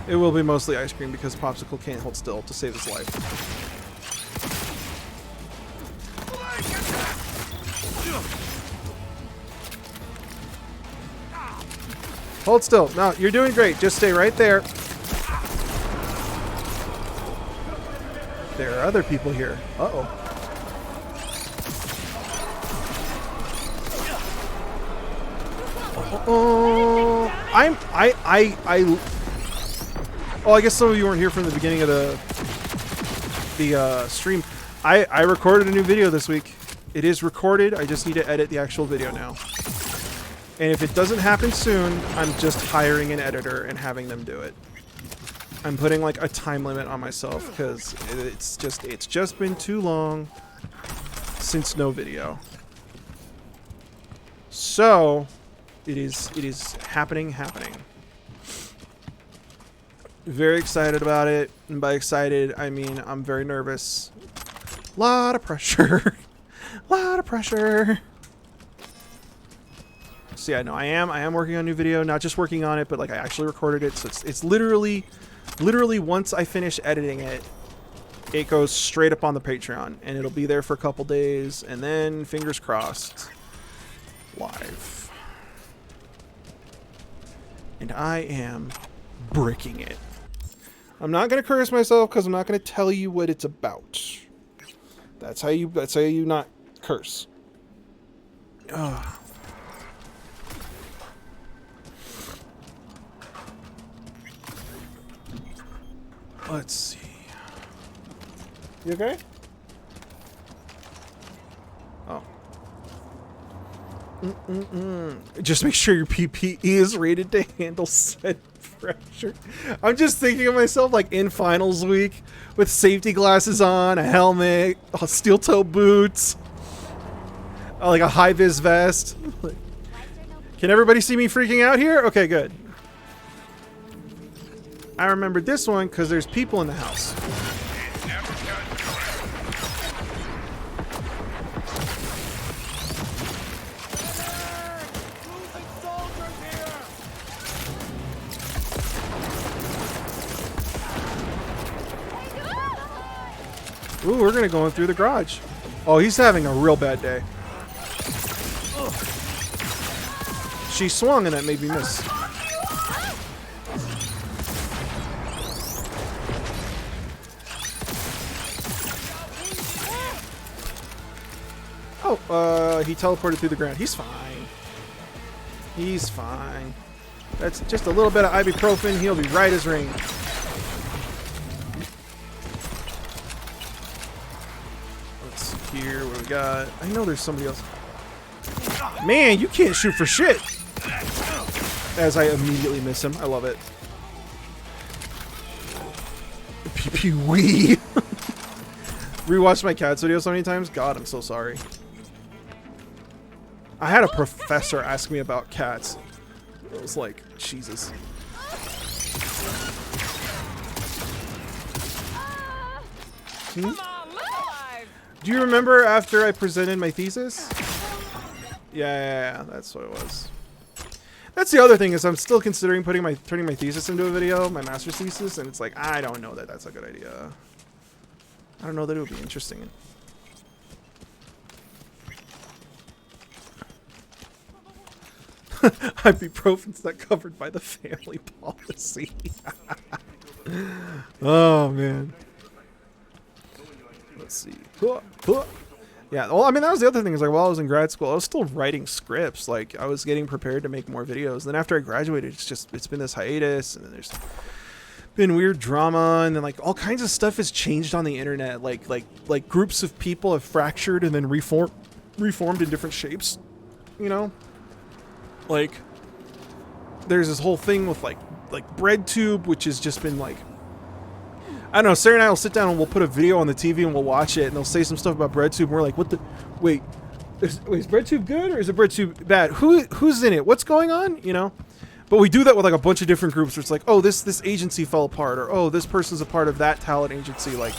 It will be mostly ice cream because Popsicle can't hold still to save his life. Hold still. No, you're doing great. Just stay right there. There are other people here. Uh-oh. Oh, oh, I guess some of you weren't here from the beginning of the stream. I recorded a new video this week. It is recorded. I just need to edit the actual video now. And if it doesn't happen soon, I'm just hiring an editor and having them do it. I'm putting like a time limit on myself because it's just been too long since no video. So it is happening. Very excited about it, and by excited I mean I'm very nervous. Lot of pressure. Lot of pressure. So yeah, no, I am working on a new video, not just working on it, but like I actually recorded it, so it's literally once I finish editing it, it goes straight up on the Patreon, and it'll be there for a couple days, and then fingers crossed, live. And I am bricking it. I'm not gonna curse myself because I'm not gonna tell you what it's about. That's how you not curse. Ugh. Let's see. You okay? Oh. Just make sure your PPE is rated to handle said pressure. I'm just thinking of myself like in finals week with safety glasses on, a helmet, steel toe boots, like a high-vis vest. Can everybody see me freaking out here? Okay, good. I remembered this one because there's people in the house. Ooh, we're gonna go in through the garage. Oh, he's having a real bad day. She swung and that made me miss. Oh, he teleported through the ground. He's fine. He's fine. That's just a little bit of ibuprofen. He'll be right as rain. Let's see here what we got. I know there's somebody else. Man, you can't shoot for shit. As I immediately miss him. I love it. Pee-pee-wee. Rewatched my cats video so many times. God, I'm so sorry. I had a professor ask me about cats. It was like, Jesus. Come on, look alive. Do you remember after I presented my thesis? Yeah, that's what it was. That's the other thing is I'm still considering turning my thesis into a video, my master's thesis, and it's like I don't know that that's a good idea. I don't know that it would be interesting. Ibuprofen's not covered by the family policy. Oh man. Let's see. Yeah, well, I mean, that was the other thing is like while I was in grad school, I was still writing scripts. Like I was getting prepared to make more videos. And then after I graduated, it's been this hiatus, and then there's been weird drama, and then like all kinds of stuff has changed on the internet. Like groups of people have fractured and then reformed in different shapes. You know, like there's this whole thing with like BreadTube, which has just been like. I don't know, Sarah and I will sit down and we'll put a video on the TV and we'll watch it and they'll say some stuff about BreadTube and we're like, what the, wait, is BreadTube good or is it BreadTube bad? Who's in it? What's going on? You know? But we do that with like a bunch of different groups where it's like, oh, this agency fell apart, or oh, this person's a part of that talent agency. Like,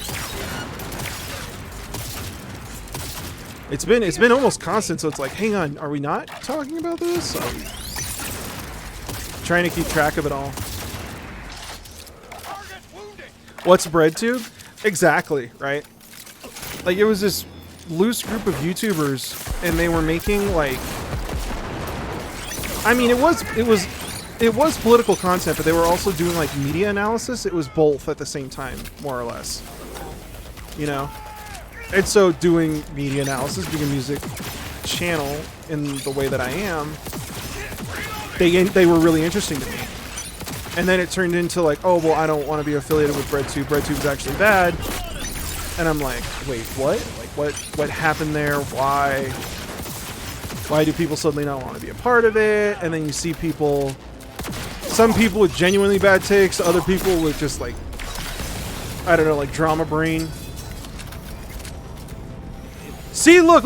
it's been almost constant, so it's like, hang on, are we not talking about this? Trying to keep track of it all. What's BreadTube? Exactly, right? Like, it was this loose group of YouTubers, and they were making, like... I mean, it was political content, but they were also doing, like, media analysis. It was both at the same time, more or less. You know? And so, doing media analysis, being a music channel in the way that I am, they were really interesting to me. And then it turned into like, oh, well, I don't want to be affiliated with BreadTube. BreadTube's actually bad. And I'm like, wait, what? Like, what happened there? Why do people suddenly not want to be a part of it? And then you see people, some people with genuinely bad takes, other people with just like, I don't know, like drama brain. See, look.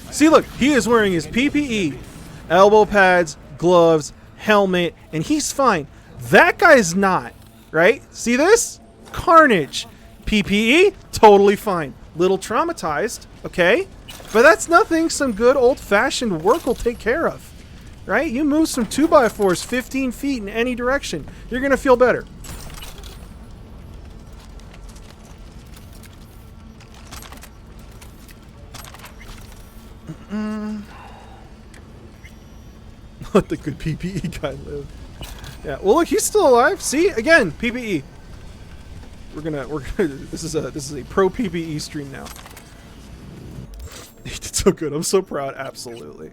See, look, he is wearing his PPE, elbow pads, gloves, helmet, and he's fine. That guy's not, right? See this? Carnage. PPE, totally fine. Little traumatized, okay? But that's nothing some good old-fashioned work will take care of, right? You move some 2x4s 15 feet in any direction, you're going to feel better. Let the good PPE guy live. Yeah, well look, he's still alive. See, again, PPE. We're gonna this is a pro PPE stream now. He did so good. I'm so proud. Absolutely.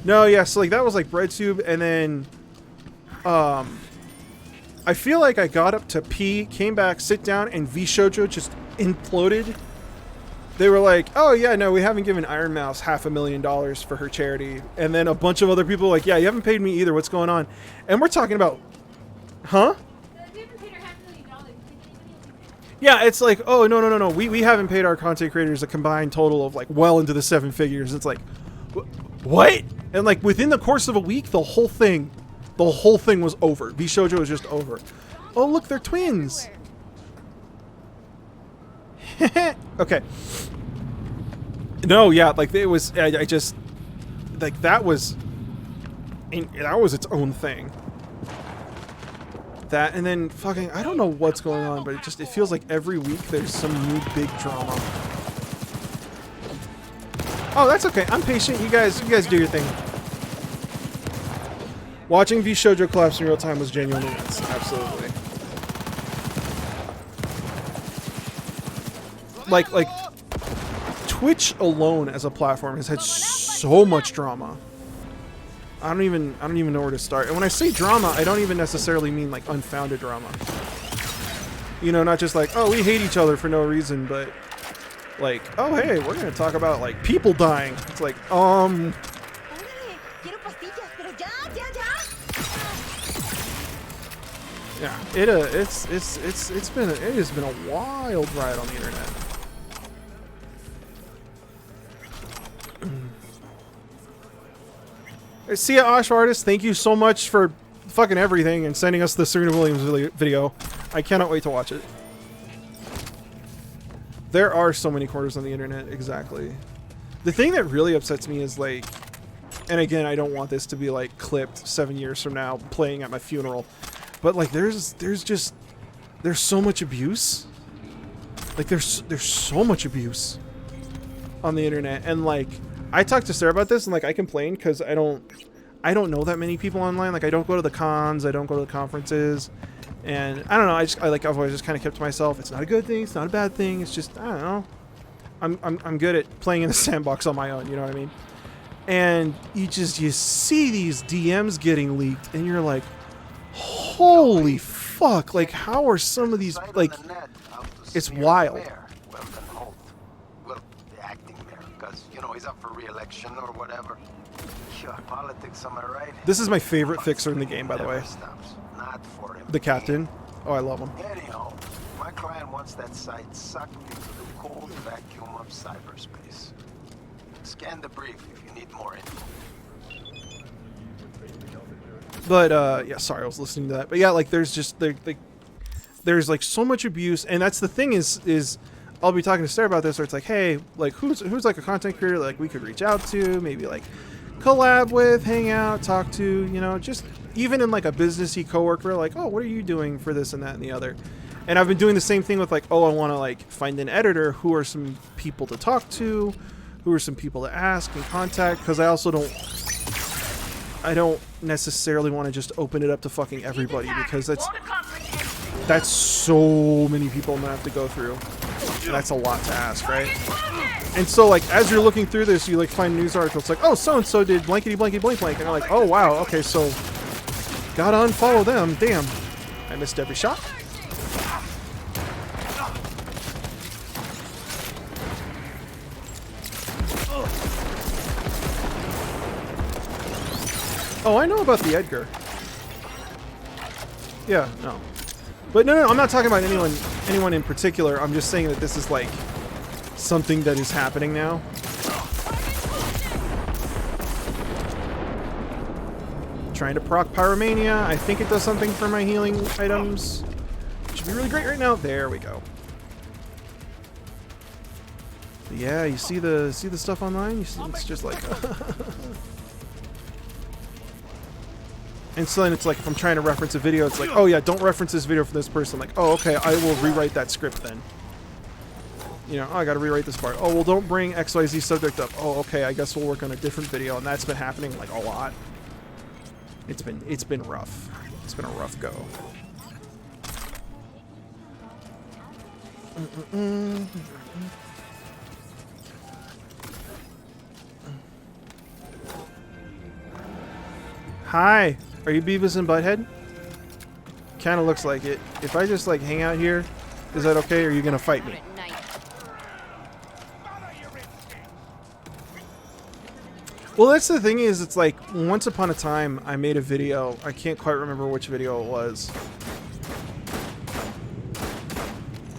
No, yeah, so like that was like BreadTube, and then I feel like I got up to pee, came back, sit down, and VShojo just imploded. They were like, oh yeah, no, we haven't given Iron Mouse $500,000 for her charity. And then a bunch of other people were like, yeah, you haven't paid me either. What's going on? And we're talking about, huh? Yeah, it's like, oh, no. We haven't paid our content creators a combined total of like well into the 7 figures. It's like, what? And like within the course of a week, the whole thing was over. VShojo was just over. Oh, look, they're twins. Okay. No, yeah, like it was. I just like that was its own thing. That and then fucking I don't know what's going on, but it feels like every week there's some new big drama. Oh, that's okay. I'm patient. You guys do your thing. Watching VShojo collapse in real time was genuinely nuts. Absolutely. Like Twitch alone as a platform has had so much drama. I don't even know where to start. And when I say drama, I don't even necessarily mean like unfounded drama. You know, not just like, oh, we hate each other for no reason, but like, oh hey, we're gonna talk about like people dying. It's like, Yeah, it has been a wild ride on the internet. See ya, Osh Artist. Thank you so much for fucking everything and sending us the Serena Williams video. I cannot wait to watch it. There are so many corners on the internet. Exactly. The thing that really upsets me is like, and again, I don't want this to be like clipped 7 years from now playing at my funeral, but like there's so much abuse. Like there's so much abuse on the internet, and like I talked to Sarah about this, and like I complained because I don't know that many people online. Like I don't go to the cons, I don't go to the conferences, and I don't know. I've always just kind of kept to myself. It's not a good thing. It's not a bad thing. It's just I don't know. I'm good at playing in the sandbox on my own. You know what I mean? And you see these DMs getting leaked, and you're like, holy fuck! Like how are some of these like? It's wild. Well, acting mayor, because you know he's up for re-election or whatever. Sure, politics, am I right? This is my favorite fixer in the game, by the way. Not for him. The captain. Oh, I love him. Anyhow, my client wants that site sucked into the cold vacuum of cyberspace. Scan the brief if you need more info. But yeah, sorry, I was listening to that. But yeah, like there's just there's like so much abuse, and that's the thing is I'll be talking to Sarah about this, where it's like, hey, like who's like a content creator that, like we could reach out to, maybe like collab with, hang out, talk to, you know, just even in like a businessy coworker, like, oh, what are you doing for this and that and the other. And I've been doing the same thing with like, oh, I want to like find an editor. Who are some people to talk to? Who are some people to ask and contact? Because I also don't necessarily want to just open it up to fucking everybody, because that's so many people I'm gonna have to go through. And that's a lot to ask, right? And so like as you're looking through this, you like find news articles like, oh, so and so did blankety blankety blank blank, and I'm like, oh wow, okay, so gotta unfollow them. Damn, I missed every shot. Oh, I know about the Edgar. Yeah, no. But no, I'm not talking about anyone in particular. I'm just saying that this is like something that is happening now. Trying to proc Pyromania. I think it does something for my healing items. Should be really great right now. There we go. But yeah, you see the stuff online? You see, it's just like and so then it's like if I'm trying to reference a video, it's like, oh yeah, don't reference this video from this person. Like, oh okay, I will rewrite that script then. You know, oh, I gotta rewrite this part. Oh well, don't bring XYZ subject up. Oh okay, I guess we'll work on a different video, and that's been happening like a lot. It's been rough. It's been a rough go. Hi. Are you Beavis and Butthead? Kind of looks like it. If I just like hang out here, is that okay, or are you gonna fight me? Well, that's the thing is, it's like once upon a time I made a video. I can't quite remember which video it was.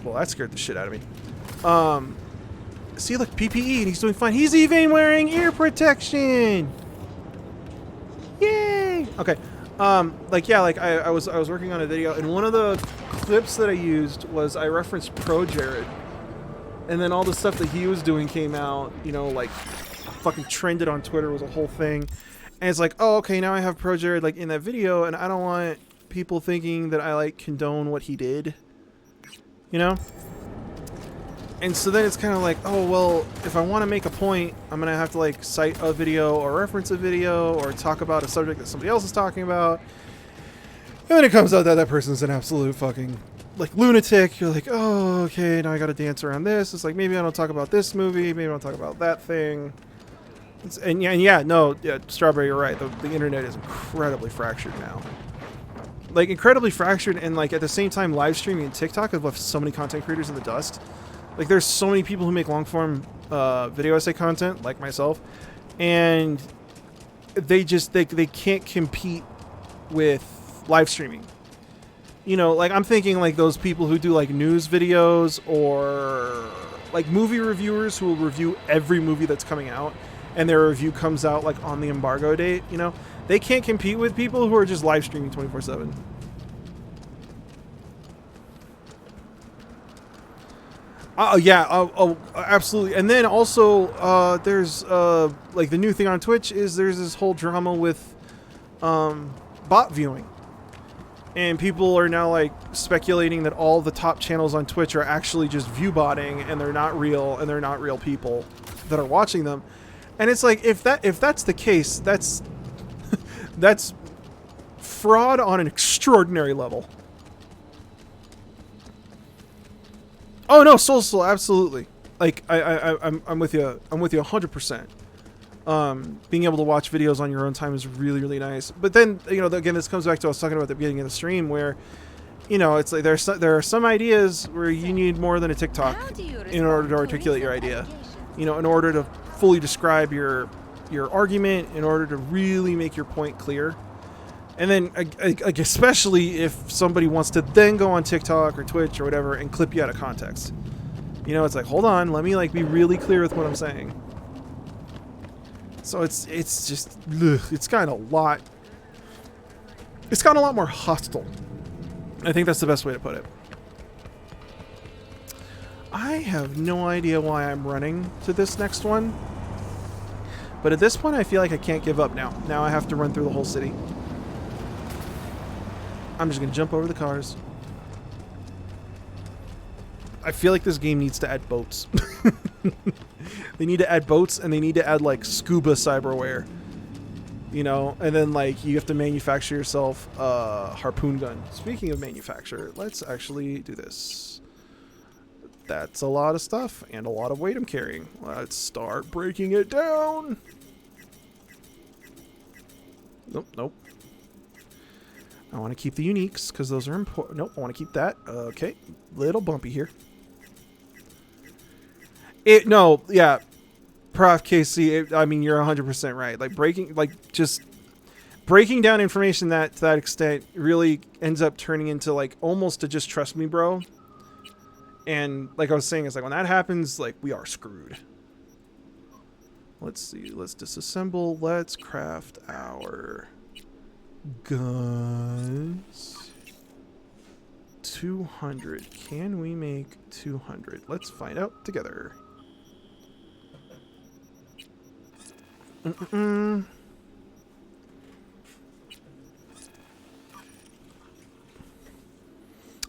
Well, that scared the shit out of me. See, look, PPE, and he's doing fine. He's even wearing ear protection. Yay! Okay. Like yeah, like I was working on a video, and one of the clips that I used was I referenced Pro Jared, and then all the stuff that he was doing came out, you know, like fucking trended on Twitter, was a whole thing, and it's like, oh okay, now I have Pro Jared like in that video, and I don't want people thinking that I like condone what he did, you know. And so then it's kind of like, oh well, if I want to make a point, I'm gonna have to like cite a video or reference a video or talk about a subject that somebody else is talking about. And then it comes out that that person's an absolute fucking like lunatic. You're like, oh okay, now I gotta dance around this. It's like, maybe I don't talk about this movie, maybe I don't talk about that thing. And yeah, Strawberry, you're right. The internet is incredibly fractured now. Like incredibly fractured, and like at the same time, live streaming and TikTok have left so many content creators in the dust. Like there's so many people who make long form video essay content, like myself, and they can't compete with live streaming. You know, like I'm thinking like those people who do like news videos or like movie reviewers who will review every movie that's coming out and their review comes out like on the embargo date, you know, they can't compete with people who are just live streaming 24/7. Oh, absolutely. And then also, there's like the new thing on Twitch is there's this whole drama with bot viewing. And people are now like speculating that all the top channels on Twitch are actually just view botting and they're not real and they're not real people that are watching them. And it's like if that's the case, that's that's fraud on an extraordinary level. Oh no, Soul, absolutely. Like I'm with you. I'm with you 100%. Being able to watch videos on your own time is really, really nice. But then, you know, again, this comes back to what I was talking about at the beginning of the stream where, you know, it's like there are some ideas where you need more than a TikTok in order to articulate your idea. You know, in order to fully describe your argument, in order to really make your point clear. And then, like, especially if somebody wants to then go on TikTok or Twitch or whatever and clip you out of context. You know, it's like, hold on, let me, like, be really clear with what I'm saying. So it's just, ugh, it's gotten a lot more hostile. I think that's the best way to put it. I have no idea why I'm running to this next one. But at this point, I feel like I can't give up now. Now I have to run through the whole city. I'm just going to jump over the cars. I feel like this game needs to add boats. They need to add boats and they need to add like scuba cyberware. You know, and then like you have to manufacture yourself a harpoon gun. Speaking of manufacture, let's actually do this. That's a lot of stuff and a lot of weight I'm carrying. Let's start breaking it down. Nope. I want to keep the uniques because those are important. Nope, I want to keep that. Okay, little bumpy here. Yeah, Prof KC. I mean, you're 100% right. Like just breaking down information to that extent really ends up turning into like almost a just trust me, bro. And like I was saying, it's like when that happens, like we are screwed. Let's see. Let's disassemble. Let's craft our guns. 200. Can we make 200? Let's find out together.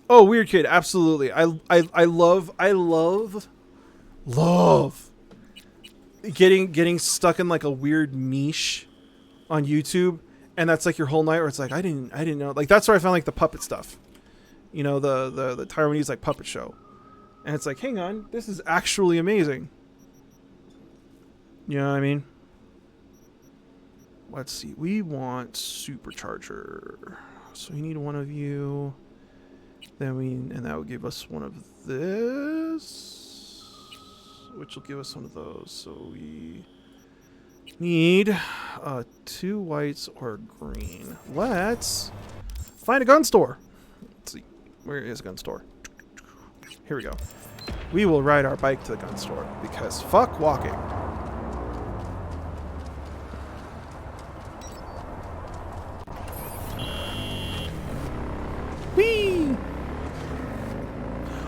Oh, Weird Kid, absolutely. I love getting stuck in like a weird niche on YouTube, and that's like your whole night where it's like I didn't know. Like that's where I found like the puppet stuff. You know, the Taiwanese like puppet show. And it's like, hang on, this is actually amazing. You know what I mean? Let's see. We want supercharger. So we need one of you. And that would give us one of this, which will give us one of those. So we need 2 whites or green. Let's find a gun store. Let's see. Where is a gun store? Here we go. We will ride our bike to the gun store because fuck walking. Whee!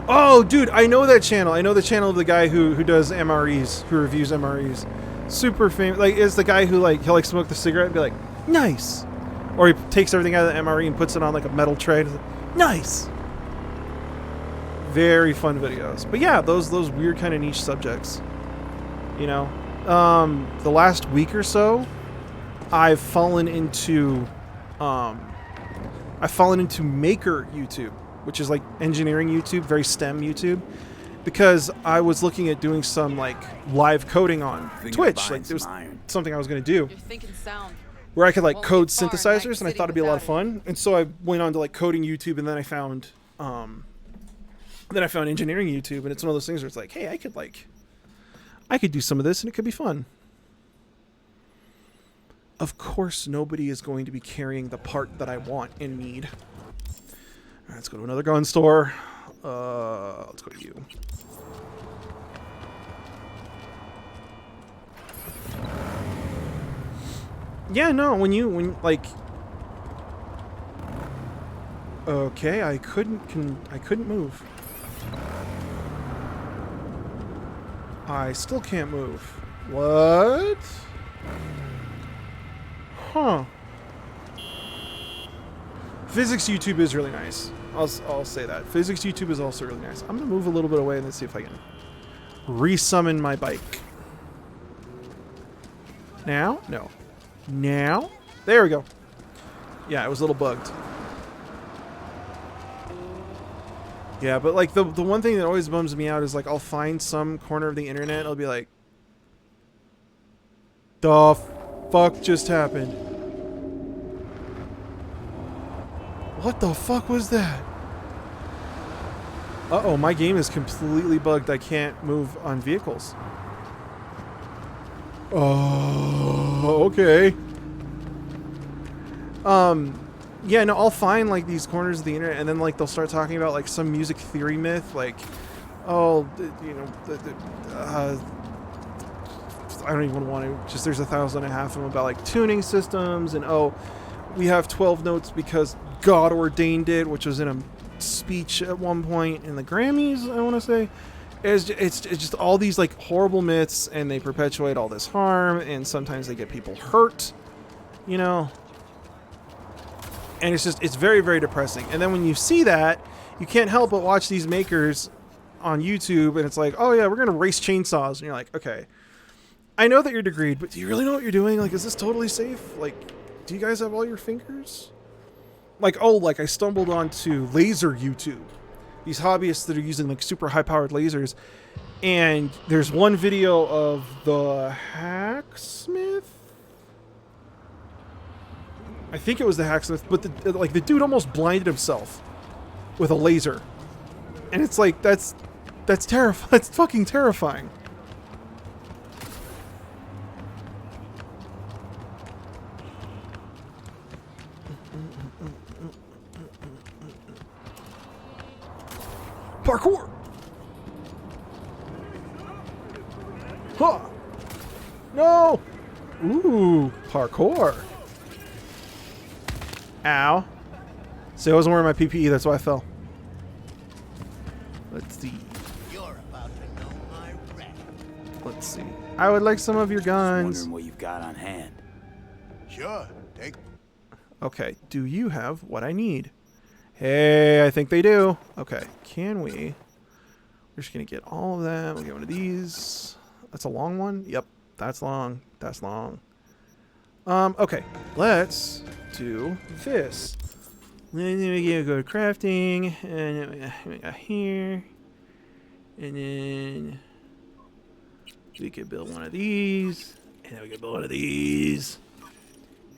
Oh, dude, I know that channel. I know the channel of the guy who does MREs, who reviews MREs. Super famous. Like, it's the guy who, like, he'll, like, smoke the cigarette and be like, nice. Or he takes everything out of the MRE and puts it on, like, a metal tray. And like, nice. Very fun videos. But, yeah, those weird kind of niche subjects. You know? The last week or so, I've fallen into maker YouTube, which is like engineering YouTube, very STEM YouTube, because I was looking at doing some like live coding on Twitch. Like it was something I was going to do where I could like code synthesizers, and I thought it'd be a lot of fun. And so I went on to like coding YouTube, and then I found engineering YouTube, and it's one of those things where it's like, hey, I could do some of this, and it could be fun. Of course, nobody is going to be carrying the part that I want and need. Let's go to another gun store. Let's go to you. Yeah, no, when like, okay, I couldn't move. I still can't move. What? Huh. Physics YouTube is really nice. I'll say that. Physics YouTube is also really nice. I'm gonna move a little bit away and let's see if I can resummon my bike. Now? No. Now? There we go. Yeah, it was a little bugged. Yeah, but like the one thing that always bums me out is like I'll find some corner of the internet, I'll be like, the fuck just happened? What the fuck was that? Uh-oh, my game is completely bugged. I can't move on vehicles. Oh, okay. Yeah, no, I'll find like these corners of the internet and then like they'll start talking about like some music theory myth, like, oh, you know, I don't even want to, just there's 1,500 of them about like tuning systems and, oh, we have 12 notes because God ordained it, which was in a speech at one point in the Grammys, I want to say. It's just all these like horrible myths and they perpetuate all this harm and sometimes they get people hurt, you know. And it's very, very depressing. And then when you see that, you can't help but watch these makers on YouTube and it's like, oh yeah, we're going to race chainsaws. And you're like, okay, I know that you're degreed, but do you really know what you're doing? Like, is this totally safe? Like, do you guys have all your fingers? Like, oh, like I stumbled onto laser YouTube. These hobbyists that are using like super high powered lasers. And there's one video of the hacksmith. I think it was the hacksmith, but the dude almost blinded himself with a laser. And it's like, that's terrifying. That's fucking terrifying. Parkour! Huh! No! Ooh, parkour. Ow. See, I wasn't wearing my PPE, that's why I fell. Let's see. You're about to know my wreck. Let's see. I would like some of your guns. Wondering what you've got on hand. Sure, take. Okay, do you have what I need? Hey, I think they do. Okay, can we? We're just gonna get all of that. We'll get one of these. That's a long one? Yep, that's long. That's long. Okay, let's do this. Then we go to crafting, and then we got here, and then we could build one of these, and then we could build one of these.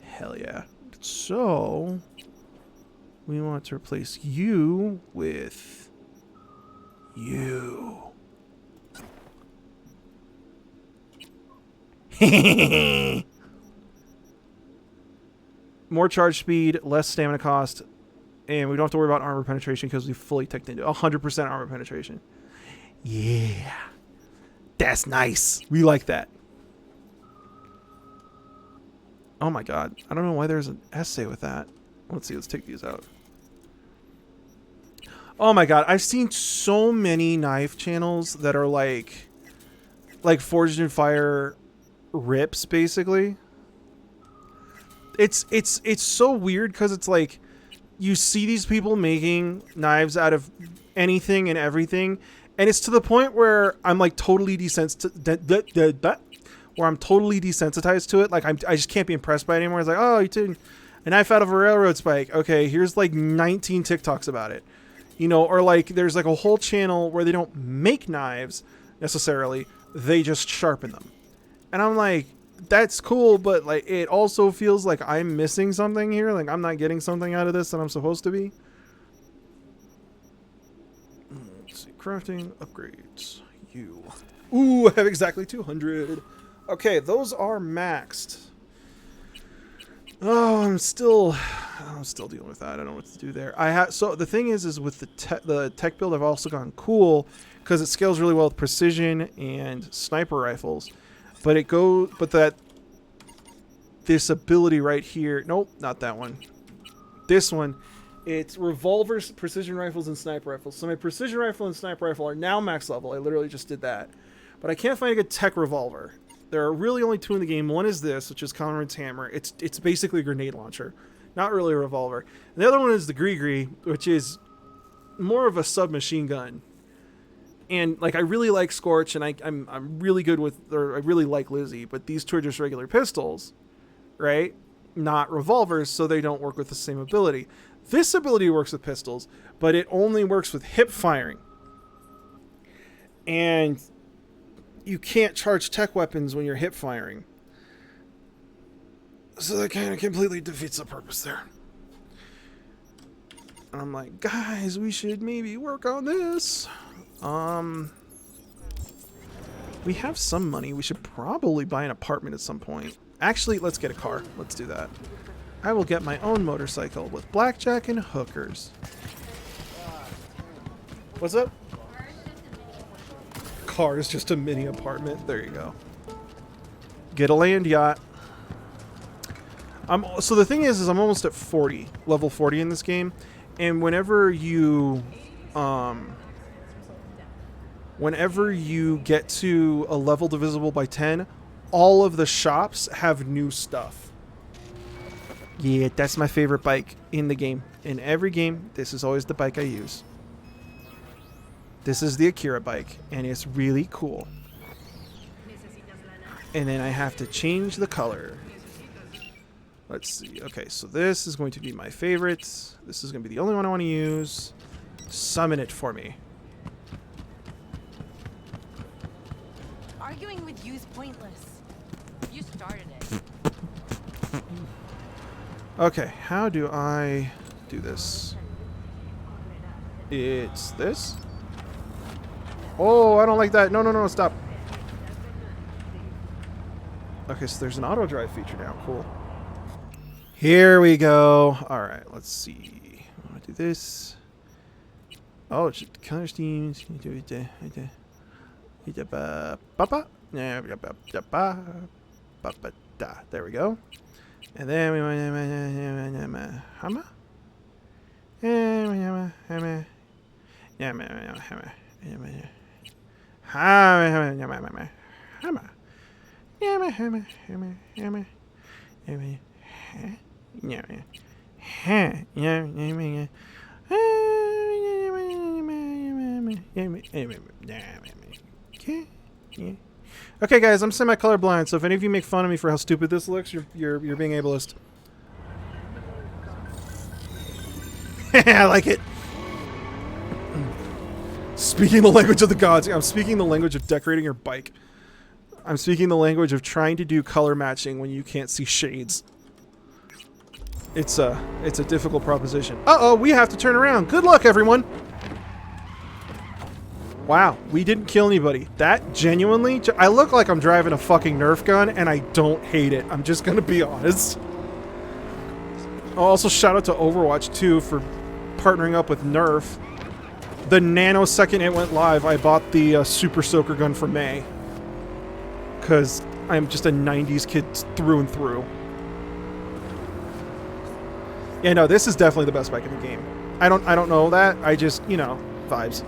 Hell yeah! So we want to replace you with you. More charge speed, less stamina cost, and we don't have to worry about armor penetration because we fully teched into 100% armor penetration. Yeah. That's nice. We like that. Oh my god. I don't know why there's an essay with that. Let's see. Let's take these out. Oh my god. I've seen so many knife channels that are like Forged in Fire rips, basically. It's so weird because it's like you see these people making knives out of anything and everything, and it's to the point where I'm like totally desensitized to it. Like I just can't be impressed by it anymore. It's like, oh, you took a knife out of a railroad spike. Okay, here's like 19 TikToks about it, you know, or like there's like a whole channel where they don't make knives necessarily, they just sharpen them, and I'm like, that's cool, but like it also feels like I'm missing something here. Like I'm not getting something out of this that I'm supposed to be. Let's see, crafting upgrades. You. Ooh, I have exactly 200. Okay, those are maxed. Oh, I'm still I'm still dealing with that. I don't know what to do there. So the thing is with the tech build, I've also gone cool because it scales really well with precision and sniper rifles. But this ability right here. Nope, not that one. This one. It's revolvers, precision rifles, and sniper rifles. So my precision rifle and sniper rifle are now max level. I literally just did that. But I can't find a good tech revolver. There are really only 2 in the game. One is this, which is Conrad's hammer. It's basically a grenade launcher. Not really a revolver. And the other one is the Gree, which is more of a submachine gun. And like I really like Scorch, and I'm really good with, or I really like Lizzie, but these 2 are just regular pistols, right? Not revolvers, so they don't work with the same ability. This ability works with pistols, but it only works with hip firing. And you can't charge tech weapons when you're hip firing. So that kind of completely defeats the purpose there. And I'm like, guys, we should maybe work on this. We have some money. We should probably buy an apartment at some point. Actually, let's get a car. Let's do that. I will get my own motorcycle with blackjack and hookers. What's up? Car is just a mini apartment. There you go. Get a land yacht. So the thing is I'm almost at 40, level 40 in this game, and whenever you get to a level divisible by 10, all of the shops have new stuff. Yeah, that's my favorite bike in the game. In every game, this is always the bike I use. This is the Akira bike, and it's really cool. And then I have to change the color. Let's see. Okay, so this is going to be my favorite. This is going to be the only one I want to use. Summon it for me. Arguing with you's pointless. You started it. Okay, how do I do this? It's this. Oh, I don't like that. No, no, no, stop. Okay, so there's an auto drive feature now. Cool. Here we go. All right, let's see. I'm gonna do this. Oh, it's just color schemes. There we go. And then we hammer. Okay, guys, I'm semi-colorblind, so if any of you make fun of me for how stupid this looks, you're being ableist. I like it. Speaking the language of the gods. I'm speaking the language of decorating your bike. I'm speaking the language of trying to do color matching when you can't see shades. It's a difficult proposition. Uh-oh, we have to turn around. Good luck, everyone. Wow, we didn't kill anybody. That genuinely, I look like I'm driving a fucking Nerf gun, and I don't hate it. I'm just gonna be honest. Oh, also, shout out to Overwatch 2 for partnering up with Nerf. The nanosecond it went live, I bought the Super Soaker gun for May. Because I'm just a 90s kid through and through. Yeah, no, this is definitely the best bike in the game. I don't know that. I just, you know, vibes.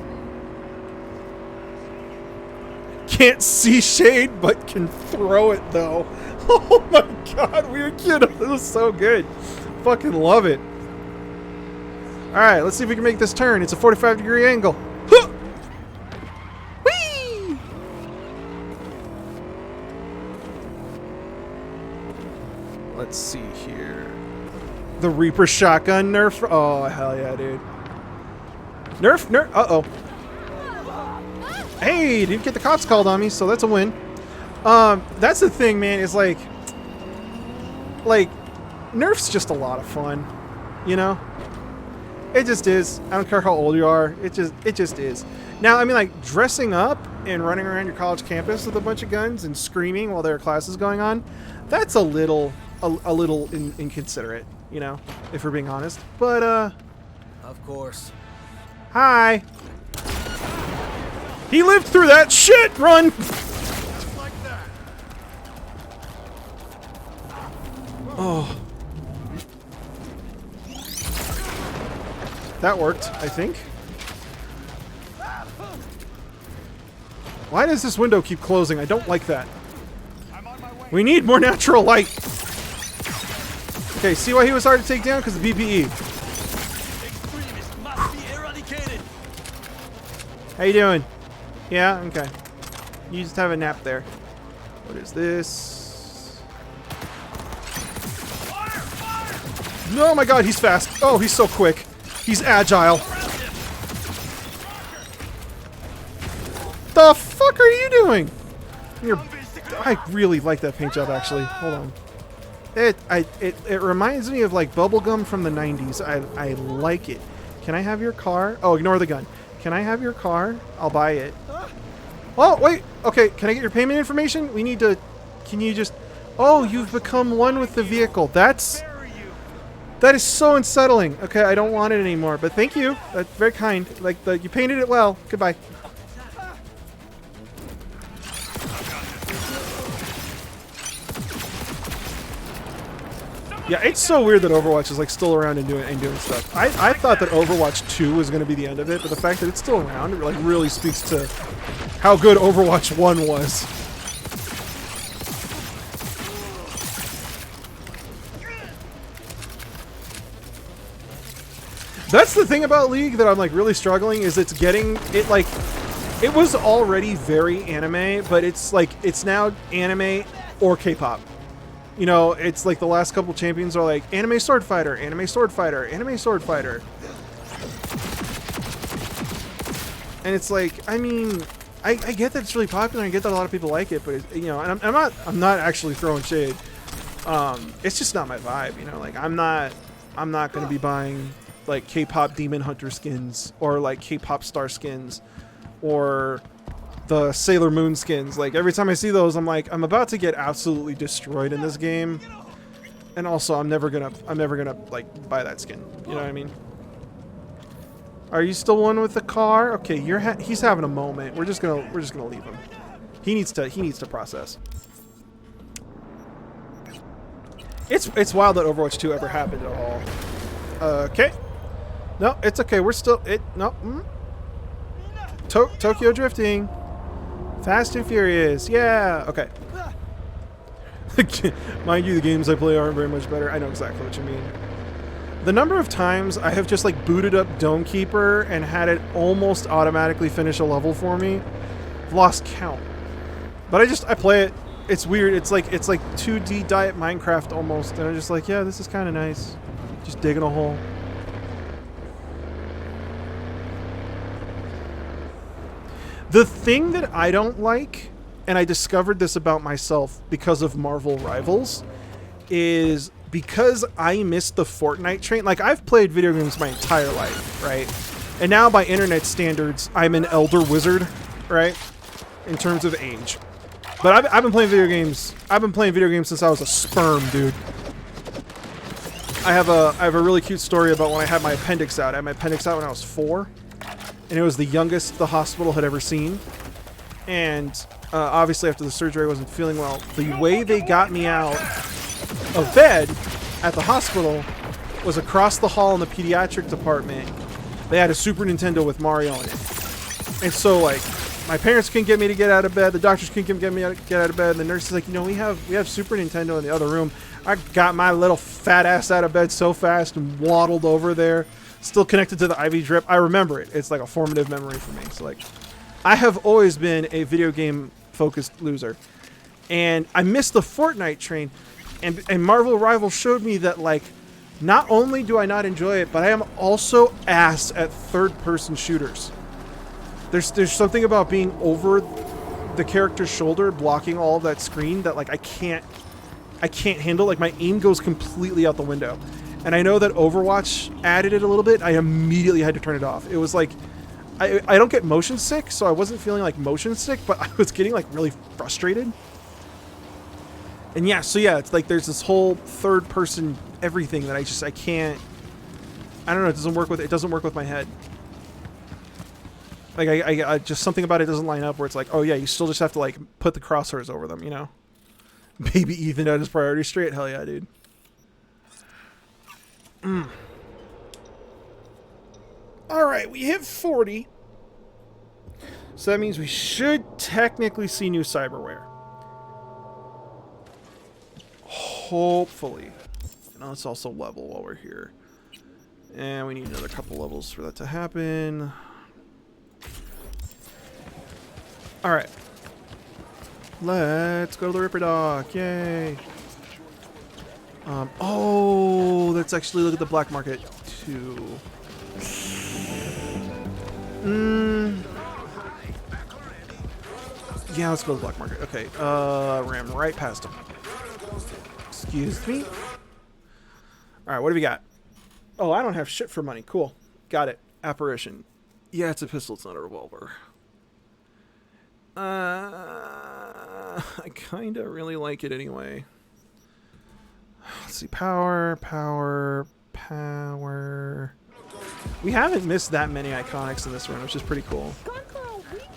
Can't see shade, but can throw it, though. Oh my god, weird kid. This is so good. Fucking love it. Alright, let's see if we can make this turn. It's a 45-degree angle. Huh! Whee! Let's see here. The Reaper shotgun nerf. Oh, hell yeah, dude. Nerf. Uh-oh. Hey, didn't get the cops called on me, so that's a win. That's the thing, man, is like Nerf's just a lot of fun, you know? It just is. I don't care how old you are. It just is. Now, I mean, like, dressing up and running around your college campus with a bunch of guns and screaming while there are classes going on, that's a little a little inconsiderate, you know, if we're being honest. But Of course. hi. He lived through that shit. Run. Oh. That worked, I think. Why does this window keep closing? I don't like that. We need more natural light. Okay, see why he was hard to take down? Because of the BPE. Extremists must be eradicated. How you doing? Yeah, okay. You just have a nap there. What is this? No, my god, he's fast. Oh, he's so quick. He's agile. The fuck are you doing? I really like that paint job, actually. Hold on. It reminds me of like bubblegum from the 90s. I like it. Can I have your car? Oh, ignore the gun. Can I have your car? I'll buy it. Oh, wait. Okay, can I get your payment information? We need to... Can you just... Oh, you've become one with the vehicle. That is so unsettling. Okay, I don't want it anymore, but thank you. That's very kind. Like, you painted it well. Goodbye. Yeah, it's so weird that Overwatch is like still around and doing stuff. I thought that Overwatch 2 was going to be the end of it, but the fact that it's still around, it like really speaks to how good Overwatch 1 was. That's the thing about League that I'm like really struggling is it's getting it like it was already very anime, but it's like it's now anime or K-pop. You know, it's like the last couple champions are like anime sword fighter, anime sword fighter, anime sword fighter. And it's like, I mean, I get that it's really popular and I get that a lot of people like it, but you know, and I'm not actually throwing shade. It's just not my vibe, you know, like I'm not going to be buying like K-pop Demon Hunter skins or like K-pop Star skins or the Sailor Moon skins. Like every time I see those, I'm like, I'm about to get absolutely destroyed in this game, and also I'm never gonna like buy that skin. You know what I mean? Are you still one with the car? Okay, he's having a moment. We're just gonna leave him. He needs to process. It's wild that Overwatch 2 ever happened at all. Okay. No, it's okay. We're still no. Tokyo drifting. Fast and Furious. Yeah. Okay. Mind you, the games I play aren't very much better. I know exactly what you mean. The number of times I have just like booted up Dome Keeper and had it almost automatically finish a level for me, I've lost count. But I play it. It's weird. It's like 2D Diet Minecraft almost, and I'm just like, yeah, this is kind of nice. Just digging a hole. The thing that I don't like, and I discovered this about myself because of Marvel Rivals, is because I missed the Fortnite train. Like, I've played video games my entire life, right? And now by internet standards, I'm an elder wizard, right? In terms of age. But I've been playing video games. I've been playing video games since I was a sperm, dude. I have a really cute story about when I had my appendix out. I had my appendix out when I was 4. And it was the youngest the hospital had ever seen. And obviously after the surgery I wasn't feeling well. The way they got me out of bed at the hospital was across the hall in the pediatric department. They had a Super Nintendo with Mario in it. And so like my parents couldn't get me to get out of bed. The doctors couldn't get me to get out of bed. And the nurse is like, you know, we have Super Nintendo in the other room. I got my little fat ass out of bed so fast and waddled over there. Still connected to the IV drip. I remember it. It's like a formative memory for me. So like, I have always been a video game focused loser, and I missed the Fortnite train, and Marvel Rivals showed me that like, not only do I not enjoy it, but I am also ass at third person shooters. There's something about being over the character's shoulder, blocking all of that screen that like I can't handle. Like my aim goes completely out the window. And I know that Overwatch added it a little bit. I immediately had to turn it off. It was like, I don't get motion sick, so I wasn't feeling like motion sick, but I was getting like really frustrated. And yeah, so yeah, it's like there's this whole third person everything that I can't. I don't know. It doesn't work with my head. Like I just something about it doesn't line up where it's like, oh yeah, you still just have to like put the crosshairs over them, you know? Baby Ethan at his priority straight. Hell yeah, dude. All right, we hit 40. So that means we should technically see new cyberware. Hopefully. And let's also level while we're here. And we need another couple levels for that to happen. Alright. Let's go to the Ripper Dock. Yay. Oh, let's actually look at the black market too. Yeah, let's go to the black market. Okay, ran right past him. Excuse me. Alright, what do we got? Oh, I don't have shit for money. Cool. Got it. Apparition. Yeah, it's a pistol, it's not a revolver. I kinda really like it anyway. Let's see. Power. We haven't missed that many iconics in this run, which is pretty cool.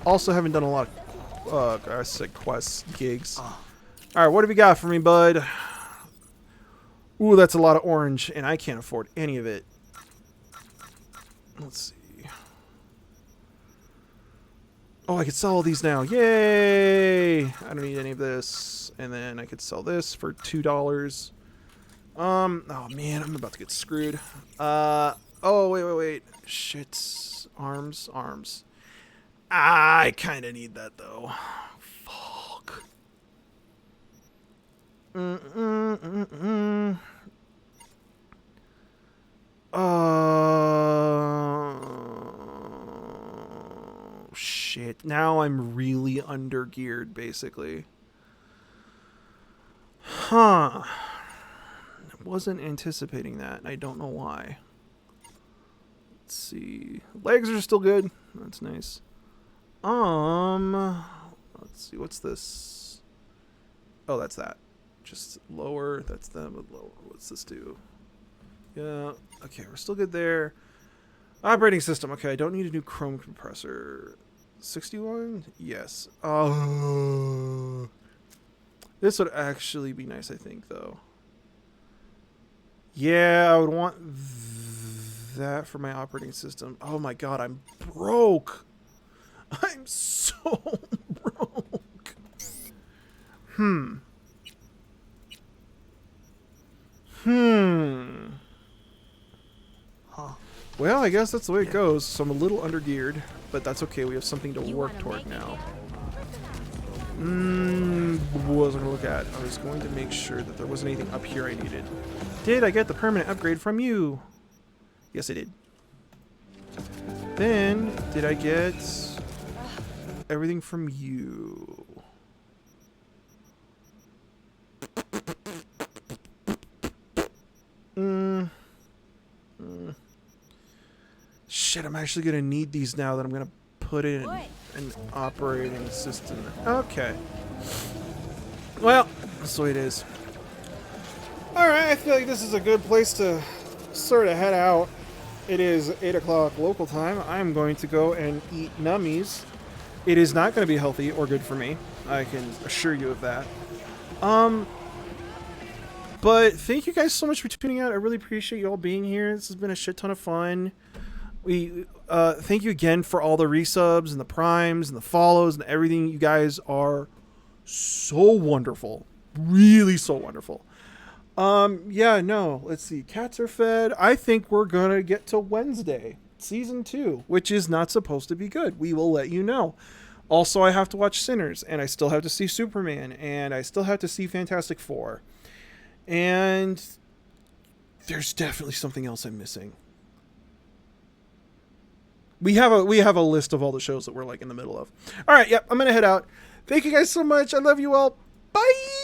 Also haven't done a lot of I said quests, gigs. Alright, what do we got for me, bud? Ooh, that's a lot of orange, and I can't afford any of it. Let's see. Oh, I could sell all these now. Yay! I don't need any of this. And then I could sell this for $2. Oh man, I'm about to get screwed. Oh, wait. Shit. Arms. I kind of need that, though. Fuck. Shit. Now I'm really undergeared, basically. Huh. I wasn't anticipating that. I don't know why. Let's see. Legs are still good. That's nice. Let's see. What's this? Oh, that's that. Just lower. That's them with lower. What's this do? Yeah. Okay, we're still good there. Operating system. Okay, I don't need a new Chrome compressor. 61? Yes. Oh. This would actually be nice, I think, though. Yeah, I would want that for my operating system. Oh my god, I'm broke. I'm so broke. Well, I guess that's the way it goes. So I'm a little undergeared, but that's okay. We have something to work toward now. What was I going to look at? I was going to make sure that there wasn't anything up here I needed. Did I get the permanent upgrade from you? Yes, I did. Then, did I get everything from you? Shit, I'm actually going to need these now that I'm going to put in an operating system. Okay. Well, that's the way it is. Alright, I feel like this is a good place to sort of head out. It is 8 o'clock local time. I'm going to go and eat nummies. It is not going to be healthy or good for me. I can assure you of that. But thank you guys so much for tuning out. I really appreciate you all being here. This has been a shit ton of fun. We thank you again for all the resubs and the primes and the follows and everything. You guys are so wonderful. Really so wonderful. Yeah, no, let's see. Cats are fed. I think we're going to get to Wednesday, season 2, which is not supposed to be good. We will let you know. Also, I have to watch Sinners, and I still have to see Superman, and I still have to see Fantastic Four. And there's definitely something else I'm missing. We have a list of all the shows that we're like in the middle of. All right, yep, I'm going to head out. Thank you guys so much. I love you all. Bye.